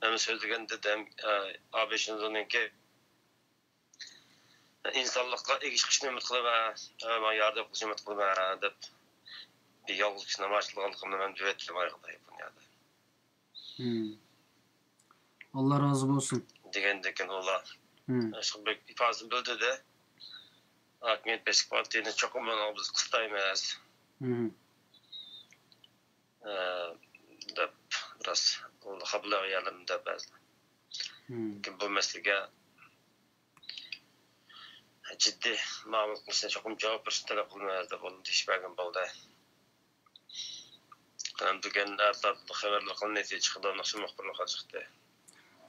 Speaker 12: Hem so'zlagan dedim A5'ninki insonlikqa egish qilishni umid qilaman, men yordam qilishni umid qilaman deb bir yolg'iz kishi namoyishligimni men duetlamayman Yaponiyada.
Speaker 3: Allah razı olsun.
Speaker 12: Degan ular. Shu bir ifodasini bildirdi. Hokimiyat besh partiyani cho'qim bilan biz qistaymiz. Deb biraz xabarlar yanımda bazı. Bu meseleге ciddi ma'mul qilishni cho'qim javob berishni talab qilmaymiz deb uni teshibgan bo'ldi. Bugun ertalab xabarlar qilinayotgan chiqdi, naqsh muxbirlar chiqdi.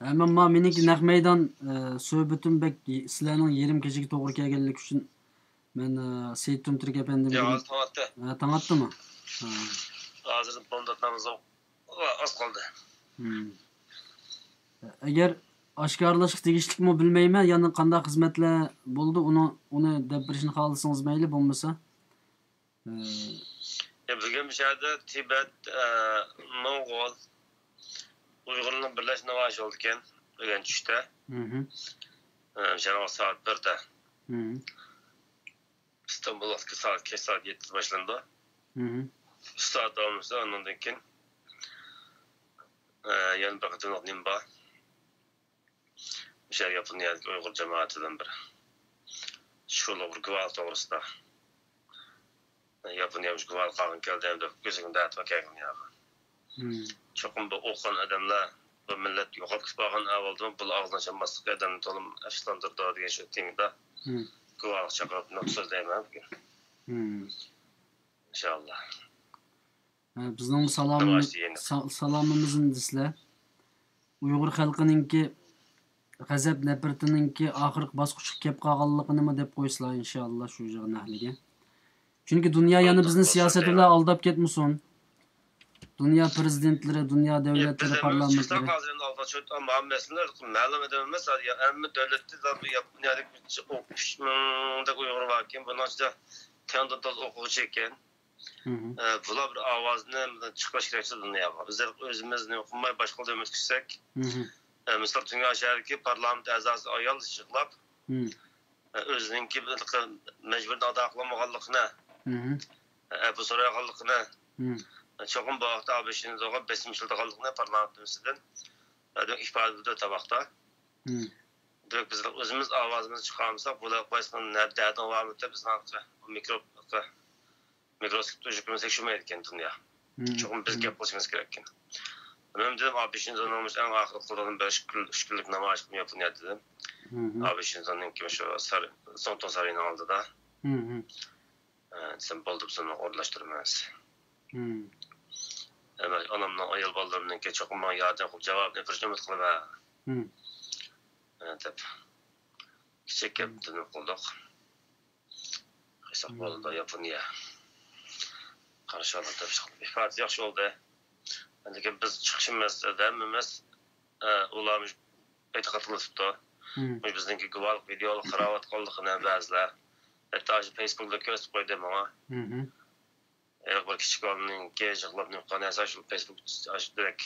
Speaker 3: Ama meniki naq maydon söhbetim bek sizlarning yerim kechiga to'g'ri kelganligi uchun men Seyit Tumturk efendim.
Speaker 12: Yo, tanatdi.
Speaker 3: Tanatdimi?
Speaker 12: Hozir bombatlarimiz az qoldi.
Speaker 3: Agar oshkorlashga tegishlikmi bilmayman, yana qanday xizmatlar bo'ldi, uni deb berishni xohlasangiz mayli, bo'lmasa.
Speaker 12: Bugun mishada Tibet, Moğol, Uyg'urlarning birlashma navoiy oldi ekan, bugun tushda. Janob soat 1da. İstanbul'da saat 7 başlandı. Saat olmuşsa ondan keyin yani bir qatın nimba. Şey Yaponiyadagi Uyg'ur jamoatidan biri. Şular bir guval to'g'risida. Yaponiya guval qilgan keldi deb ko'zimda aytib kelgan ya. Cho'qim bu o'qigan odamlar bu millat yo'qotib qolgan avvaldan bu og'zdan chiqmaslik odamni to'lim afsuslantirdi degan shu tingda. Guval chaqirib so'zlayman bugun. İnşallah.
Speaker 3: Bizning salomimizni sizlar Uyg'ur xalqininki g'azab nafratininki oxirgi bosqichga kelib qolganligini deb qo'ysizlar inshaalloh shu joyga ahliga. Chunki dunyo yana bizni siyosat bilan aldab ketmasin. Dünya prezidentlari, dünya devletleri, parlamentlari.
Speaker 12: Ma'lum edilmez. Emmi devletli zaten Yaponiyadagi 3 mingda Uyg'ur var ekan, bundan ichida tandatal o'quvchi ekan. Bular bir ovozni chiqarish kerak dunyoga. Bizlar o'zimizni o'qimay boshqa davlat o'tkazsak, misol Dunyo shahridagi parlament a'zosi ayol chiqlab, o'zininki majburdan ado qilmaganligini, bu so'raganligini, cho'qim bu vaqtda A5'ning zo'g'a besimchildiganligini parlamentimizdan ifoda tabaqda. Demak biz o'zimiz ovozimizni chiqarmasak, bular qo'ysin nardadan varmida bizning mikroskop tujukimiz tekshirmaydi ekan dunyo. Cho'qim biz gap qilishimiz kerak ekan. Men dedim A5'ning zo'namiz eng oxirgi qilgan 3 kunlik namoyish qilib Yaponiyada dedim. A5'ning zo'nanki shu Sonton sarayini oldida. Sen bo'ldi bizni o'rlashtiramiz. Anamdan ayol bolalarımdan cho'qim men yordam qilib javob berishni umid qilaman. Deb kichik gapni qildik. Hisob bo'ldi Yaponiya. Qarshi oldi. Ifade yaxshi oldu. Lekin biz chiqishimizda emas, ularimiz e'tiqod qilibdi. Bizningki guvoh videolar xarobat qildiqini ba'zilar. Hatto Facebookda ko'rsatib qo'ydi menga. Bir kichik olimning yig'lab nuqqan asosh Facebook direkt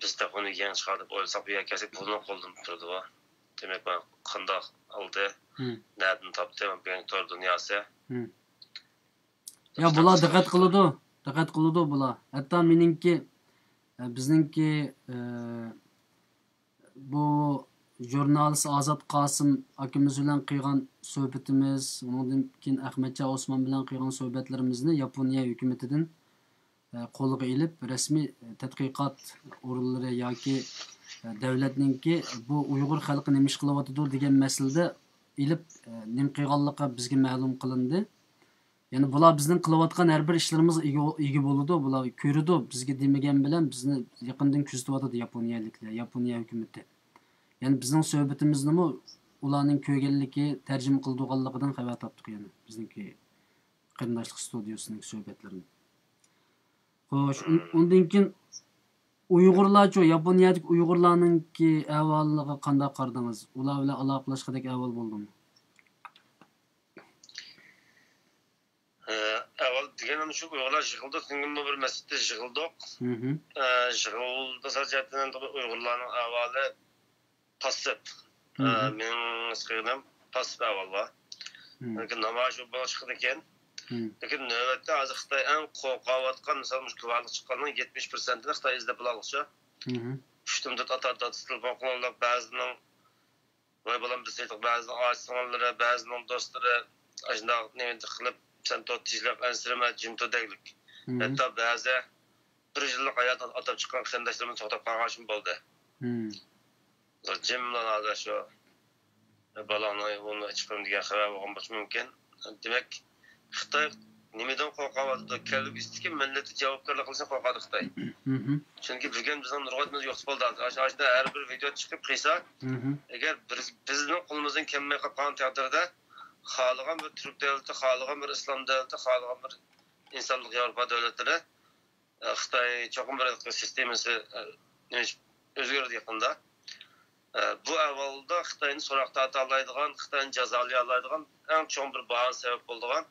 Speaker 12: bizda uni yangi chiqarib o'ylab yakasi pulni qo'ldan turdi. Demak men qandoq oldi, nereden topdim ben tor dunyosi.
Speaker 3: Ya bular diqqat qiladi bular. Hatto meningki bizningki bu jurnalist Azat Qosim akamiz bilan qilgan suhbatimiz, undan keyin Ahmadcha Osmon bilan qilgan suhbatlarimizni Yaponiya hukumatidan qo'lga ilib rasmiy tadqiqot o'rinlari yoki davlatninki bu Uyg'ur xalqi nima ish qilyapti degan masalada ilib nim qilganligi bizga ma'lum qilindi. Yani bular bizning qilayotgan har bir ishlarimiz ega bo'ladi, bular ko'radi, bizga demagan bilan bizni yaqindan kuzatyapti Yaponiyaliklar, Yaponiya hukumatı. Yani bizning suhbatimizni ularning ko'rganligi, tarjima qildiganligidan xabar topdik yani bizningki qarindoshlik studiyasining suhbatlarini. Xo'sh, undan keyin Uyg'urlarcha, Yaponiyadagi Uyg'urlarningki ahvoliga qanday qardingiz? Ular bilan aloqalashgandek ahvol bo'ldimi?
Speaker 12: Avval deganim shu Uyg'urlar yig'ildik, nima bir masjidda yig'ildik. Yig'ilda sajatdan Uyg'urlarning ahvoli passiv. Mening fikrim passiv ahvolda. Lekin namoyish bo'lishdi ekan. Lekin navbatda hozir Xitoy eng qo'rqayotgan, misol mushkullarni chiqqanning 70%ni Xitoy izlab olmoqchi. Ushtumda telefon qilib ba'zining voy bolam biz aytdik, ba'zining oilasinlari, ba'zining do'stlari ashunda nima qilib sen totizlab ansirma jimto deglik. Hatto ba'zi bir yillik hayotdan atab chiqqan qarindoshlarimiz to'xtab qolganishim bo'ldi. Jimlarga shu balani uni chiqim degan xabar bo'lgan bo'lishi mumkin. Demak, Xitoy nimadan qo'rqyapti? Kelib istiki millatga javobgarlik qilsa qo'rqadi Xitoy. Chunki bugun bizning nurg'atimiz yo'q bo'ldi. Ashunda har bir video chiqib qilsa, agar bizning qo'limizdan kelmay qolgan taqdirda xohlagan bir turk davlati, xohlagan bir islom davlati, xohlagan bir insonlik Yevropa davlatlari Xitoy cho'qim bir sistemasi o'zgardi yaqinda. Bu avvalda Xitoyni so'roqda atalaydigan, Xitoyni jazolay oladigan eng cho'ng bir bahona sabab bo'lgan.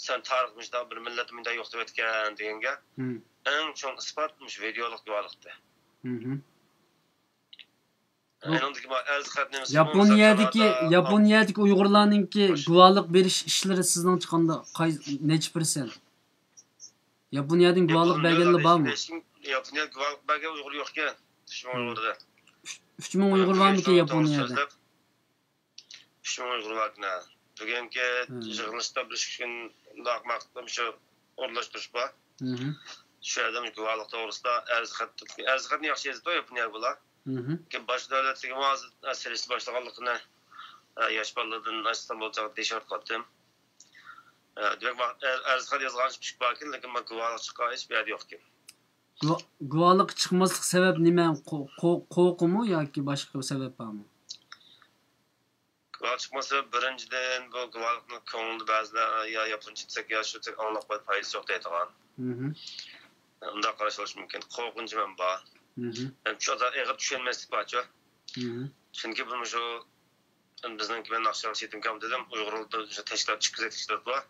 Speaker 12: Sen tariximizda bir millat minda yo'q deb aytgan deganga eng cho'ng isbot mush videolik guvohlikda.
Speaker 3: Yaponiyadagi Uyg'urlarningki guvohlik berish ishlari sizning chiqqanda necha %? Yaponiyadagi guvohlik berganlar bormi?
Speaker 12: Yaponiyada guvohlik bergan Uyg'ur yo'q ekan.
Speaker 3: 3000 Uyg'ur bormi Yaponiyada?
Speaker 12: 3000 Uyg'ur bormi? Bugungi yig'ilishda bir kun maqsad shu o'rlashtirish bor. Shu adam guvohlik to'g'risida arzixatni yaxshi yozdi Yaponiya bular. Bosh davlatlarga ma'zur asalisi boshlaganligini yosh bolalardan Istanbul jamoat ishora qildim. Demak, arzixat yozgan chiqib borgan, lekin guvohlik chiqqan hech bir yer yo'q ekan.
Speaker 3: Guvohlik chiqmaslik sabab nima? Qo'rquvmi yoki boshqa sabab bormi?
Speaker 12: Guvohlik chiqmasa birinchidan bu guvohlikni ko'ngilda ba'zilar yo yaponcha desak yo shu anglab qo'yib foydasi yo'q deydigan. Unda qarash bo'lishi mumkin. Qo'rqinchi men bor. Shu eg'ib tushunmaslik borchu. Chunki bu shu bizning men naqshlar setimkam dedim, Uyg'urlarda tashkilot chiqizib bor.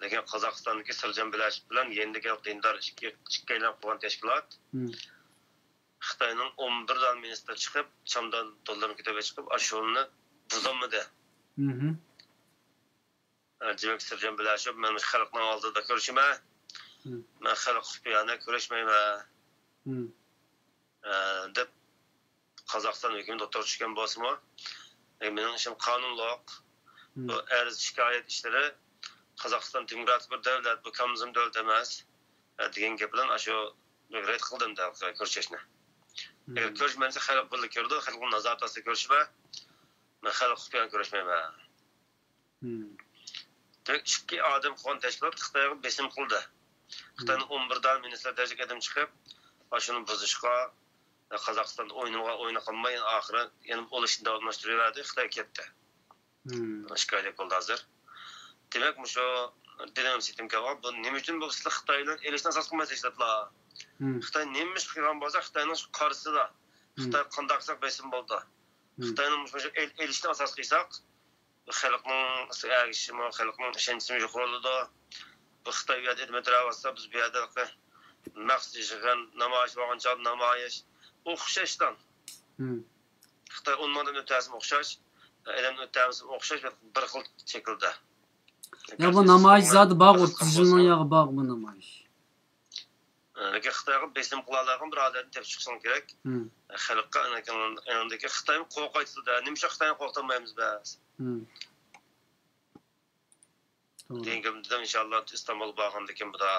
Speaker 12: Lekin Qozog'istondagi Sirjan birlashib bilan yangi dindor ikkilanib qo'ygan tashkilot Xitoyning 11 dan ministri chiqib, Chamdan dollarni kitob chiqib, ashulni buzolmadi. Demak, Sirjan birlashib, men xalqning oldida ko'rishima, men xalq xufiyana ko'rishmayman. Deb Qozog'iston hukumati o'tirib tushgan bo'lsa-mu, mening ishim qonunliq. Bu arz shikoyat ishlari Qozog'iston demokratik bir davlat, bu kommunizm davlat emas degan gap bilan shu rad qildim da ko'rishishni. Agar ko'rishmasa xalq birlik ko'rdi, xalqning nazoratida ko'rishma, men xalq bilan ko'rishmayman. Ikki odam qon tashkilot Xitoyga besim qildi. Xitoyning 11 dan ministr darajaga adam chiqib, shuni buzishga Qozog'iston o'yina qilmay, oxiri yana olishni davomlashtiradi, Xitoy ketdi. Shikoyat bo'ldi hozir. Demak, shu dedim sitimga bu nima uchun bu Xitoy bilan elishni asos qilmasizlar? Xitoy nima ish qilgan bo'lsa, Xitoyning qarshisida Xitoy qandaqsak besim bo'ldi. Xitoyning shu elishni asos qilsak, xalqning agishimi, xalqning ishonchini yo'qoladi. Bu Xitoy yerda edmetrava biz bu yerda maqsad yig'in namoyish bo'lgancha namoyish o'xshashdan. Xitoy onlardan o'tasi o'xshash, elam o'tasi o'xshash bir xil shaklda.
Speaker 3: Ya bu namoyish zodi bog' 30 yilning yog'i bog' bu namoyish.
Speaker 12: Lekin Xitoyga besim qiladigan bir odamni tepib chiqsang kerak. Xalqqa anandagi Xitoy qo'rqaytdi. Nima uchun Xitoyni qo'rqitmaymiz biz? Dengimda inshaalloh İstanbul borgandan bu da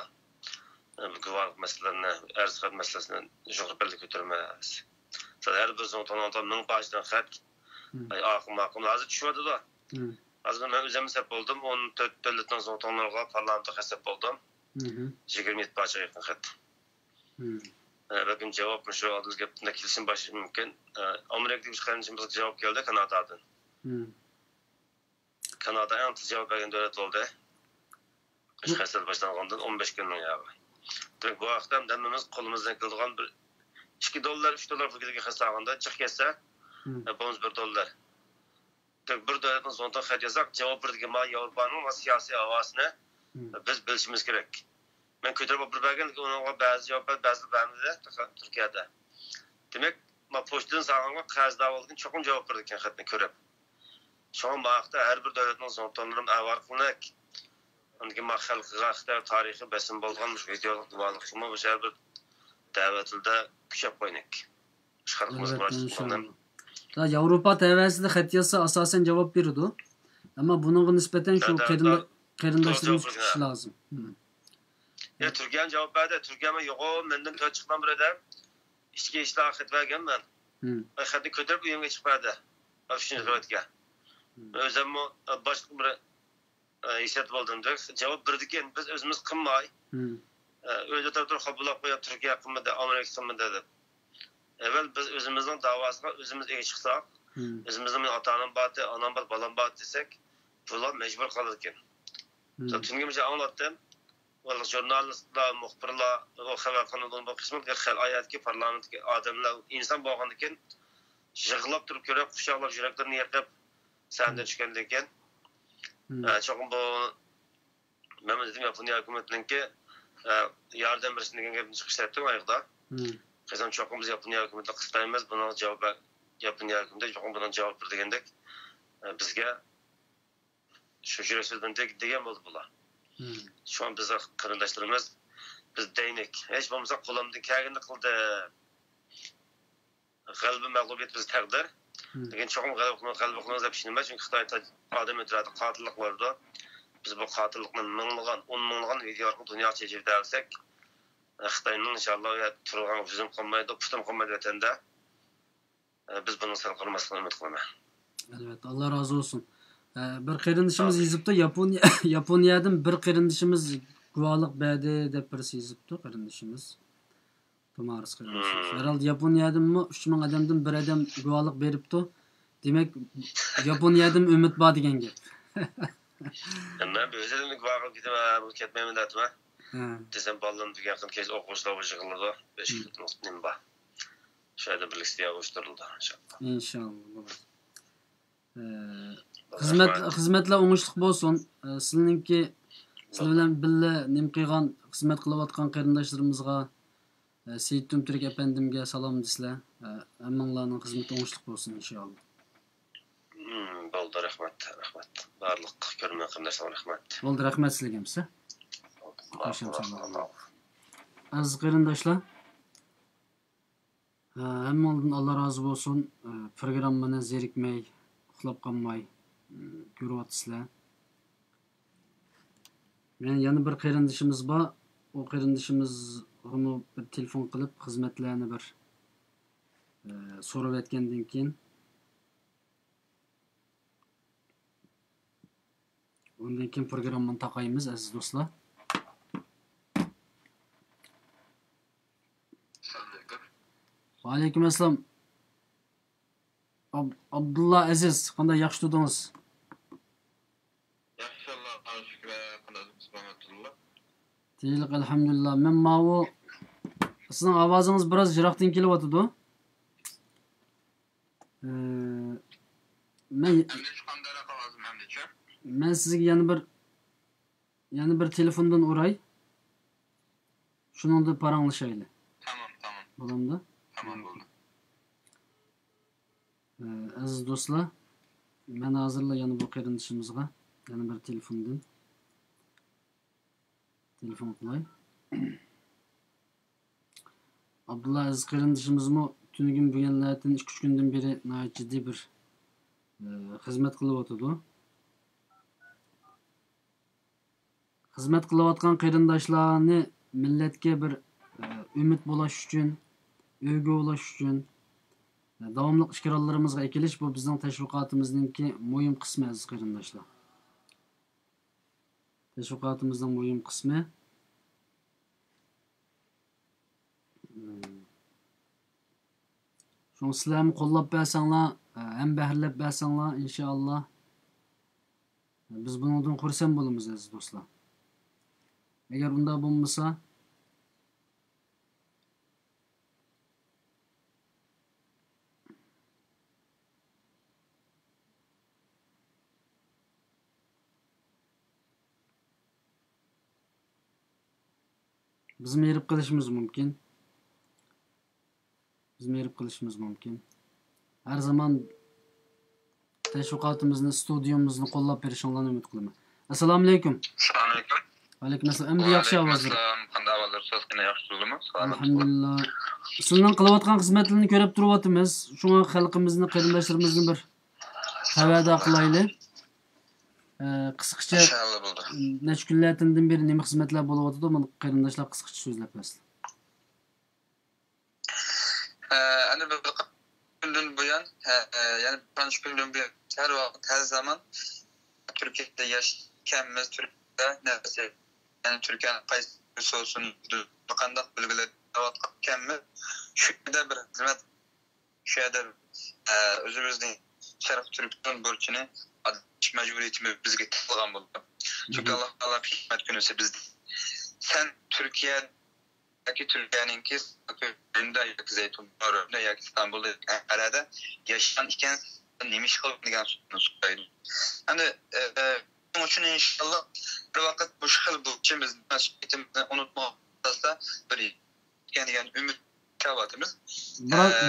Speaker 12: guvohlik masalalarini, arzixat masalasini jo'g'irlik ko'taramiz. Har bir zondan ming pajdan xat. Aqim hozir tushadi-da. Hazır ben özüm hesap oldum. 14 devletten sonra tonlarga parlamento hesap oldum. 27 parça yakın xat. Bakın cevap şu aldığınız gapında kilsin başı mümkün. Amerika'daki bir kardeşimize cevap geldi Kanada'dan. Kanada en tez cevap veren devlet oldu. Kış hesap başlanğandan 15 günden yağı. Demek bu akşam demimiz kolumuzdan kıldıgan bir $2, $3 fıkıdaki hesabında çık kesse bonus $1. Demek bir devletin sonunda xat yazak cevap verdiği ma Avrupa'nın siyasi havasını biz bilişimiz gerek. Ben kötü bir bagan ona bazı cevaplar bazı vermedi Türkiye'de. Demek ma poçtun sağına qazda olgun çoğun cevap verdik xatni görüp. Şu an vaqtda her bir devletin sontonlarım avarqılıq. Ondaki ma xalqıga xitay tarixi besin bolğanmış videoluk duvalıqımı bu şəhər bir dəvətildə küçəb qoynak. Çıxarqımız var.
Speaker 3: Da Avrupa TV'sinde xat yazsa asasen cevap veriyordu. Ama bunun nispeten şu kerindaşlarımız çıkış lazım.
Speaker 12: Ya Türkiye'nin cevap verdi. Türkiye'me yok menden köy çıkmam burada. İşte işler xat vergen ben. Xatni kötürüp uyumga çıkıp verdi. Afişini rövetge. Özüm başka bir işlet oldumdur. Cevap verdikken biz özümüz kınmay. Öyle taraftar kabulak koyup Türkiye kınmadı, Amerika kınmadı dedi. Evvel biz özümüzün davasına özümüz iyi çıksak, özümüzün atanın batı, anam bat, balam bat desek, bunlar mecbur kalırken. Tüm şey anlattım. Valla jurnalistler, muhbirler, o haber kanalının bu kısmı xel ayetki parlamentki adamlar insan bağlanırken yığılıp durup görüp kuşaklar yüreklerini yakıp senden çıkandayken çok bu ben dedim Japonya hükümetinin ki yardım versin diye çıkış yaptım ayıkta. Kızım çoğumuz Japonya hükümetine kıstayımız buna cevap Japonya hükümeti çok bundan cevap verdiğindik bizge şu jüresizden degen oldu bunlar. Şu an bizler karındaşlarımız biz değnek. Hiç bulmazsa kullandık kâgini kıldı. Galbi mağlubiyet biz takdir. Lakin çoğum galbi kılmaz pişinmez. Çünkü Xitay'da adam ötürüde katillik vardı. Biz bu katillikten minliğen, 10 minliğen videolarını dünya çeşitli dersek Xitay'ın inşallah turgan yüzüm kalmaydı, putum kalmaydı vatanda. Biz bunun sal kırmasını ümit kılma.
Speaker 3: Evet, Allah razı olsun. Bir qerindişimiz yazıptı. Yaponiyadan bir qerindişimiz guvalık bədi dep birisi yazıptı qerindişimiz. Tomarız qerindişimiz. Herhalde Yaponiyadan mı 3000 adamdan bir adam guvalık beripti. Demek Yaponiyadan ümit var degen gep.
Speaker 12: Ben özledim guvalık gidip bu ketmemin datma. Desem ballan bir yakın kez oquşlar başıqıldı. 5 yılın üstünden ba. Şöyle birlikte oluşturuldu inşallah.
Speaker 3: İnşallah. Xizmetler oңuшлuk bolsun. Sizninki siz bilen bille nim qilgan xizmet qilib atkan qarindaşlarımızga Seyit Tümtürk efendimge salam disler. Hammanglarning xizmeti oңuшлuk bolsun inşallah.
Speaker 12: Boldu rahmat. Barliq görmän qarindaşlar rahmat.
Speaker 3: Boldu rahmat sizlarga hamsa. Aziz qarindaşlar. Hammanglardan Allah razı bolsun. Programmani zerikmey, uxlab qolmay görüyotsizlar. Yani yana bir qarindishimiz bor. O qarindishimiz onu bir telefon qilib xizmatlarni bir so'rab aytgandan keyin ondan keyin programmani taqaymiz aziz do'stlar. Va alaykum assalom. Abdullah Aziz, qanday yaxshi tudingiz?
Speaker 13: Yaxshi Allohga shukr, subhanalloh.
Speaker 3: Deylik elhamdülillah. Men mavu sizin avazınız biraz jiroqdan kelyapti. Men sizga yana bir telefondan uray. Shuningda paranglashayli.
Speaker 13: Tamam.
Speaker 3: Bo'lamdi?
Speaker 13: Tamam bo'ldi.
Speaker 3: Aziz do'stlar, men hozirla yana bu qarindishimizga yana bir telefondan telefon qilay. Abdullah Aziz qarindishimizmi tungim bo'lganlardan 2-3 kundan beri ciddi bir xizmat qilyapti. Xizmat qilayotgan qarindoshlarni millatga bir umid bo'lish uchun, o'yga bo'lish uchun davomli ishgirolalarimizga ekilish bu bizning tashviqotimizningki muhim qismi aziz qarindoshlar. teşviqatimizning muhim qismi. Şunu sizlarni qo'llab bersanglar, ham bahrlab bersanglar inshaalloh biz bundan xursand bo'lamiz aziz do'stlar. Agar unda bo'lmasa bizim erib qilishimiz mumkin. Her zaman teşviqatimizni, studiyamizni qo'llab berishinglarni umid qilaman. Assalomu alaykum.
Speaker 13: Assalomu alaykum.
Speaker 3: Alaykum assalom. Endi yaxshi ovozlar.
Speaker 13: Qanday ovozlar so'zgina yaxshi bo'ldimi?
Speaker 3: Alhamdulillah. Sizning qilayotgan xizmatlarni ko'rib turyapmiz. Shunga xalqimizni, qarindoshlarimizni bir xabarda qilaylik. Qisqacha
Speaker 13: inshaalloh bo'ldi.
Speaker 3: necha kunlardan beri nima xizmatlar bo'lyapti? Mana qarindoshlar qisqacha so'zlab bersin.
Speaker 13: Ana bir kundan buyon, ya'ni birinchi kundan buyon her vaqt, her zaman Türkiye'de yaşayanmiz, Türkiye'de neyse, yani Türkiye'nin qaysi olsun, qanday bilgilar davatkanmiz, şu yerda bir xizmat, şu yerda o'zimizning Sharq Turkiston burchini adash majburiyatimiz bizga taqilgan bo'ldi. Chunki Alloh taolo hikmat kunisi bizda. Sen Türkiye'ninki Köyünde yoki Zeytinburnu'da yoki İstanbul'da Ankara'da yaşayan iken nima ish qilib degan so'raydi. Hani bunun için inşallah bir vaqt bu xil bo'yicha bizning mas'uliyatimizni unutmasdan bir degan umid qilyapmiz.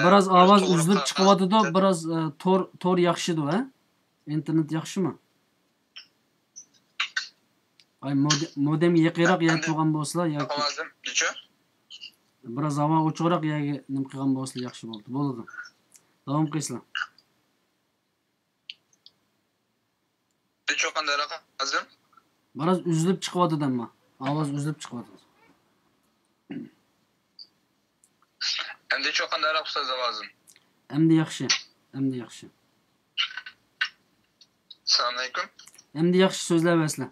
Speaker 3: Biraz ovoz uzilib chiqyapti-da, biraz tor yaxshi-da, ha? Internet yaxshimi? Ay modem yaqinroq turgan bo'lsa yoki
Speaker 13: ovozim necha?
Speaker 3: Biraz hava uçurak ya nim qilgan bo'lsa yaxshi bo'ldi. Bo'ladi. Davom qilsizlar.
Speaker 13: Necha qanday raqam azim?
Speaker 3: Biraz uzilib chiqyapti ama. Ovoz uzilib chiqyapti.
Speaker 13: Endi necha qanday raqam so'z ovozim?
Speaker 3: Endi yaxshi.
Speaker 13: Assalomu alaykum.
Speaker 3: Endi yaxshi so'zlab bersizlar.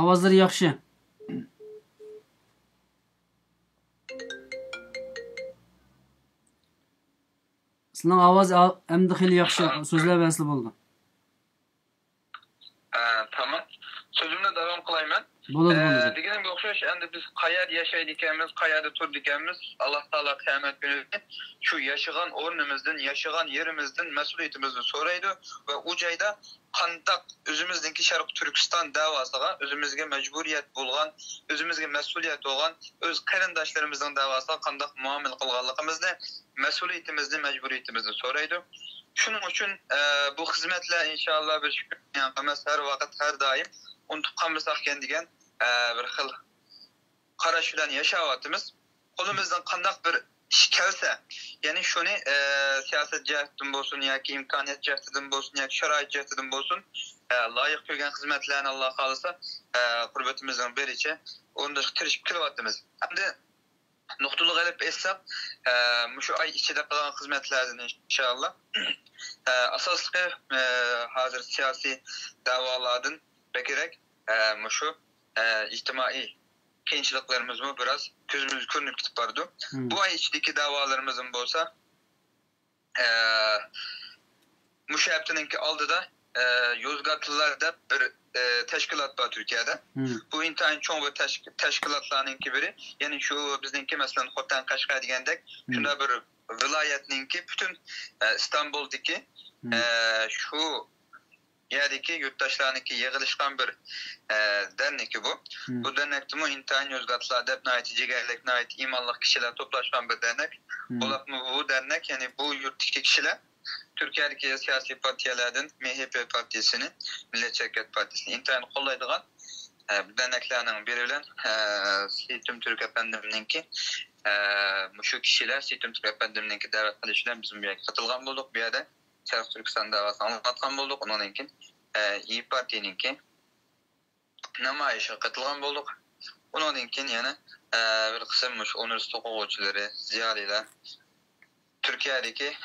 Speaker 3: Ovozlar yaxshi. Sizning ovoz endi xil yaxshi so'zlab bersizlar bo'ldi.
Speaker 13: Tamam. Sözümle devam kılayman.
Speaker 3: Bo'ladi.
Speaker 13: Deganimga o'xshash, endi biz qayerda yashaydi ekanmiz, qayerda turdi ekanmiz, Alloh taolo qiyomat kunida shu yashagan o'rnimizdan, yashagan yerimizdan mas'uliyatimizni so'raydi va u joyda qandaq o'zimizningki Sharq Turkiston davosiga o'zimizga majburiyat bo'lgan, o'zimizga mas'uliyat bo'lgan, o'z qarindoshlarimizning davosiga qandaq muomala qilganligimizni, mas'uliyatimizni, majburiyatimizni so'raydi. Shuning uchun bu xizmatlar inshaalloh bir emas, har vaqt, har doim unutib qolmasak ekan degan bir xil qarash bilan yashayapmiz. Qo'limizdan qandaq bir ish kelsa, ya'ni shuni siyosat jihatdan bo'lsin yoki imkoniyat jihatidan bo'lsin yoki sharoit jihatidan bo'lsin, loyiq ko'rgan xizmatlarni Alloh xolisa qurbatimizdan bericha unda tirishib kelyapmiz. Endi nuqtali qilib aytsak, shu oy ichida qilgan xizmatlardan inshaalloh asosli hozir siyosiy da'volardan bekerek shu ijtimoiy qiyinchiliklarimiz biraz ko'zimiz ko'rinib ketib bordi. Bu ay ichidagi da'volarimizim bo'lsa, shu haftaninki oldida Yozgatlılarda bir teşkilat var Türkiye'de. Bu intayin çoğu teşkilatlarınki biri. Yani şu bizninki mesela Xotan Qashqar degandek, şunda bir vilayetninki bütün İstanbul'daki şu yerdeki yurttaşlarınki yığılışkan bir derneki bu. Bu dernekte mu intayin Yozgatlılarda hep nait cigerlik, nait imanlık kişiler toplaşan bir dernek. Bu dernek yani bu yurttaki kişiler Türkiye'deki siyasi partiyalardan MHP partisini, Milliyetçi Hareket Partisi'ni intayin kollaydıgan derneklerinin biri bilen Seyitüm Türk Efendim'ninki şu kişiler Seyitüm Türk Efendim'ninki davet kılışıyla bizim bir yere katılgan bulduk. Bir yerde Sharq Turkiston davasını anlatgan bulduk. Onunki İYİ Parti'ninki namayişe katılgan bulduk. Onunki yani bir kısım üniversite okuyucuları, ziyaliler Türkiye'deki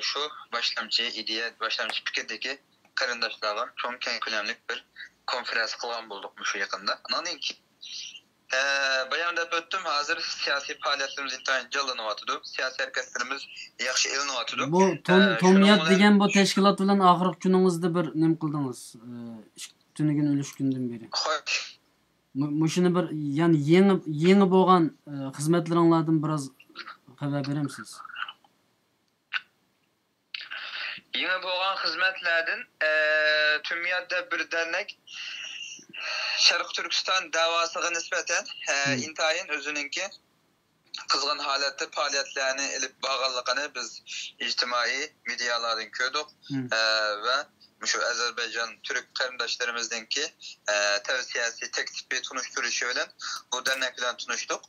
Speaker 13: şu başlamcı ideya, başlamcı fikirdeki qarindaşlarga çoğun keng ko'lamlik bir konferans qilgan boldik şu yaqında. Andan ki bayan dep öttüm, hazır siyasi faaliyetlerimiz intayin canlanyaptı. Siyasi hareketlerimiz yaxshi ilinayaptı.
Speaker 3: Bu Tomiyat degan bu teşkilat bilan ahirki kuningizda bir nim qildingiz. Tunigun ulush kundan beri. Mushuni bir yani yangi bo'lgan xizmatlaringlardan biraz xabar beremsiz?
Speaker 13: Yangi bo'lgan xizmatlardan Tomiyatda bir dernek Şarkı Türkistan davasına nispeten intayin özününki kızgın halatda faaliyetlerini elip bağlılığını biz ictimai medyalardan köydük ve şu Azerbaycan Türk qarindaşlarımızdaki tavsiyesi teklifi tunuşturuşu bilen bu dernek bilen tunuştuk.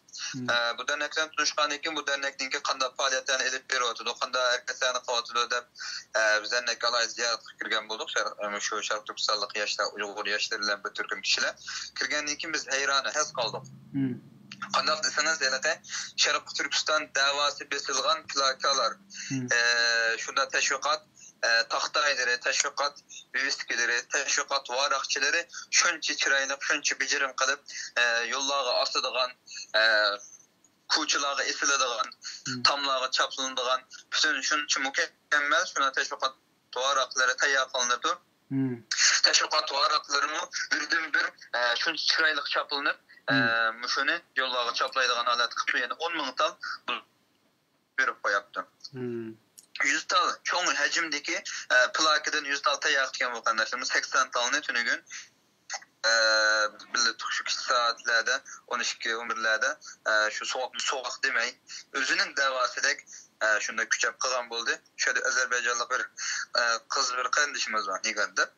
Speaker 13: Bu dernek bilen tunuşkandan keyin bu dernekninki qanday faaliyetlerini elip beriyotdi, qanday hareketlerini qilyotdi deb biz dernek alay ziyaret kirgan boldik. Şu Şarkı Türkistanlık yaşlar, Uyghur yaşlarıyla bir türküm kişiler kirgandan keyin biz hayran has qoldik. Qandaq deseniz elaqay Şarkı Türkistan davası besilgan plakalar, şunda teşviqat taxtayları, teşviqat viskileri, teşviqat varaqçıları şuncha chiroyli, şuncha bijirim qilib yo'llarga asadigan, ko'chalarga esiladigan, tomlarga chaplanadigan, bütün şuncha mukammal shuna teşviqat varaqlari tayyor qilinadi. Teşviqat varaqlarimi birdan bir şuncha chiroyli chaplanib, shuni yo'llarga chaplaydigan holat qilib, yana 10 ming tal berib qo'yapti. 100 tal çoğun hacimdeki plakadan 100 tal tayaqtgan vatandaşlarımız 80 talını tünügün bildi şu saatlerde 12-11'lerde şu soğuk demey özünün davasıdek şunda küçük qilgan bo'ldi. Şöyle Azerbaycanlı bir kız bir qarindishimiz var Nigarda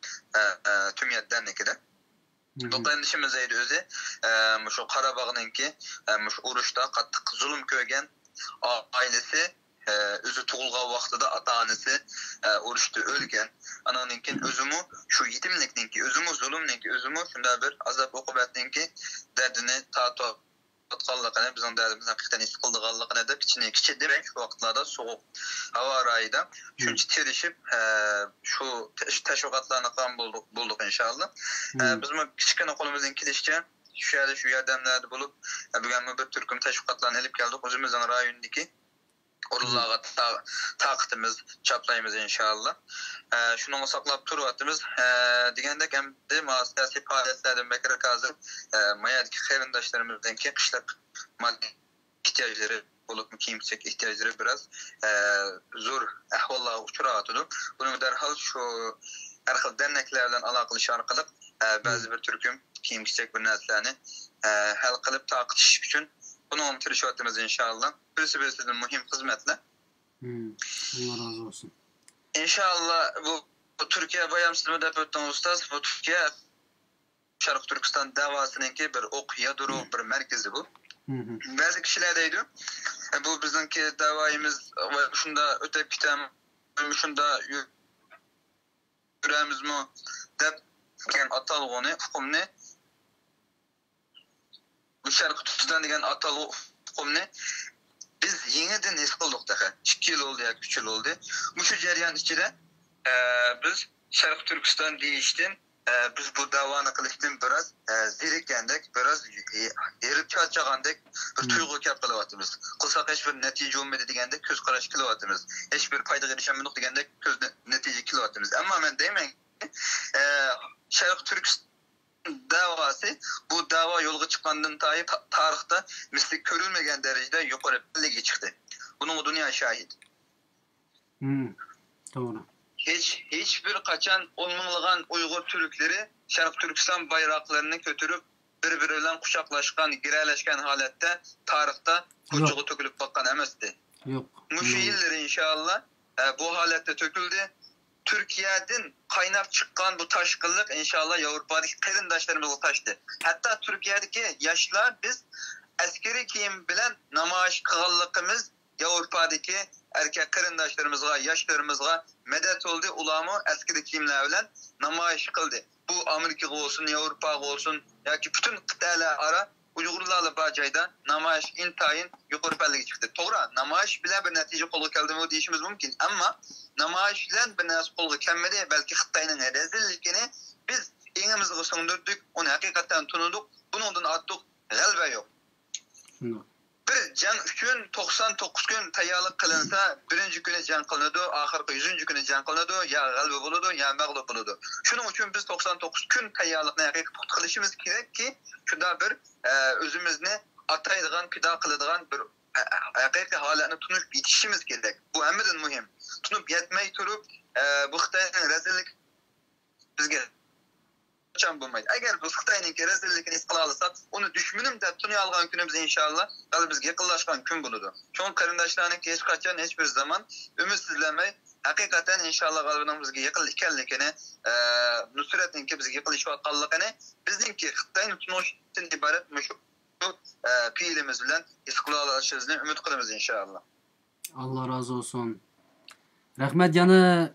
Speaker 13: Tomiyat dernekide. Bu qarindishimiz edi o'zi şu Qarabağ'nınki şu urushda qattiq zulm ko'rgan ailesi özü tug'ilgan vaqtida ata-onasi urushda o'lgan. Ananınkin özümü şu yetimlikninki, özümü zulmninki, özümü shunda bir azab uqubatninki dardini tatqanligini bizning dardimizni haqiqatan his qildiganligini deb kichik demak shu vaqtlarda sovuq havo rayida shuncha terishib shu tashviqotlarni qilgan bo'ldik inshaalloh. Biz kichkina qo'limizdan kelishicha shu yordamlarda bo'lib bugun bir turkum tashviqotlarni olib keldik o'zimizning rayondagi Orullarga taqitimiz çaplayımız inşallah. Şunu saklap turuvatımız degende endi siyasi faaliyetlerden bekar hazır mayadaki qarindaşlarımızdan ki qishloq maddi ihtiyaçları bulup kiyimsek ihtiyaçları biraz zor ahvollarga uchrayotdi. Buni derhal şu har xil derneklerden aloqalash orqali ba'zi bir turkum kiyim-kechak bir narsalarni hal qilib taqitish uchun bunu tirishayotimiz inşallah. Birisi-birisinden muhim hizmetler.
Speaker 3: Allah razı olsun.
Speaker 13: İnşallah bu Türkiye bayramsızlığı dep ötten ustaz, bu Türkiye Şarkı Türkistan davasınınki bir okuya duru bir merkezi bu. Bazı kişiler deydi. Bu bizimki davayımız şunda ötep kitem, şunda yüreğimiz mi dep atalığını, hukumunu bu Şarkı Türkistan degen atalığı hukumunu biz yeniden his qildik daha. 2 yıl oldu ya 3 yıl oldu. Bu şu jaryan içinde biz Şarkı Türkistan deyiştin biz bu davani qilishdan biraz zerikkandik, biraz yerib charchagandik, bir tuyg'u kap qilyapmiz. Qilsak hech bir natija bo'lmaydi degandek ko'z qarash qilyapmiz. Hech bir foydaga erishamaydik degandek ko'z natija qilyapmiz. Ammo men deyman Şarkı Türkistan davası bu dava yolga chiqqandan tarixda misli ko'rilmagan darajada yuqori ballaga chiqdi. Bunun dünya şahit.
Speaker 3: Doğru.
Speaker 13: Hiçbir kaçan olmanlıgan Uygur Türkleri Şarkı Türkistan bayraklarını götürüp birbiriyle kuşaklaşkan, gireleşken halette tarihte kucuğu tökülüp bakkan emesti.
Speaker 3: Yok.
Speaker 13: Muşu yılları inşallah bu halette töküldü. Türkiye'den kaynap çıkan bu taşkınlık inşallah Avrupa'daki qarindaşlarımızla taştı. Hatta Türkiye'deki yaşlar biz askeri kiyim bilen namayiş kılganlığımız Avrupa'daki erkek qarindaşlarımızga, yaşlarımızga medet oldu. Ulamı askeri kiyimler bilen namayiş kıldı. Bu Amerika'ga olsun, Avrupa'ga olsun, ya ki bütün kıtalar ara Uygurlarla bacayda namayış intayın yukarı pellege çıktı. Toğra, namayış bilen bir netice kolu keldi deyişimiz mümkün. Ama namayış bilen bir netice kolu kelmedi. Belki Xitay'nın rezillikini biz eňimizi söndürdük, onu hakikaten tunuduk. Bunun attık, galbe yok. Bir can üçün 99 gün tayyalık kılınsa, birinci güne can kılınıdı, ahırkı 100. güne can kılınıdı, ya galbe buludu, ya mağlup buludu. Şunun için biz 99 gün tayyalık hakikat kılışımız gerek ki, şunda bir özümüzni ataydıgan, pida kılıdıgan bir hakikat halini tunup yetişimiz gerek. Bu hemiden mühim. Tunup yetmeyi turup, bu Xitay'ın rezillik bizge çam bulmaydı. Eğer bu Xitay'ın rezillikini isqila alsak, onu düşmünüm de tunuya algan günümüz inşallah galı bizge yakınlaşkan gün buludu. Çoğun karındaşlarının hiç kaçan hiçbir zaman ümitsizlenmeyi hakikaten inşallah galibinin bizge yakın ikenlikini nusretin ki bizge yakın işvatkallıkını bizimki Xitay'ın tunuştan ibaret müşük fiilimiz bilen isqila alışızını ümit kılımız inşallah.
Speaker 3: Allah razı olsun. Rahmet yana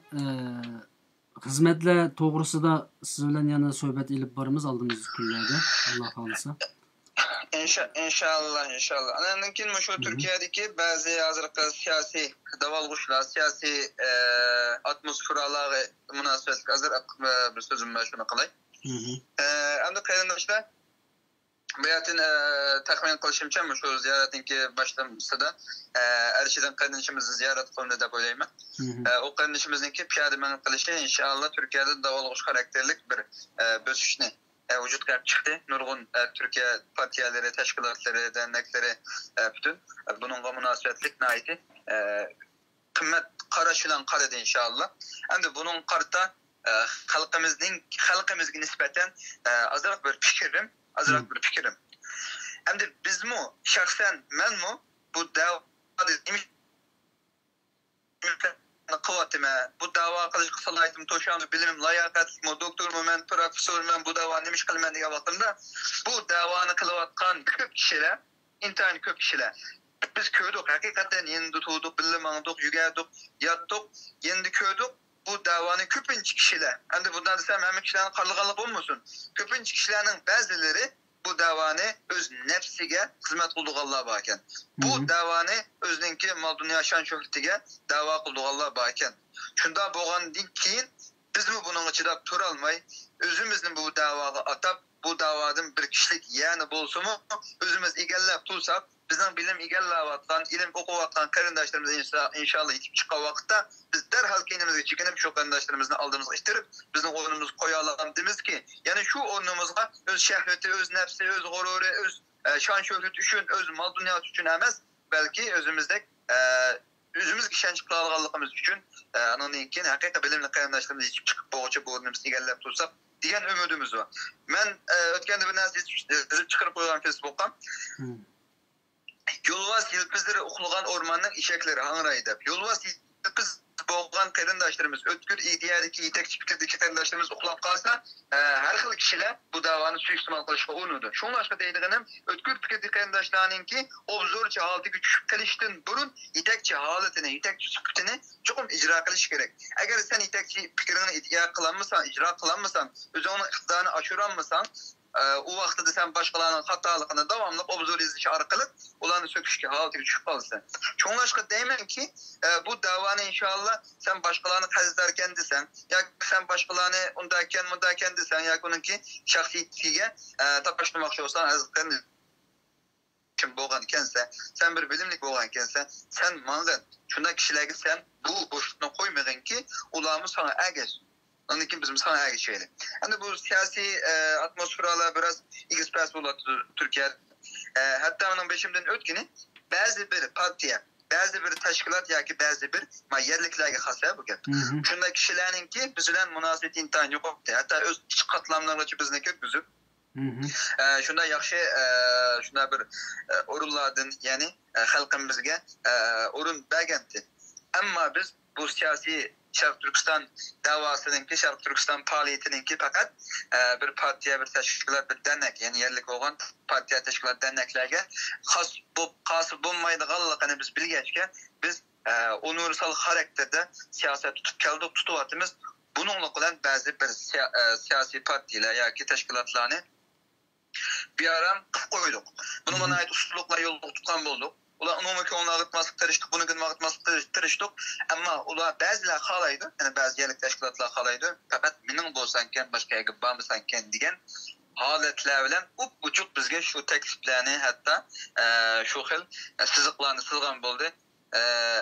Speaker 3: hizmetler toğrusida siz bilen yana söhbet ilip barımız aldığımız günlerde. Allah kalırsa.
Speaker 13: İnşallah. Anandan keyin şu Türkiye'deki bazı hazırlıklı siyasi davalguşlar, siyasi atmosferalar münasebetlik hazır bir sözüm ben şunu kılay. Anda kayındaşlar Bayatın tahmin kılışımça şu ziyaretin ki başlamışsa da erşiden kardeşimizi ziyaret kılını da böyleyim. O kardeşimizin ki piyademen kılışı inşallah Türkiye'de davalgıç karakterlik bir bösüşne vücut çıktı. Nurgun Türkiye partiyaları, teşkilatları, dernekleri bütün bunun münasebetlik naiti kıymet karaşılan karede inşallah. Hem de bunun karta halkımızın nispeten azırak bir fikrim. Hem de biz mu, şahsen men mu bu dava kıvatime, bu dava kılıç kısalaytım, toşanı bilimim, layakatım, doktorum, men, profesörüm, men bu dava nemiş kılmen diye vaktımda bu davanı kılıvatkan köp kişiler, intihani köp kişiler. Biz köydük, hakikaten yendi tuğduk, bilim anladık, yügerdik, yattık, yendi köydük. Bu davanın köpünç kişiler, hem de bundan desem hemen kişilerin karlıgalık olmasın. Köpünç kişilerin bazıları bu davanı öz nefsige hizmet kıldık Allah'a baken. Bu davanı özünki mal dünya şan şöhretige dava kıldık Allah'a baken. Şunda boğan keyin biz mi bunun içinde turalmay, özümüzün bu davayı atap, bu davadan bir kişilik yani bolsa mu, özümüz egellep tutsak, bizden bilim egellavatkan, ilim okuvatkan karındaşlarımız inşallah yetip çıkan vakitte biz derhal kendimize çekinip şu karındaşlarımızın aldığımızı iştirip bizim oyunumuzu koyalım demiz ki yani şu oyunumuzda öz şehveti, öz nefsi, öz gururu, öz şan şöhret üçün, öz mal dünyası üçün emez belki özümüzde özümüz işençlikli alğanlığımız üçün anoniyken hakikaten bilimli karındaşlarımız yetip çıkıp boğucu bu oyunumuzu egellep tutsak diyen ümidimiz var. Ben ötkende bir nazı çıkarıp koyulan Facebook'tan Yolvas yılpızları okuluğan ormanın işekleri hanıraydı. Yolvas yılpız boğulan karındaşlarımız, ötkür idiyadaki yitek çiftlikteki karındaşlarımız okulap kalsa her xil kişiler bu davanı suistimal kılışma unudu. Şunun başka deydiğim, ötkür tüketici karındaşlarınınki obzorca halde güçlük kalıştın burun yitekçi haletini, yitekçi süpütini çokum icra kılış gerek. Eğer sen yitekçi fikrini icra kılanmasan, özü onun iktidarını aşıranmasan, o vaxtda da sen başqalarının hatalıqını davamlı obzor izlişi arqılıq olanı söküşki halatı düşüp qalırsan. Çoğunlaşqa deymen ki bu davanı inşallah sen başqalarını qazidarken desen, ya sen başqalarını undayken desen, ya onunki şahsiyetiga tapaştırmaqçı olsan azıqlarını kim boğan ikense, sen bir bilimlik boğan ikense, sen manzan, şunda kişilerge sen bu boşluğuna koymadın ki ulamı sana əgəsin. Onun için bizim sana geçelim. Yani bu siyasi atmosferalar biraz ilgispers olarak Türkiye. Hatta onun beşimden ötkeni bazı bir partiye, bazı bir teşkilat ya ki bazı bir yerliklerge hasa bu gap. Şunda kişilerin ki bizden münasebet intihan yok. Hatta öz iç katlamlarla bizne kök büzüp. Şunda yaxşı şunda bir orulladın yani halkımızga orun bəgəmdi. Ama biz bu siyasi Şarkı Türkistan davasınınki, Şarkı Türkistan faaliyetininki fakat bir partiye, bir teşkilat, bir dernek, yani yerlik olan partiye, teşkilat, derneklerge khas bulmaydıqallıqını biz bilgeçke, biz universal karakterde siyaset tutup keldik, tutuvatımız bununla olan bazı bir siyasi partiler ya ki teşkilatlarını bir aram qıp koyduk. Bunu bana ait usulukla yol tutkan bulduk. Ular umumiy konuğa gitmaslik tirişdik, bunu gitmek gitmaslik tirişdik. Ama ular bazılar xalaydı, yani bazı yerlik teşkilatlar xalaydı. Fakat mening bolsanken, başka yerga bormasanken degan holatlar bilan uçuk bizga shu takliflarni hatto shu xil siziqlarni silgan bo'ldi.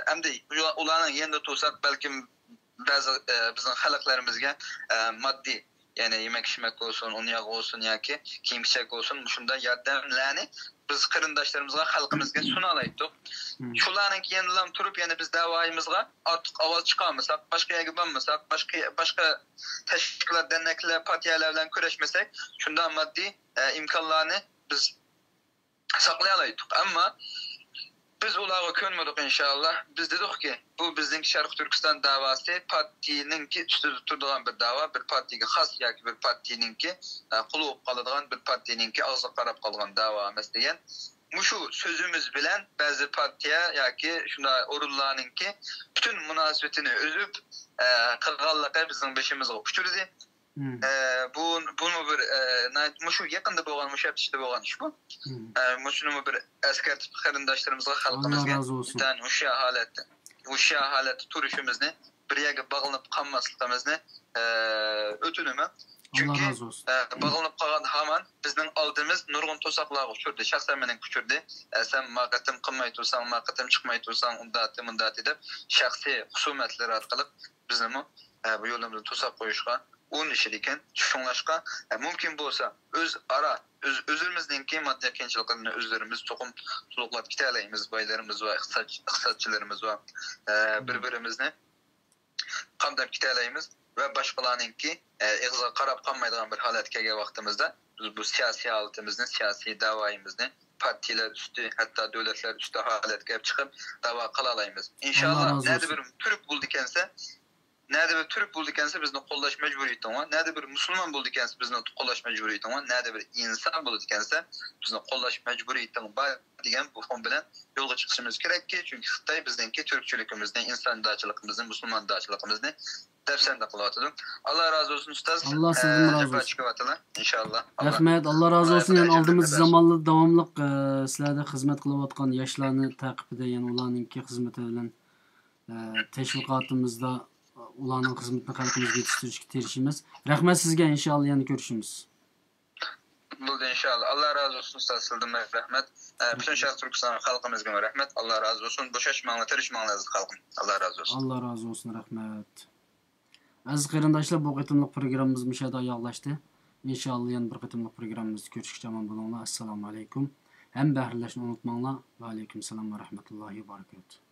Speaker 13: Hamda ularning yanında tursak balkim ba'zi bizning xalqlarimizga moddiy yani yemek içmek olsun, un yağı olsun yoki kiyim kechak olsun, shunda yordamlarni biz qarindoshlarımızga, xalqimizga suna olaydik. Shularning yanılam turib, yani biz davoyimizga ortiq ovoz chiqarmasak, boshqa yerga bormasak, boshqa tashkilot, derneklar, partiyalar bilan kurashmasak, shunda moddiy imkonlarni biz saqlay olaydik. Ammo biz ularga ko'nmadik inshaalloh. Biz dedikki, bu bizning Sharq Turkiston davosi partiyaninki ustida turadigan bir davo, bir partiyaga xos yoki bir partiyaninki qulub qoladigan, bir partiyaninki og'zi qarab qolgan davo emas degan. Mushu so'zimiz bilan ba'zi partiya yoki shunday o'rinlarninki butun munosabatini o'zib qilganligi bizning beshimizga uchirdi. Bunu bir mushu yaqinda bo'lgan, mushatishda bo'lgan ish bu. Mushuni bir askartib qarindoshlarımızga, xalqimizga tan o'sha holatda turishimizni, bir yerga bog'lanib qolmasligimizni o'tinaman. Chunki bog'lanib qolgan hamon bizning oldimiz nurg'un to'saqlarga uchirdi. Shaxsan mening uchirdi. Sen maqatim qilmay tursang, maqatim chiqmay tursang, undati deb shaxsiy husumatlar orqali bizni bu yo'limizda to'saq qo'yishga onun işi ekan, shunlashqa mumkin bo'lsa o'zimizninki moddiy qiyinchiliklarni o'zlarimiz to'qim to'liqlab keta olamiz. Boylarimiz va iqtisodchilarimiz va bir-birimizni qamdab keta olamiz va boshqalarninki ig'za qarab qolmaydigan bir holatga kelgan vaqtimizda biz bu siyosiy holatimizni, siyosiy davoyimizni partiyalar usti, hatto davlatlar usti holatga kelib chiqib davo qila olamiz. Inshaalloh nada bir turk bo'ldi ekansa, nada bir Türk bo'ldi ekansa bizni qo'llash majburiyatim va nada bir musulmon bo'ldi ekansa bizni qo'llash majburiyatim va nada bir inson bo'ldi ekansa bizni qo'llash majburiyatim bor degan bu fon bilan yo'lga chiqishimiz kerakki, chunki Xitoy bizningki turkchiligimizni, insondochiligimizni, musulmondochiligimizni dafsanda qilyotdi. Alloh razı olsun ustoz.
Speaker 3: Allah sizdan razı olsun.
Speaker 13: İnşallah.
Speaker 3: Rahmet, Allah razı olsun. Yani aldığımız zamanlı davamlıq sizlərdə xizmət qılıbatqan yaşlarını təqibdə, yəni ularınki xizməti bilan təşviqatımızda ularning xizmatini xalqimizga yetishtirishga tirishimiz. Rahmat sizga, inshaalloh yana ko'rishimiz.
Speaker 13: Bo'ldi inshaalloh. Alloh razı olsun ustoz, sizdan rahmat. Bütün Sharq Turkiston xalqimizga rahmat. Alloh razı olsun. Bo'shashmanglar, tirishmanglar xalqim. Alloh razı olsun.
Speaker 3: Allah razı olsun, rahmat. Aziz qarindoshlar, bu qitimliq programmamiz mushada oyoqlashdi. Inshaalloh yana bir qitimliq programmamizda ko'rishishga omon bo'linglar. Assalomu alaykum. Ham bahrlashni unutmanglar. Va alaykum assalom va rahmatullohi va barakatuh.